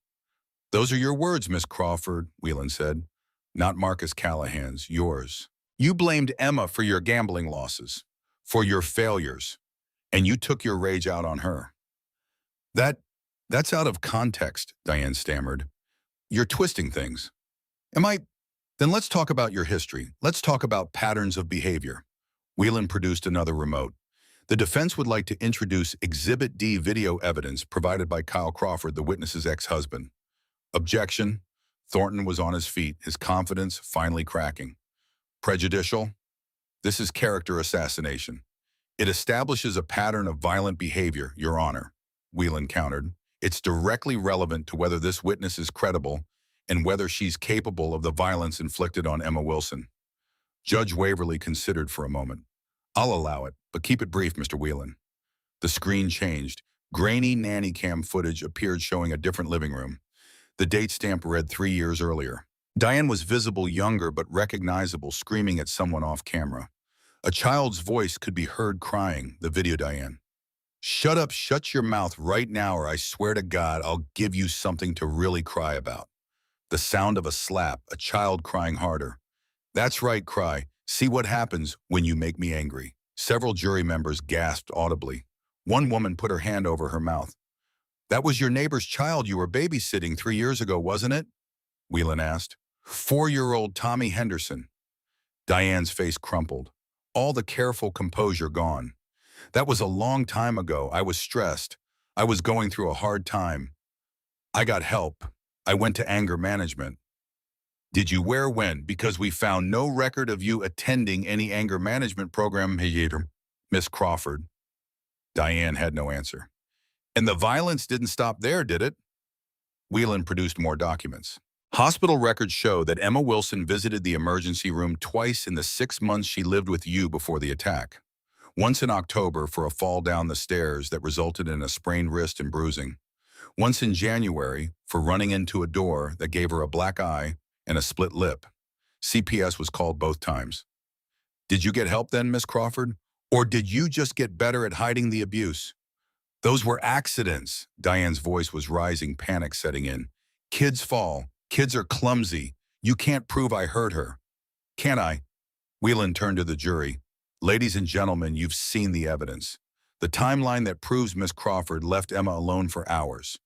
Those are your words, Miss Crawford, Whelan said. Not Marcus Callahan's, yours. You blamed Emma for your gambling losses, for your failures, and you took your rage out on her. That's out of context, Diane stammered. You're twisting things. Am I? Then let's talk about your history. Let's talk about patterns of behavior. Whelan produced another remote. The defense would like to introduce Exhibit D video evidence provided by Kyle Crawford, the witness's ex-husband. Objection. Thornton was on his feet, his confidence finally cracking. Prejudicial. This is character assassination. It establishes a pattern of violent behavior, Your Honor, Whelan countered. It's directly relevant to whether this witness is credible and whether she's capable of the violence inflicted on Emma Wilson. Judge Waverly considered for a moment. I'll allow it, but keep it brief, Mr. Whelan. The screen changed. Grainy nanny cam footage appeared showing a different living room. The date stamp read 3 years earlier. Diane was visible younger but recognizable, screaming at someone off camera. A child's voice could be heard crying, the video Diane. Shut up, shut your mouth right now, or I swear to God I'll give you something to really cry about. The sound of a slap, a child crying harder. That's right, cry. See what happens when you make me angry. Several jury members gasped audibly. One woman put her hand over her mouth. That was your neighbor's child you were babysitting 3 years ago, wasn't it? Whelan asked. 4-year-old Tommy Henderson. Diane's face crumpled. All the careful composure gone. That was a long time ago. I was stressed. I was going through a hard time. I got help. I went to anger management. Did you wear when? Because we found no record of you attending any anger management program, Miss Crawford. Diane had no answer. And the violence didn't stop there, did it? Whelan produced more documents. Hospital records show that Emma Wilson visited the emergency room twice in the 6 months she lived with you before the attack. Once in October for a fall down the stairs that resulted in a sprained wrist and bruising. Once in January for running into a door that gave her a black eye and a split lip. CPS was called both times. Did you get help then, Miss Crawford? Or did you just get better at hiding the abuse? Those were accidents. Diane's voice was rising, panic setting in. Kids fall. Kids are clumsy. You can't prove I hurt her. Can I? Whelan turned to the jury. Ladies and gentlemen, you've seen the evidence. The timeline that proves Miss Crawford left Emma alone for hours.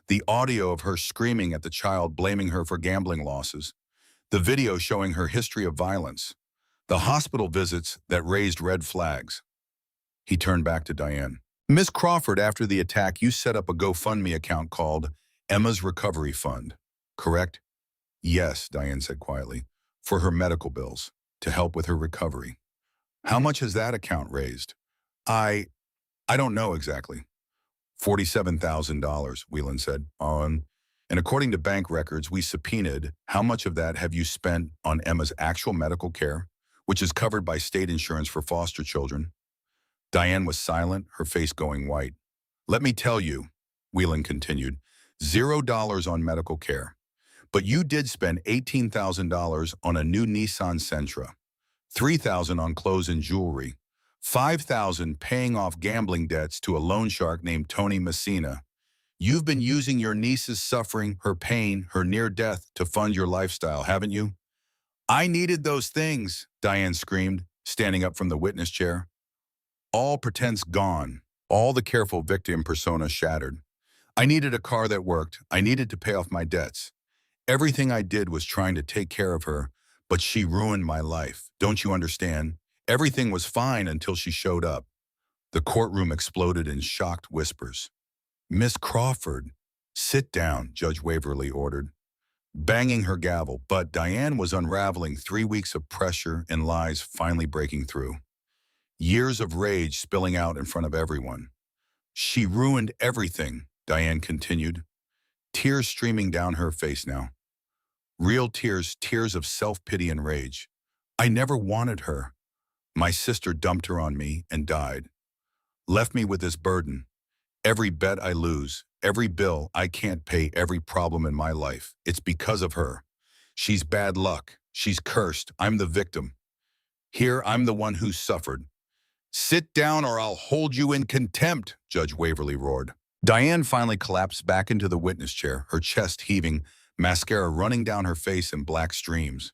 The audio of her screaming at the child blaming her for gambling losses. The video showing her history of violence. The hospital visits that raised red flags. He turned back to Diane. Miss Crawford, after the attack, you set up a GoFundMe account called Emma's Recovery Fund, correct? Yes, Diane said quietly, for her medical bills, to help with her recovery. How much has that account raised? I don't know exactly. $47,000, Whelan said. And according to bank records we subpoenaed, how much of that have you spent on Emma's actual medical care, which is covered by state insurance for foster children? Diane was silent, her face going white. Let me tell you, Whelan continued, $0 on medical care. But you did spend $18,000 on a new Nissan Sentra, $3,000 on clothes and jewelry, $5,000 paying off gambling debts to a loan shark named Tony Messina. You've been using your niece's suffering, her pain, her near death to fund your lifestyle, haven't you? I needed those things, Diane screamed, standing up from the witness chair. All pretense gone, all the careful victim persona shattered. I needed a car that worked. I needed to pay off my debts. Everything I did was trying to take care of her, but she ruined my life. Don't you understand? Everything was fine until she showed up. The courtroom exploded in shocked whispers. Miss Crawford, sit down, Judge Waverly ordered, banging her gavel, but Diane was unraveling 3 weeks of pressure and lies finally breaking through. Years of rage spilling out in front of everyone. She ruined everything, Diane continued, tears streaming down her face now. Real tears, tears of self-pity and rage. I never wanted her. My sister dumped her on me and died. Left me with this burden. Every bet I lose, every bill I can't pay, every problem in my life. It's because of her. She's bad luck. She's cursed. I'm the victim. Here, I'm the one who suffered. Sit down or I'll hold you in contempt, Judge Waverly roared. Diane finally collapsed back into the witness chair, her chest heaving, mascara running down her face in black streams.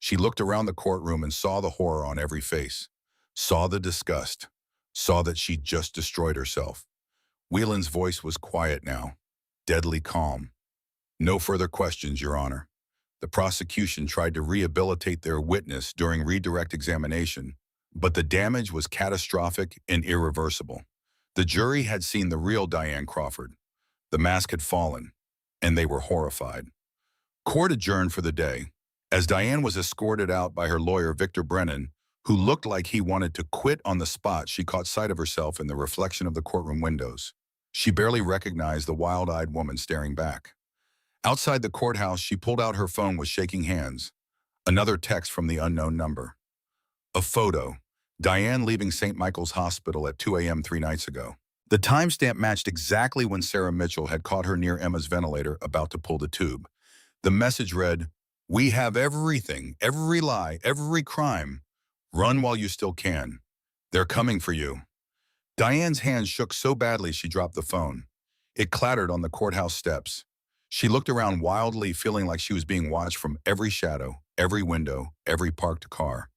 She looked around the courtroom and saw the horror on every face, saw the disgust, saw that she'd just destroyed herself. Whelan's voice was quiet now, deadly calm. No further questions, Your Honor. The prosecution tried to rehabilitate their witness during redirect examination, but the damage was catastrophic and irreversible. The jury had seen the real Diane Crawford. The mask had fallen, and they were horrified. Court adjourned for the day. As Diane was escorted out by her lawyer, Victor Brennan, who looked like he wanted to quit on the spot, she caught sight of herself in the reflection of the courtroom windows. She barely recognized the wild-eyed woman staring back. Outside the courthouse, she pulled out her phone with shaking hands. Another text from the unknown number. A photo. Diane leaving St. Michael's Hospital at 2 a.m. 3 nights ago. The timestamp matched exactly when Sarah Mitchell had caught her near Emma's ventilator about to pull the tube. The message read, "We have everything, every lie, every crime. Run while you still can. They're coming for you." Diane's hands shook so badly she dropped the phone. It clattered on the courthouse steps. She looked around wildly, feeling like she was being watched from every shadow, every window, every parked car.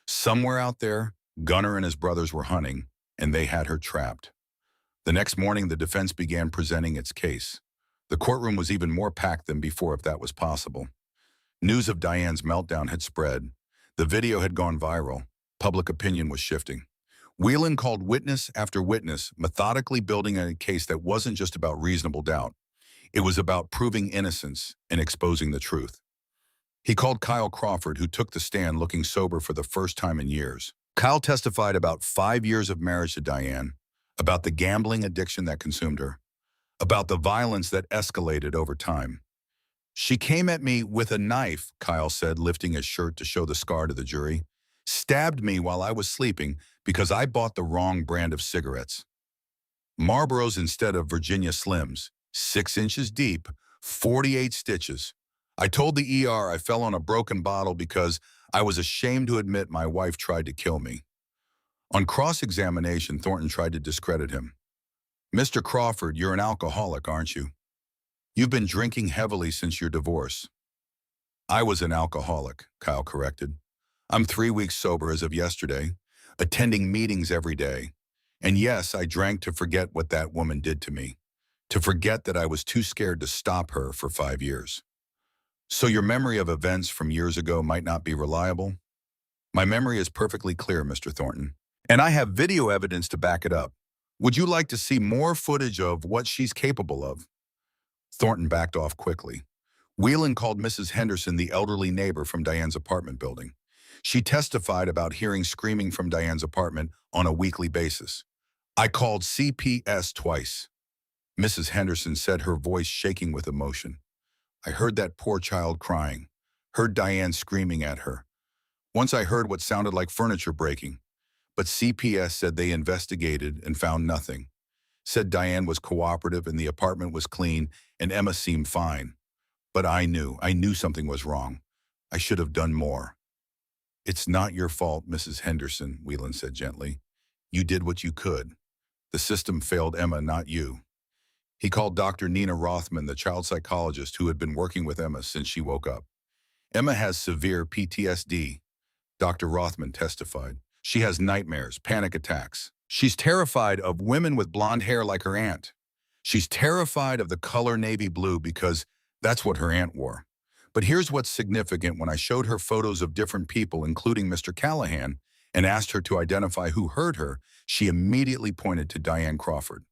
Somewhere out there, Gunnar and his brothers were hunting, and they had her trapped. The next morning, the defense began presenting its case. The courtroom was even more packed than before, if that was possible. News of Diane's meltdown had spread. The video had gone viral. Public opinion was shifting. Whelan called witness after witness, methodically building a case that wasn't just about reasonable doubt. It was about proving innocence and exposing the truth. He called Kyle Crawford, who took the stand looking sober for the first time in years. Kyle testified about 5 years of marriage to Diane, about the gambling addiction that consumed her, about the violence that escalated over time. She came at me with a knife, Kyle said, lifting his shirt to show the scar to the jury. Stabbed me while I was sleeping because I bought the wrong brand of cigarettes. Marlboros instead of Virginia Slims, 6 inches deep, 48 stitches. I told the ER I fell on a broken bottle because I was ashamed to admit my wife tried to kill me. On cross-examination, Thornton tried to discredit him. Mr. Crawford, you're an alcoholic, aren't you? You've been drinking heavily since your divorce. I was an alcoholic, Kyle corrected. I'm 3 weeks sober as of yesterday, attending meetings every day. And yes, I drank to forget what that woman did to me, to forget that I was too scared to stop her for 5 years. So your memory of events from years ago might not be reliable? My memory is perfectly clear, Mr. Thornton. And I have video evidence to back it up. Would you like to see more footage of what she's capable of? Thornton backed off quickly. Whelan called Mrs. Henderson the elderly neighbor from Diane's apartment building. She testified about hearing screaming from Diane's apartment on a weekly basis. I called CPS twice. Mrs. Henderson said, her voice shaking with emotion. I heard that poor child crying, heard Diane screaming at her. Once I heard what sounded like furniture breaking, but CPS said they investigated and found nothing. Said Diane was cooperative and the apartment was clean and Emma seemed fine. But I knew something was wrong. I should have done more. It's not your fault, Mrs. Henderson, Whelan said gently. You did what you could. The system failed Emma, not you. He called Dr. Nina Rothman, the child psychologist who had been working with Emma since she woke up. Emma has severe PTSD, Dr. Rothman testified. She has nightmares, panic attacks. She's terrified of women with blonde hair like her aunt. She's terrified of the color navy blue because that's what her aunt wore. But here's what's significant. When I showed her photos of different people, including Mr. Callahan, and asked her to identify who hurt her, she immediately pointed to Diane Crawford,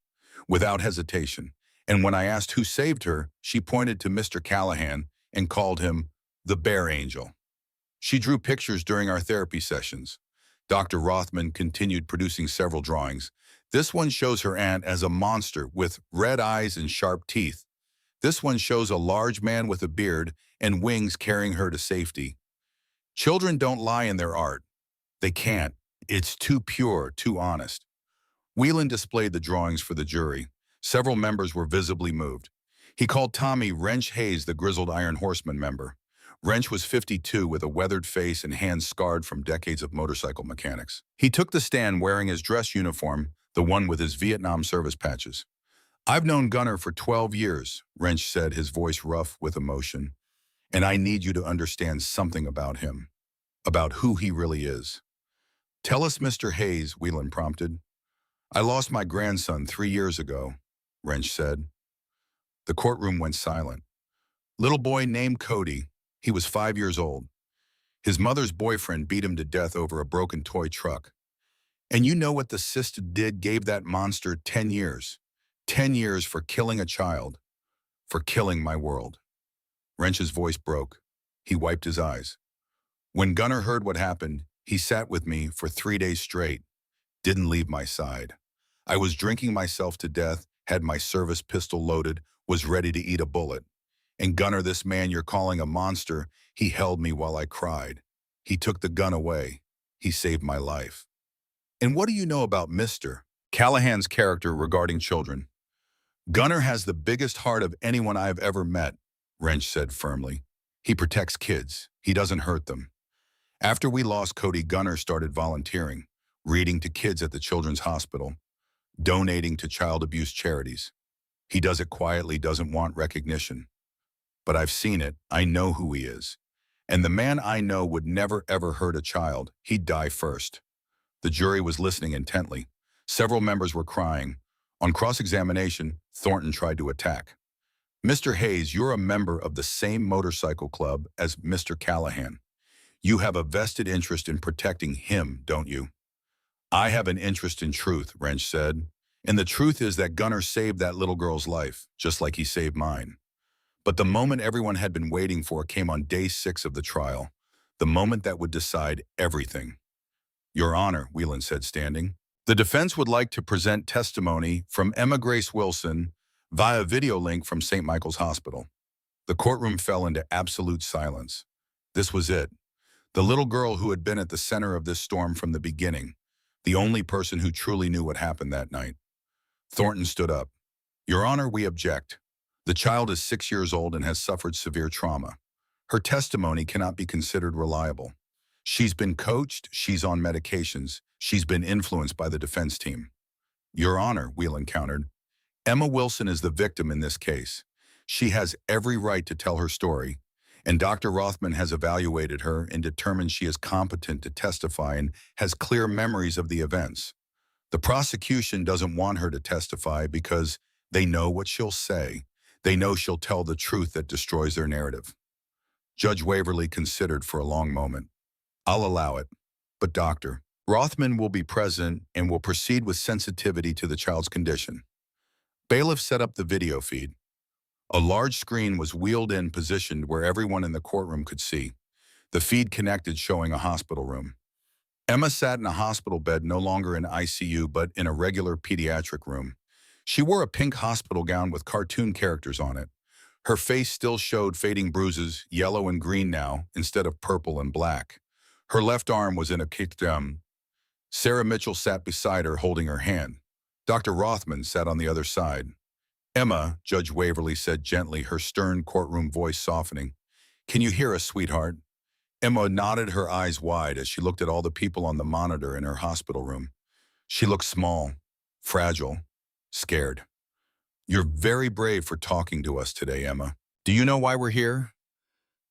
without hesitation. And when I asked who saved her, she pointed to Mr. Callahan and called him the Bear Angel. She drew pictures during our therapy sessions. Dr. Rothman continued producing several drawings. This one shows her aunt as a monster with red eyes and sharp teeth. This one shows a large man with a beard and wings carrying her to safety. Children don't lie in their art. They can't. It's too pure, too honest. Whelan displayed the drawings for the jury. Several members were visibly moved. He called Tommy Wrench Hayes the grizzled Iron Horseman member. Wrench was 52 with a weathered face and hands scarred from decades of motorcycle mechanics. He took the stand wearing his dress uniform, the one with his Vietnam service patches. I've known Gunnar for 12 years, Wrench said, his voice rough with emotion. And I need you to understand something about him, about who he really is. Tell us, Mr. Hayes, Whelan prompted. I lost my grandson 3 years ago, Wrench said. The courtroom went silent. Little boy named Cody. He was 5 years old. His mother's boyfriend beat him to death over a broken toy truck. And you know what the sister did? Gave that monster 10 years. 10 years for killing a child. For killing my world. Wrench's voice broke. He wiped his eyes. When Gunnar heard what happened, he sat with me for 3 days straight. Didn't leave my side. I was drinking myself to death, had my service pistol loaded, was ready to eat a bullet. And Gunnar, this man you're calling a monster, he held me while I cried. He took the gun away. He saved my life. And what do you know about Mr. Callahan's character regarding children? Gunnar has the biggest heart of anyone I've ever met, Wrench said firmly. He protects kids. He doesn't hurt them. After we lost Cody, Gunnar started volunteering, reading to kids at the children's hospital, donating to child abuse charities. He does it quietly, doesn't want recognition. But I've seen it. I know who he is. And the man I know would never ever hurt a child. He'd die first. The jury was listening intently. Several members were crying. On cross-examination, Thornton tried to attack. Mr. Hayes, you're a member of the same motorcycle club as Mr. Callahan. You have a vested interest in protecting him, don't you? I have an interest in truth, Wrench said. And the truth is that Gunnar saved that little girl's life, just like he saved mine. But the moment everyone had been waiting for came on day 6 of the trial, the moment that would decide everything. Your Honor, Whelan said, standing. The defense would like to present testimony from Emma Grace Wilson via video link from St. Michael's Hospital. The courtroom fell into absolute silence. This was it. The little girl who had been at the center of this storm from the beginning, the only person who truly knew what happened that night. Thornton stood up. Your Honor, we object. The child is 6 years old and has suffered severe trauma. Her testimony cannot be considered reliable. She's been coached, she's on medications, she's been influenced by the defense team. Your Honor, Whelan countered, Emma Wilson is the victim in this case. She has every right to tell her story, and Dr. Rothman has evaluated her and determined she is competent to testify and has clear memories of the events. The prosecution doesn't want her to testify because they know what she'll say. They know she'll tell the truth that destroys their narrative. Judge Waverly considered for a long moment. I'll allow it. But Dr. Rothman will be present and will proceed with sensitivity to the child's condition. Bailiff set up the video feed. A large screen was wheeled in, positioned where everyone in the courtroom could see. The feed connected, showing a hospital room. Emma sat in a hospital bed, no longer in ICU, but in a regular pediatric room. She wore a pink hospital gown with cartoon characters on it. Her face still showed fading bruises, yellow and green now, instead of purple and black. Her left arm was in a kicked. Sarah Mitchell sat beside her, holding her hand. Dr. Rothman sat on the other side. Emma, Judge Waverly said gently, her stern courtroom voice softening. Can you hear us, sweetheart? Emma nodded, her eyes wide as she looked at all the people on the monitor in her hospital room. She looked small, fragile, scared. You're very brave for talking to us today, Emma. Do you know why we're here?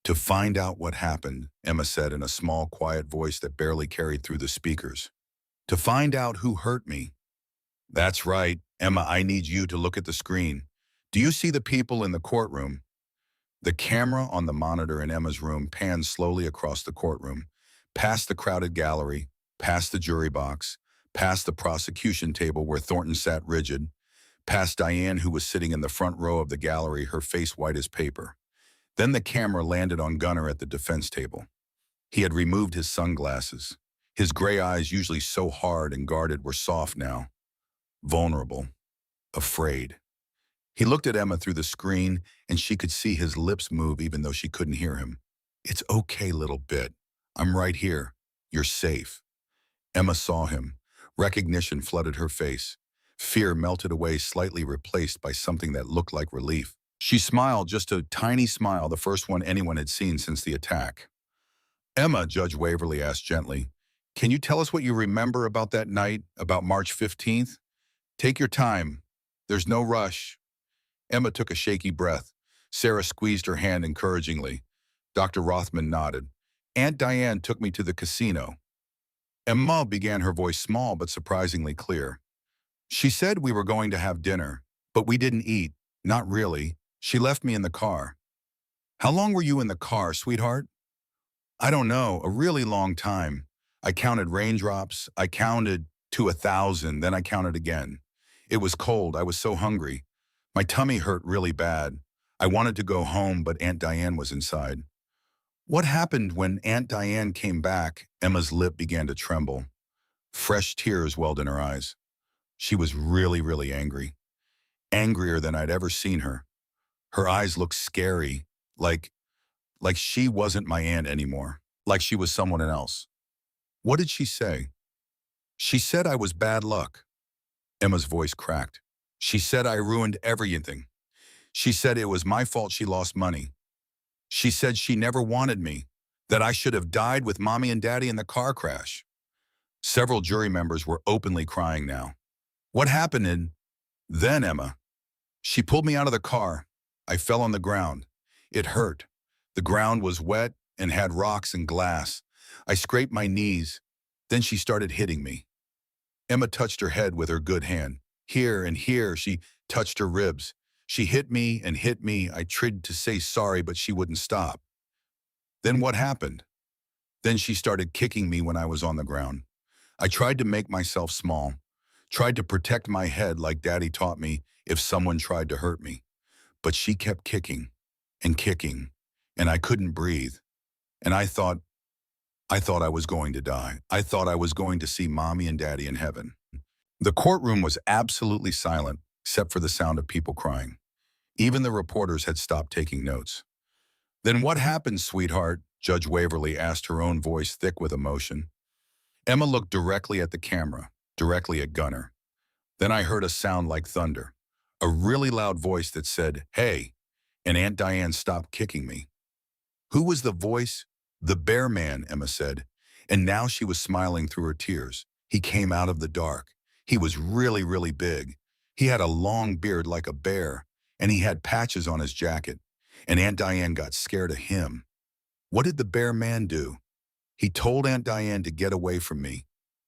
To find out what happened, Emma said in a small, quiet voice that barely carried through the speakers. To find out who hurt me. That's right, Emma, I need you to look at the screen. Do you see the people in the courtroom? The camera on the monitor in Emma's room panned slowly across the courtroom, past the crowded gallery, past the jury box, past the prosecution table where Thornton sat rigid, past Diane, who was sitting in the front row of the gallery, her face white as paper. Then the camera landed on Gunner at the defense table. He had removed his sunglasses. His gray eyes, usually so hard and guarded, were soft now, vulnerable, afraid. He looked at Emma through the screen, and she could see his lips move even though she couldn't hear him. It's okay, little bit. I'm right here. You're safe. Emma saw him. Recognition flooded her face. Fear melted away, slightly replaced by something that looked like relief. She smiled, just a tiny smile, the first one anyone had seen since the attack. Emma, Judge Waverly asked gently, can you tell us what you remember about that night, about March 15th? Take your time. There's no rush. Emma took a shaky breath. Sarah squeezed her hand encouragingly. Dr. Rothman nodded. Aunt Diane took me to the casino. Emma began, her voice small but surprisingly clear. She said we were going to have dinner, but we didn't eat. Not really. She left me in the car. How long were you in the car, sweetheart? I don't know, a really long time. I counted raindrops. I counted to 1,000, then I counted again. It was cold. I was so hungry. My tummy hurt really bad. I wanted to go home, but Aunt Diane was inside. What happened when Aunt Diane came back? Emma's lip began to tremble. Fresh tears welled in her eyes. She was really, really angry. Angrier than I'd ever seen her. Her eyes looked scary, like she wasn't my aunt anymore, like she was someone else. What did she say? She said I was bad luck. Emma's voice cracked. She said I ruined everything. She said it was my fault she lost money. She said she never wanted me, that I should have died with Mommy and Daddy in the car crash. Several jury members were openly crying now. What happened then, Emma? She pulled me out of the car. I fell on the ground. It hurt. The ground was wet and had rocks and glass. I scraped my knees. Then she started hitting me. Emma touched her head with her good hand. Here and here, she touched her ribs. She hit me and hit me. I tried to say sorry, but she wouldn't stop. Then what happened? Then she started kicking me when I was on the ground. I tried to make myself small, tried to protect my head like Daddy taught me if someone tried to hurt me. But she kept kicking, and I couldn't breathe. And I thought I was going to die. I thought I was going to see Mommy and Daddy in heaven. The courtroom was absolutely silent, except for the sound of people crying. Even the reporters had stopped taking notes. Then what happened, sweetheart? Judge Waverly asked, her own voice thick with emotion. Emma looked directly at the camera, directly at Gunner. Then I heard a sound like thunder, a really loud voice that said, hey, and Aunt Diane stopped kicking me. Who was the voice? The bear man, Emma said, and now she was smiling through her tears. He came out of the dark. He was really, really big. He had a long beard like a bear, and he had patches on his jacket, and Aunt Diane got scared of him. What did the bear man do? He told Aunt Diane to get away from me,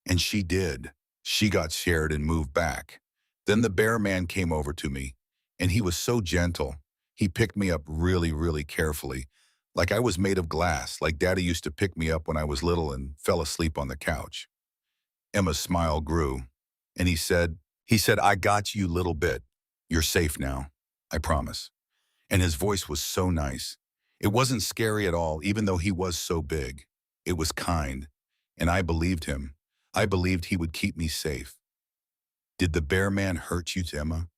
and she did. She got scared and moved back. Then the bear man came over to me, and he was so gentle. He picked me up really, really carefully, like I was made of glass, like Daddy used to pick me up when I was little and fell asleep on the couch. Emma's smile grew, and he said, I got you, little bit. You're safe now, I promise. And his voice was so nice. It wasn't scary at all, even though he was so big. It was kind, and I believed him. I believed he would keep me safe. Did the bear man hurt you, Emma?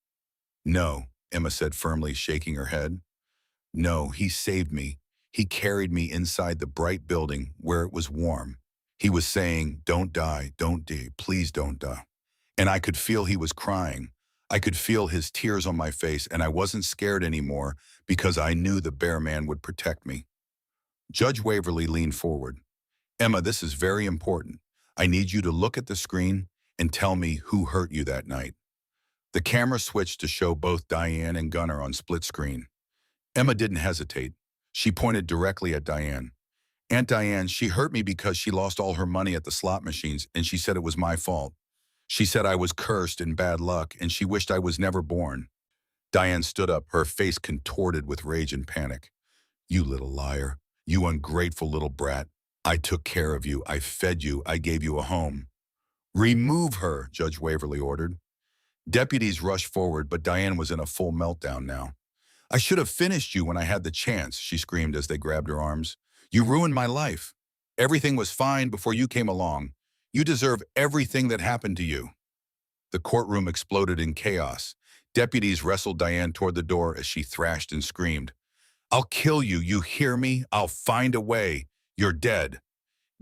No, Emma said firmly, shaking her head. No, he saved me. He carried me inside the bright building where it was warm. He was saying, don't die, don't die, please don't die. And I could feel he was crying. I could feel his tears on my face, and I wasn't scared anymore because I knew the bear man would protect me. Judge Waverly leaned forward. Emma, this is very important. I need you to look at the screen and tell me who hurt you that night. The camera switched to show both Diane and Gunnar on split screen. Emma didn't hesitate. She pointed directly at Diane. Aunt Diane, she hurt me because she lost all her money at the slot machines, and she said it was my fault. She said I was cursed and bad luck, and she wished I was never born. Diane stood up, her face contorted with rage and panic. You little liar. You ungrateful little brat. I took care of you. I fed you. I gave you a home. Remove her, Judge Waverly ordered. Deputies rushed forward, but Diane was in a full meltdown now. I should have finished you when I had the chance, she screamed as they grabbed her arms. You ruined my life. Everything was fine before you came along. You deserve everything that happened to you. The courtroom exploded in chaos. Deputies wrestled Diane toward the door as she thrashed and screamed. I'll kill you, you hear me? I'll find a way. You're dead.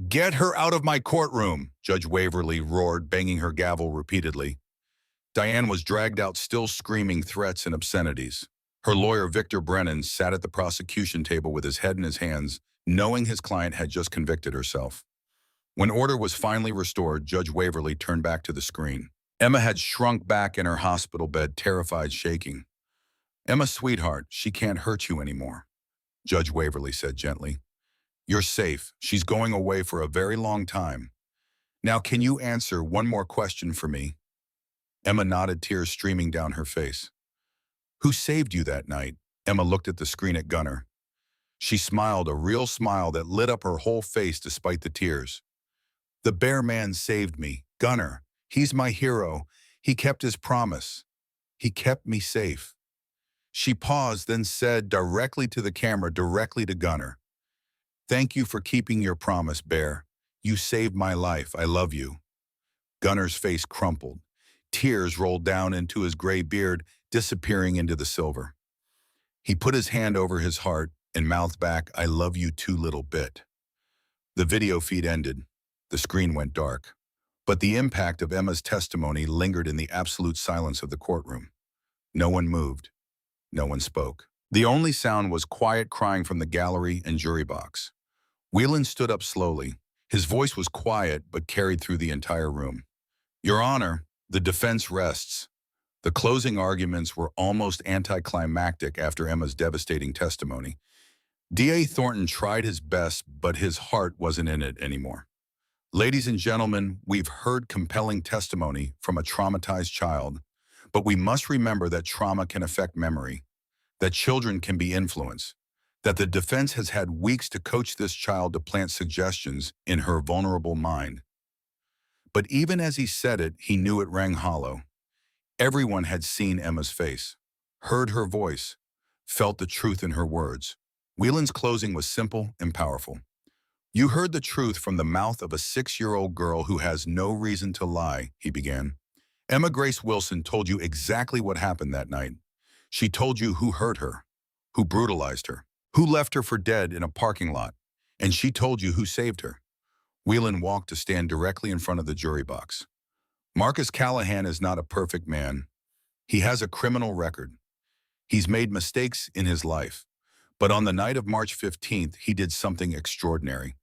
Get her out of my courtroom, Judge Waverly roared, banging her gavel repeatedly. Diane was dragged out, still screaming threats and obscenities. Her lawyer, Victor Brennan, sat at the prosecution table with his head in his hands, knowing his client had just convicted herself. When order was finally restored, Judge Waverly turned back to the screen. Emma had shrunk back in her hospital bed, terrified, shaking. Emma, sweetheart, she can't hurt you anymore, Judge Waverly said gently. You're safe. She's going away for a very long time. Now, can you answer one more question for me? Emma nodded, tears streaming down her face. Who saved you that night? Emma looked at the screen at Gunnar. She smiled, a real smile that lit up her whole face despite the tears. The bear man saved me. Gunnar. He's my hero. He kept his promise. He kept me safe. She paused, then said directly to the camera, directly to Gunnar. Thank you for keeping your promise, Bear. You saved my life. I love you. Gunnar's face crumpled. Tears rolled down into his gray beard, disappearing into the silver. He put his hand over his heart and mouthed back, I love you too, little bit. The video feed ended. The screen went dark. But the impact of Emma's testimony lingered in the absolute silence of the courtroom. No one moved. No one spoke. The only sound was quiet crying from the gallery and jury box. Whelan stood up slowly. His voice was quiet but carried through the entire room. Your Honor, the defense rests. The closing arguments were almost anticlimactic after Emma's devastating testimony. D.A. Thornton tried his best, but his heart wasn't in it anymore. Ladies and gentlemen, we've heard compelling testimony from a traumatized child, but we must remember that trauma can affect memory, that children can be influenced, that the defense has had weeks to coach this child to plant suggestions in her vulnerable mind. But even as he said it, he knew it rang hollow. Everyone had seen Emma's face, heard her voice, felt the truth in her words. Whelan's closing was simple and powerful. You heard the truth from the mouth of a 6-year-old girl who has no reason to lie, he began. Emma Grace Wilson told you exactly what happened that night. She told you who hurt her, who brutalized her, who left her for dead in a parking lot, and she told you who saved her. Whelan walked to stand directly in front of the jury box. Marcus Callahan is not a perfect man. He has a criminal record. He's made mistakes in his life. But on the night of March 15th, he did something extraordinary.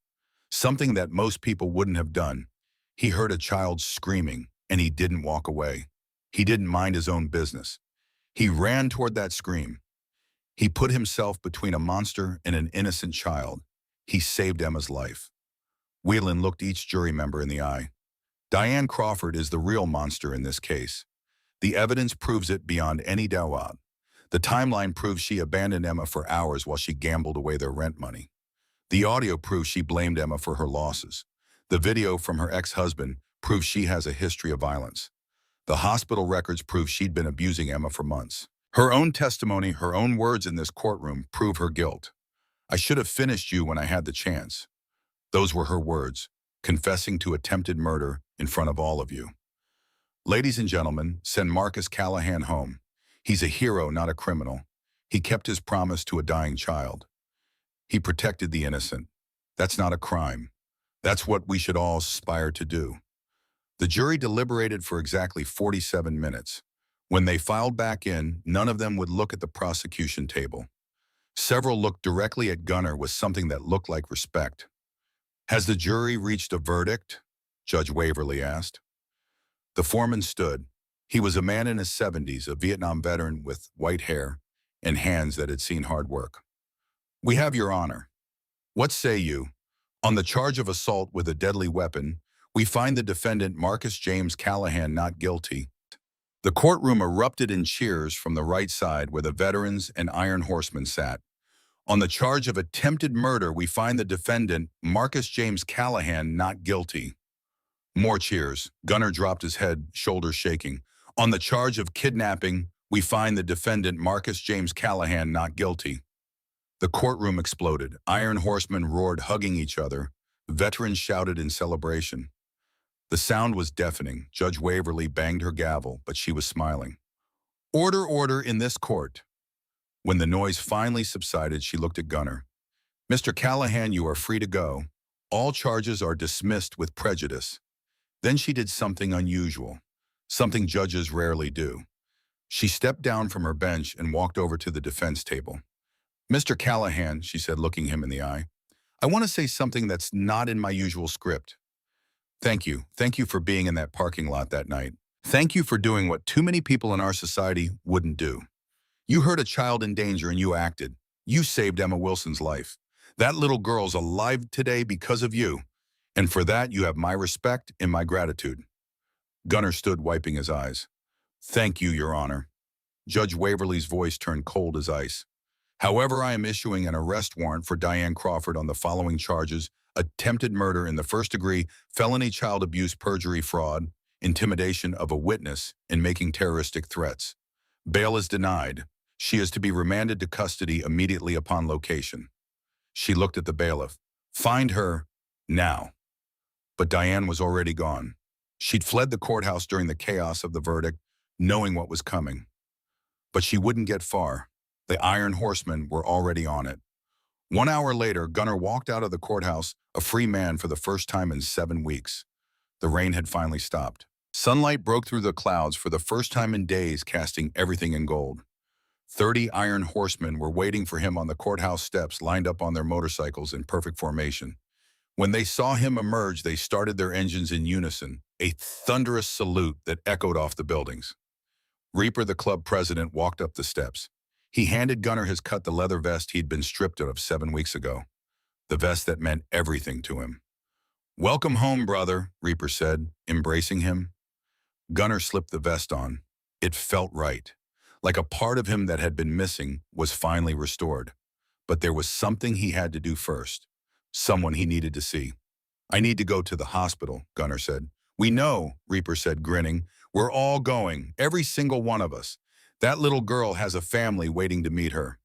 Something that most people wouldn't have done. He heard a child screaming, and he didn't walk away. He didn't mind his own business. He ran toward that scream. He put himself between a monster and an innocent child. He saved Emma's life. Whelan looked each jury member in the eye. Diane Crawford is the real monster in this case. The evidence proves it beyond any doubt. The timeline proves she abandoned Emma for hours while she gambled away their rent money. The audio proves she blamed Emma for her losses. The video from her ex-husband proves she has a history of violence. The hospital records prove she'd been abusing Emma for months. Her own testimony, her own words in this courtroom prove her guilt. "I should have finished you when I had the chance." Those were her words, confessing to attempted murder in front of all of you. Ladies and gentlemen, send Marcus Callahan home. He's a hero, not a criminal. He kept his promise to a dying child. He protected the innocent. That's not a crime. That's what we should all aspire to do. The jury deliberated for exactly 47 minutes. When they filed back in, none of them would look at the prosecution table. Several looked directly at Gunnar with something that looked like respect. "Has the jury reached a verdict?" Judge Waverly asked. The foreman stood. He was a man in his 70s, a Vietnam veteran with white hair and hands that had seen hard work. "We have your honor. What say you? On the charge of assault with a deadly weapon, we find the defendant Marcus James Callahan not guilty." The courtroom erupted in cheers from the right side where the veterans and Iron Horsemen sat. "On the charge of attempted murder, we find the defendant Marcus James Callahan not guilty." More cheers. Gunnar dropped his head, shoulders shaking. "On the charge of kidnapping, we find the defendant Marcus James Callahan not guilty." The courtroom exploded. Iron Horsemen roared, hugging each other. Veterans shouted in celebration. The sound was deafening. Judge Waverly banged her gavel, but she was smiling. "Order, order in this court." When the noise finally subsided, she looked at Gunnar. "Mr. Callahan, you are free to go. All charges are dismissed with prejudice." Then she did something unusual, something judges rarely do. She stepped down from her bench and walked over to the defense table. "Mr. Callahan," she said, looking him in the eye, "I want to say something that's not in my usual script. Thank you. Thank you for being in that parking lot that night. Thank you for doing what too many people in our society wouldn't do. You heard a child in danger and you acted. You saved Emma Wilson's life. That little girl's alive today because of you. And for that, you have my respect and my gratitude." Gunnar stood, wiping his eyes. "Thank you, Your Honor." Judge Waverly's voice turned cold as ice. "However, I am issuing an arrest warrant for Diane Crawford on the following charges: attempted murder in the first degree, felony child abuse, perjury, fraud, intimidation of a witness, and making terroristic threats. Bail is denied. She is to be remanded to custody immediately upon location." She looked at the bailiff. "Find her now." But Diane was already gone. She'd fled the courthouse during the chaos of the verdict, knowing what was coming. But she wouldn't get far. The Iron Horsemen were already on it. 1 hour later, Gunnar walked out of the courthouse, a free man for the first time in 7 weeks. The rain had finally stopped. Sunlight broke through the clouds for the first time in days, casting everything in gold. 30 Iron Horsemen were waiting for him on the courthouse steps, lined up on their motorcycles in perfect formation. When they saw him emerge, they started their engines in unison, a thunderous salute that echoed off the buildings. Reaper, the club president, walked up the steps. He handed Gunnar his cut, the leather vest he'd been stripped of 7 weeks ago, the vest that meant everything to him. "Welcome home, brother," Reaper said, embracing him. Gunnar slipped the vest on. It felt right, like a part of him that had been missing was finally restored. But there was something he had to do first, someone he needed to see. "I need to go to the hospital," Gunnar said. "We know," Reaper said, grinning. "We're all going, every single one of us. That little girl has a family waiting to meet her."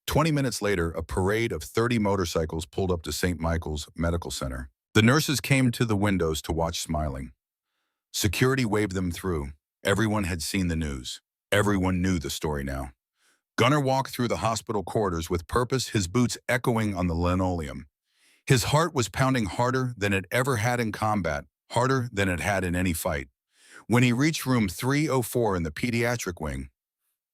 20 minutes later, a parade of 30 motorcycles pulled up to St. Michael's Medical Center. The nurses came to the windows to watch, smiling. Security waved them through. Everyone had seen the news. Everyone knew the story now. Gunnar walked through the hospital corridors with purpose, his boots echoing on the linoleum. His heart was pounding harder than it ever had in combat, harder than it had in any fight. When he reached room 304 in the pediatric wing,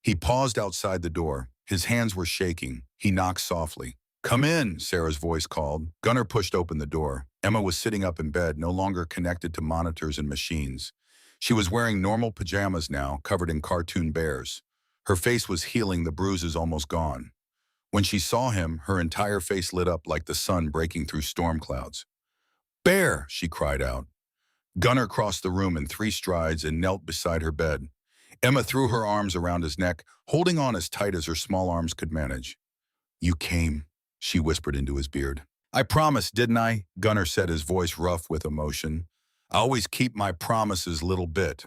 he paused outside the door. His hands were shaking. He knocked softly. "Come in," Sarah's voice called. Gunnar pushed open the door. Emma was sitting up in bed, no longer connected to monitors and machines. She was wearing normal pajamas now, covered in cartoon bears. Her face was healing, the bruises almost gone. When she saw him, her entire face lit up like the sun breaking through storm clouds. "Bear!" she cried out. Gunnar crossed the room in 3 strides and knelt beside her bed. Emma threw her arms around his neck, holding on as tight as her small arms could manage. "You came," she whispered into his beard. "I promised, didn't I?" Gunnar said, his voice rough with emotion. "I always keep my promises, little bit."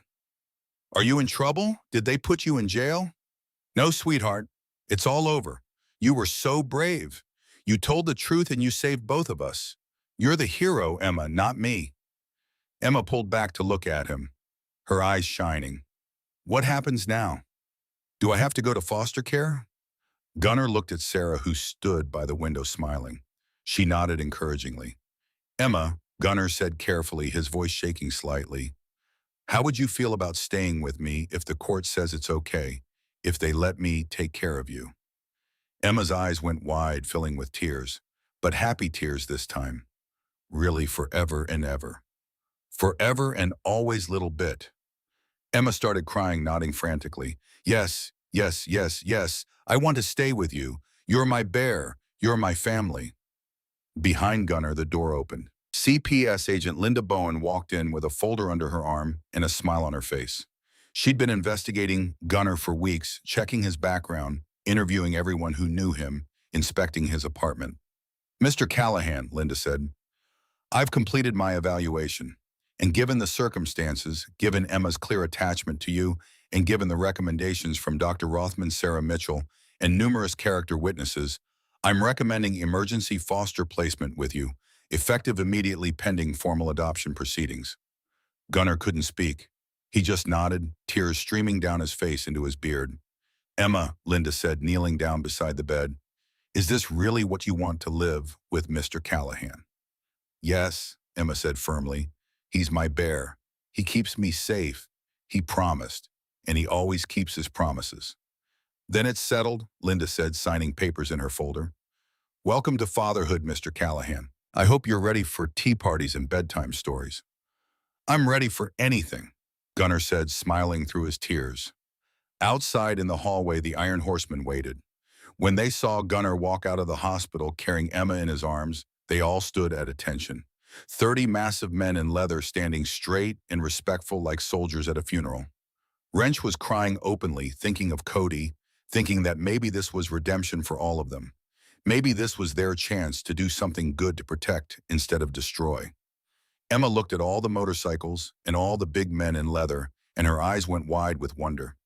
"Are you in trouble? Did they put you in jail?" "No, sweetheart. It's all over. You were so brave. You told the truth and you saved both of us. You're the hero, Emma, not me." Emma pulled back to look at him, her eyes shining. "What happens now? Do I have to go to foster care?" Gunnar looked at Sarah, who stood by the window smiling. She nodded encouragingly. "Emma," Gunnar said carefully, his voice shaking slightly, "how would you feel about staying with me if the court says it's okay, if they let me take care of you?" Emma's eyes went wide, filling with tears, but happy tears this time. "Really, forever and ever. Forever and always, little bit." Emma started crying, nodding frantically. "Yes, yes, yes, yes. I want to stay with you. You're my bear. You're my family." Behind Gunnar, the door opened. CPS agent Linda Bowen walked in with a folder under her arm and a smile on her face. She'd been investigating Gunnar for weeks, checking his background, interviewing everyone who knew him, inspecting his apartment. "Mr. Callahan," Linda said, "I've completed my evaluation. And given the circumstances, given Emma's clear attachment to you, and given the recommendations from Dr. Rothman, Sarah Mitchell, and numerous character witnesses, I'm recommending emergency foster placement with you, effective immediately pending formal adoption proceedings." Gunnar couldn't speak. He just nodded, tears streaming down his face into his beard. "Emma," Linda said, kneeling down beside the bed, "is this really what you want to live with Mr. Callahan?" "Yes," Emma said firmly. "He's my bear. He keeps me safe. He promised, and he always keeps his promises." "Then it's settled," Linda said, signing papers in her folder. "Welcome to fatherhood, Mr. Callahan. I hope you're ready for tea parties and bedtime stories." "I'm ready for anything," Gunnar said, smiling through his tears. Outside in the hallway, the Iron Horsemen waited. When they saw Gunnar walk out of the hospital carrying Emma in his arms, they all stood at attention. 30 massive men in leather standing straight and respectful like soldiers at a funeral. Wrench was crying openly, thinking of Cody, thinking that maybe this was redemption for all of them. Maybe this was their chance to do something good to protect instead of destroy. Emma looked at all the motorcycles and all the big men in leather, and her eyes went wide with wonder.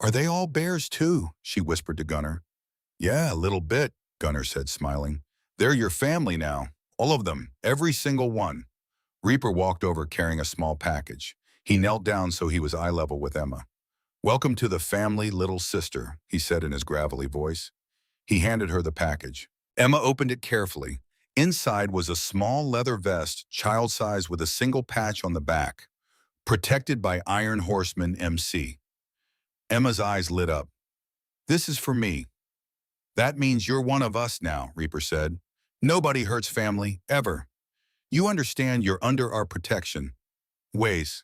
"Are they all bears too?" she whispered to Gunnar. "Yeah, a little bit," Gunnar said, smiling. "They're your family now. All of them, every single one." Reaper walked over carrying a small package. He knelt down so he was eye level with Emma. "Welcome to the family, little sister," he said in his gravelly voice. He handed her the package. Emma opened it carefully. Inside was a small leather vest, child-size with a single patch on the back. "Protected by Iron Horseman MC." Emma's eyes lit up. "This is for me." "That means you're one of us now," Reaper said. "Nobody hurts family, ever. You understand you're under our protection." "Ways."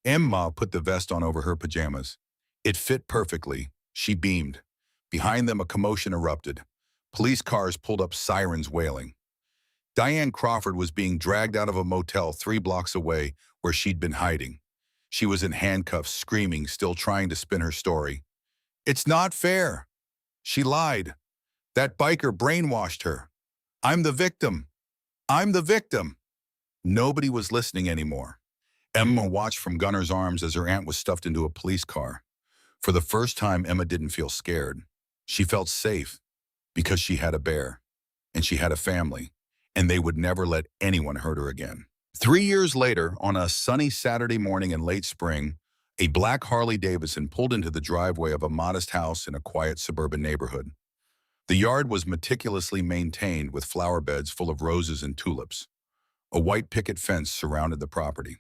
Emma put the vest on over her pajamas. It fit perfectly. She beamed. Behind them, a commotion erupted. Police cars pulled up, sirens wailing. Diane Crawford was being dragged out of a motel 3 blocks away where she'd been hiding. She was in handcuffs, screaming, still trying to spin her story. "It's not fair. She lied. That biker brainwashed her. I'm the victim. I'm the victim." Nobody was listening anymore. Emma watched from Gunnar's arms as her aunt was stuffed into a police car. For the first time, Emma didn't feel scared. She felt safe because she had a bear, and she had a family, and they would never let anyone hurt her again. 3 years later, on a sunny Saturday morning in late spring, a black Harley-Davidson pulled into the driveway of a modest house in a quiet suburban neighborhood. The yard was meticulously maintained with flower beds full of roses and tulips. A white picket fence surrounded the property.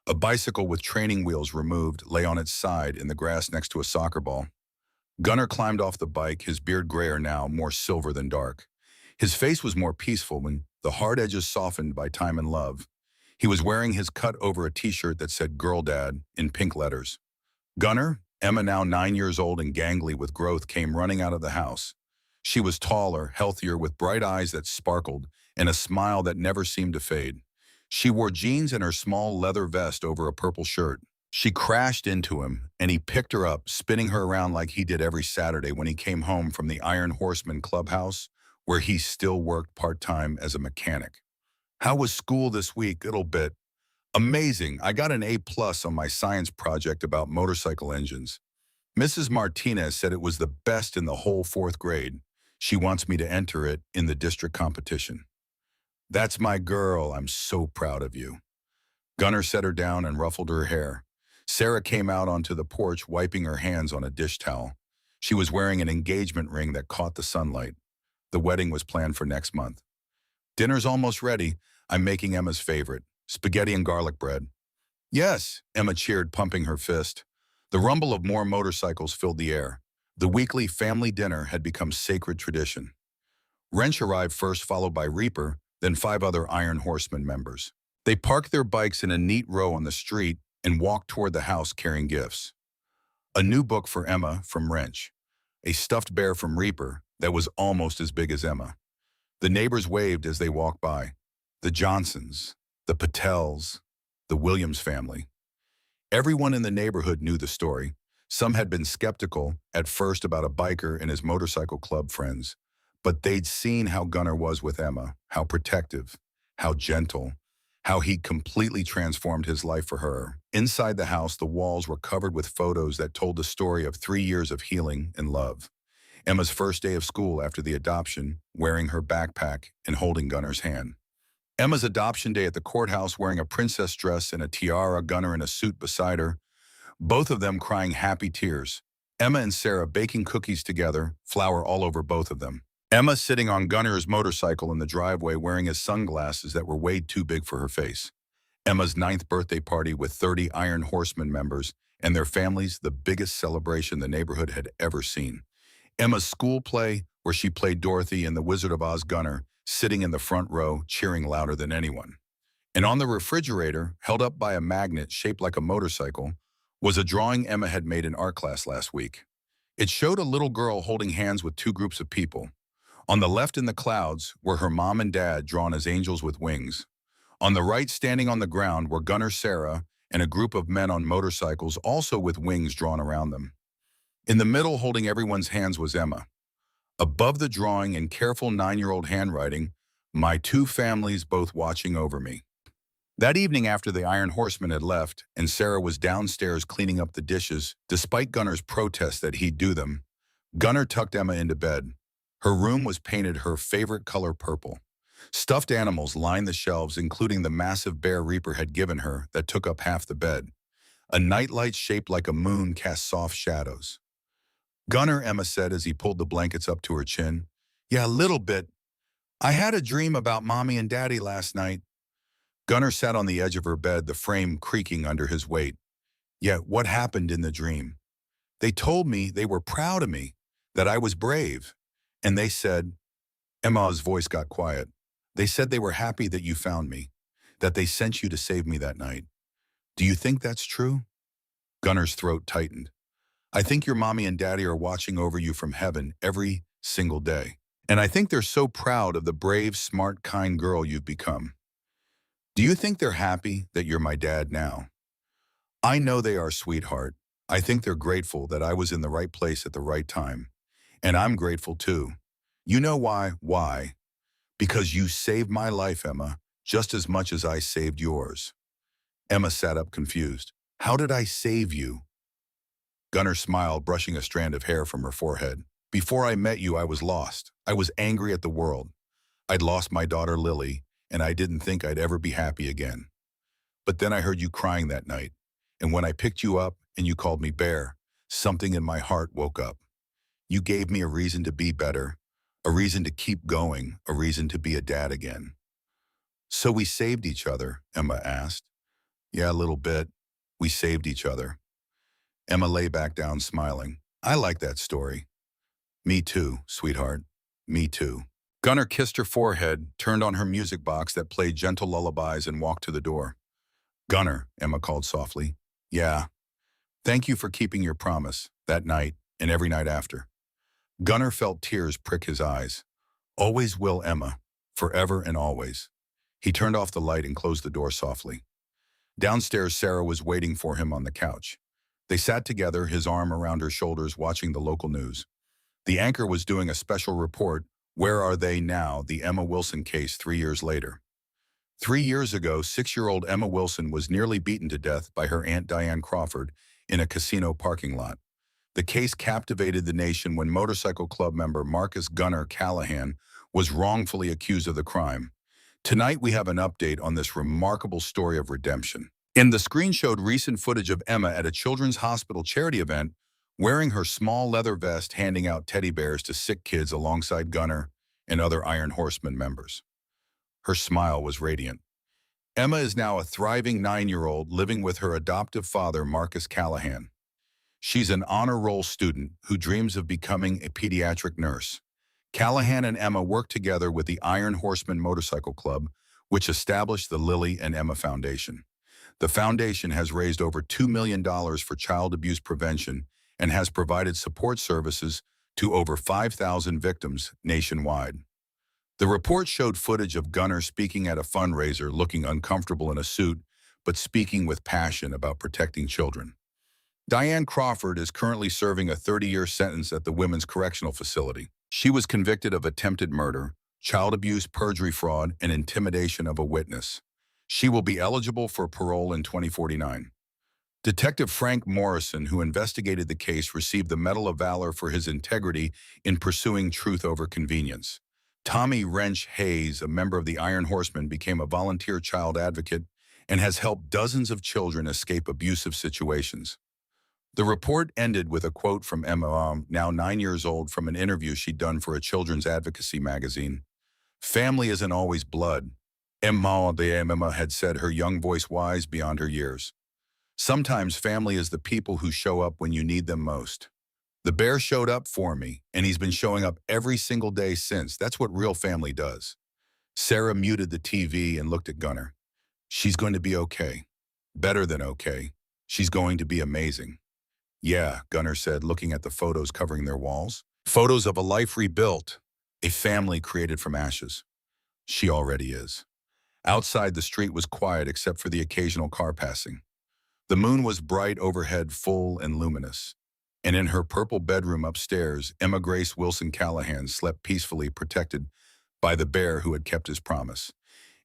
A bicycle with training wheels removed lay on its side in the grass next to a soccer ball. Gunnar climbed off the bike, his beard grayer now, more silver than dark. His face was more peaceful when the hard edges softened by time and love. He was wearing his cut over a t-shirt that said "Girl Dad" in pink letters. Gunnar, Emma, now 9 years old and gangly with growth, came running out of the house. She was taller, healthier, with bright eyes that sparkled and a smile that never seemed to fade. She wore jeans and her small leather vest over a purple shirt. She crashed into him, and he picked her up, spinning her around like he did every Saturday when he came home from the Iron Horseman clubhouse, where he still worked part-time as a mechanic. "How was school this week?" "Little bit." "Amazing. I got an A+ on my science project about motorcycle engines. Mrs. Martinez said it was the best in the whole fourth grade. She wants me to enter it in the district competition." "That's my girl. I'm so proud of you." Gunnar set her down and ruffled her hair. Sarah came out onto the porch, wiping her hands on a dish towel. She was wearing an engagement ring that caught the sunlight. The wedding was planned for next month. "Dinner's almost ready. I'm making Emma's favorite, spaghetti and garlic bread." "Yes," Emma cheered, pumping her fist. The rumble of more motorcycles filled the air. The weekly family dinner had become sacred tradition. Wrench arrived first, followed by Reaper, then 5 other Iron Horseman members. They parked their bikes in a neat row on the street and walked toward the house carrying gifts. A new book for Emma from Wrench, a stuffed bear from Reaper that was almost as big as Emma. The neighbors waved as they walked by. The Johnsons, the Patels, the Williams family. Everyone in the neighborhood knew the story. Some had been skeptical at first about a biker and his motorcycle club friends, but they'd seen how Gunnar was with Emma, how protective, how gentle, how he'd completely transformed his life for her. Inside the house, the walls were covered with photos that told the story of 3 years of healing and love. Emma's first day of school after the adoption, wearing her backpack and holding Gunnar's hand. Emma's adoption day at the courthouse, wearing a princess dress and a tiara, Gunnar in a suit beside her, both of them crying happy tears. Emma and Sarah baking cookies together, flour all over both of them. Emma sitting on Gunnar's motorcycle in the driveway, wearing his sunglasses that were way too big for her face. Emma's 9th birthday party with 30 Iron Horseman members and their families, the biggest celebration the neighborhood had ever seen. Emma's school play, where she played Dorothy in The Wizard of Oz, Gunnar sitting in the front row, cheering louder than anyone. And on the refrigerator, held up by a magnet shaped like a motorcycle, was a drawing Emma had made in art class last week. It showed a little girl holding hands with 2 groups of people. On the left, in the clouds, were her mom and dad drawn as angels with wings. On the right, standing on the ground, were Gunnar, Sarah, and a group of men on motorcycles, also with wings drawn around them. In the middle, holding everyone's hands, was Emma. Above the drawing, in careful 9-year-old handwriting, "My 2 families both watching over me." That evening, after the Iron Horseman had left and Sarah was downstairs cleaning up the dishes, despite Gunnar's protest that he'd do them, Gunnar tucked Emma into bed. Her room was painted her favorite color, purple. Stuffed animals lined the shelves, including the massive bear Reaper had given her that took up half the bed. A nightlight shaped like a moon cast soft shadows. "Gunnar," Emma said as he pulled the blankets up to her chin. "Yeah, a little bit. I had a dream about Mommy and Daddy last night." Gunnar sat on the edge of her bed, the frame creaking under his weight. "Yeah, what happened in the dream?" "They told me they were proud of me, that I was brave. And they said," Emma's voice got quiet, "they said they were happy that you found me, that they sent you to save me that night. Do you think that's true?" Gunnar's throat tightened. "I think your Mommy and Daddy are watching over you from heaven every single day. And I think they're so proud of the brave, smart, kind girl you've become. Do you think they're happy that you're my dad now?" "I know they are, sweetheart. I think they're grateful that I was in the right place at the right time. And I'm grateful too. You know why? Why? Because you saved my life, Emma, just as much as I saved yours." Emma sat up confused. "How did I save you?" Gunnar smiled, brushing a strand of hair from her forehead. "Before I met you, I was lost. I was angry at the world. I'd lost my daughter Lily, and I didn't think I'd ever be happy again. But then I heard you crying that night, and when I picked you up and you called me Bear, something in my heart woke up. You gave me a reason to be better, a reason to keep going, a reason to be a dad again." "So we saved each other?" Emma asked. "Yeah, a little bit. We saved each other." Emma lay back down, smiling. "I like that story." "Me too, sweetheart. Me too." Gunnar kissed her forehead, turned on her music box that played gentle lullabies, and walked to the door. "Gunnar," Emma called softly. "Yeah." Thank you for keeping your promise that night and every night after. Gunnar felt tears prick his eyes. Always will, Emma. Forever and always. He turned off the light and closed the door softly. Downstairs, Sarah was waiting for him on the couch. They sat together, his arm around her shoulders, watching the local news. The anchor was doing a special report, Where Are They Now?, the Emma Wilson case 3 years later. 3 years ago, 6-year-old Emma Wilson was nearly beaten to death by her Aunt Diane Crawford in a casino parking lot. The case captivated the nation when motorcycle club member Marcus Gunnar Callahan was wrongfully accused of the crime. Tonight we have an update on this remarkable story of redemption. And the screen showed recent footage of Emma at a children's hospital charity event, wearing her small leather vest, handing out teddy bears to sick kids alongside Gunnar and other Iron Horseman members. Her smile was radiant. Emma is now a thriving 9-year-old living with her adoptive father, Marcus Callahan. She's an honor roll student who dreams of becoming a pediatric nurse. Callahan and Emma work together with the Iron Horseman Motorcycle Club, which established the Lily and Emma Foundation. The foundation has raised over $2 million for child abuse prevention and has provided support services to over 5,000 victims nationwide. The report showed footage of Gunnar speaking at a fundraiser, looking uncomfortable in a suit, but speaking with passion about protecting children. Diane Crawford is currently serving a 30-year sentence at the Women's Correctional Facility. She was convicted of attempted murder, child abuse, perjury, fraud, and intimidation of a witness. She will be eligible for parole in 2049. Detective Frank Morrison, who investigated the case, received the Medal of Valor for his integrity in pursuing truth over convenience. Tommy Wrench Hayes, a member of the Iron Horsemen, became a volunteer child advocate and has helped dozens of children escape abusive situations. The report ended with a quote from Emma, now 9 years old, from an interview she'd done for a children's advocacy magazine. "Family isn't always blood," Emma had said, her young voice wise beyond her years. "Sometimes family is the people who show up when you need them most. The bear showed up for me, and he's been showing up every single day since. That's what real family does." Sarah muted the TV and looked at Gunnar. "She's going to be okay. Better than okay. She's going to be amazing." "Yeah," Gunnar said, looking at the photos covering their walls. "Photos of a life rebuilt, a family created from ashes. She already is." Outside, the street was quiet except for the occasional car passing. The moon was bright overhead, full and luminous. And in her purple bedroom upstairs, Emma Grace Wilson Callahan slept peacefully, protected by the bear who had kept his promise,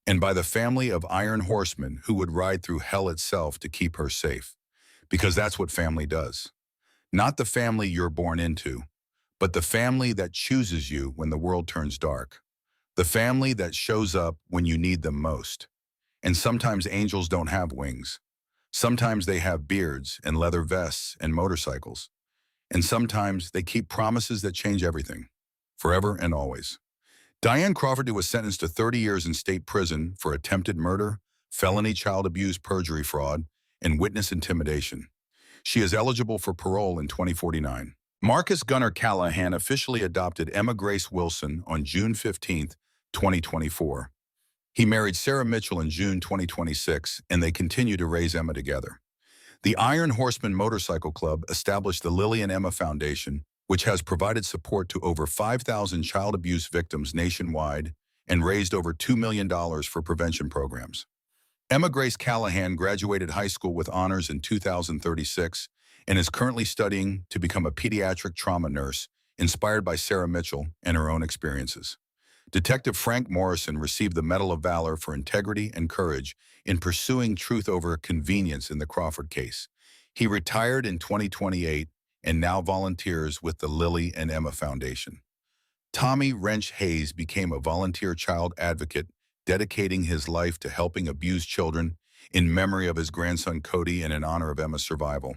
and by the family of Iron Horsemen who would ride through hell itself to keep her safe. Because that's what family does. Not the family you're born into, but the family that chooses you when the world turns dark. The family that shows up when you need them most. And sometimes angels don't have wings. Sometimes they have beards and leather vests and motorcycles. And sometimes they keep promises that change everything, forever and always. Diane Crawford was sentenced to 30 years in state prison for attempted murder, felony child abuse, perjury, fraud, and witness intimidation. She is eligible for parole in 2049. Marcus Gunnar Callahan officially adopted Emma Grace Wilson on June 15, 2024. He married Sarah Mitchell in June 2026, and they continue to raise Emma together. The Iron Horseman Motorcycle Club established the Lily and Emma Foundation, which has provided support to over 5,000 child abuse victims nationwide and raised over $2 million for prevention programs. Emma Grace Callahan graduated high school with honors in 2036 and is currently studying to become a pediatric trauma nurse, inspired by Sarah Mitchell and her own experiences. Detective Frank Morrison received the Medal of Valor for integrity and courage in pursuing truth over convenience in the Crawford case. He retired in 2028 and now volunteers with the Lily and Emma Foundation. Tommy Wrench Hayes became a volunteer child advocate, dedicating his life to helping abused children in memory of his grandson Cody and in honor of Emma's survival.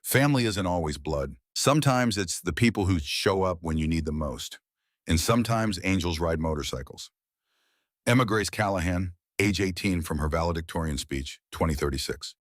Family isn't always blood. Sometimes it's the people who show up when you need them most. And sometimes angels ride motorcycles. Emma Grace Callahan, age 18, from her valedictorian speech, 2036.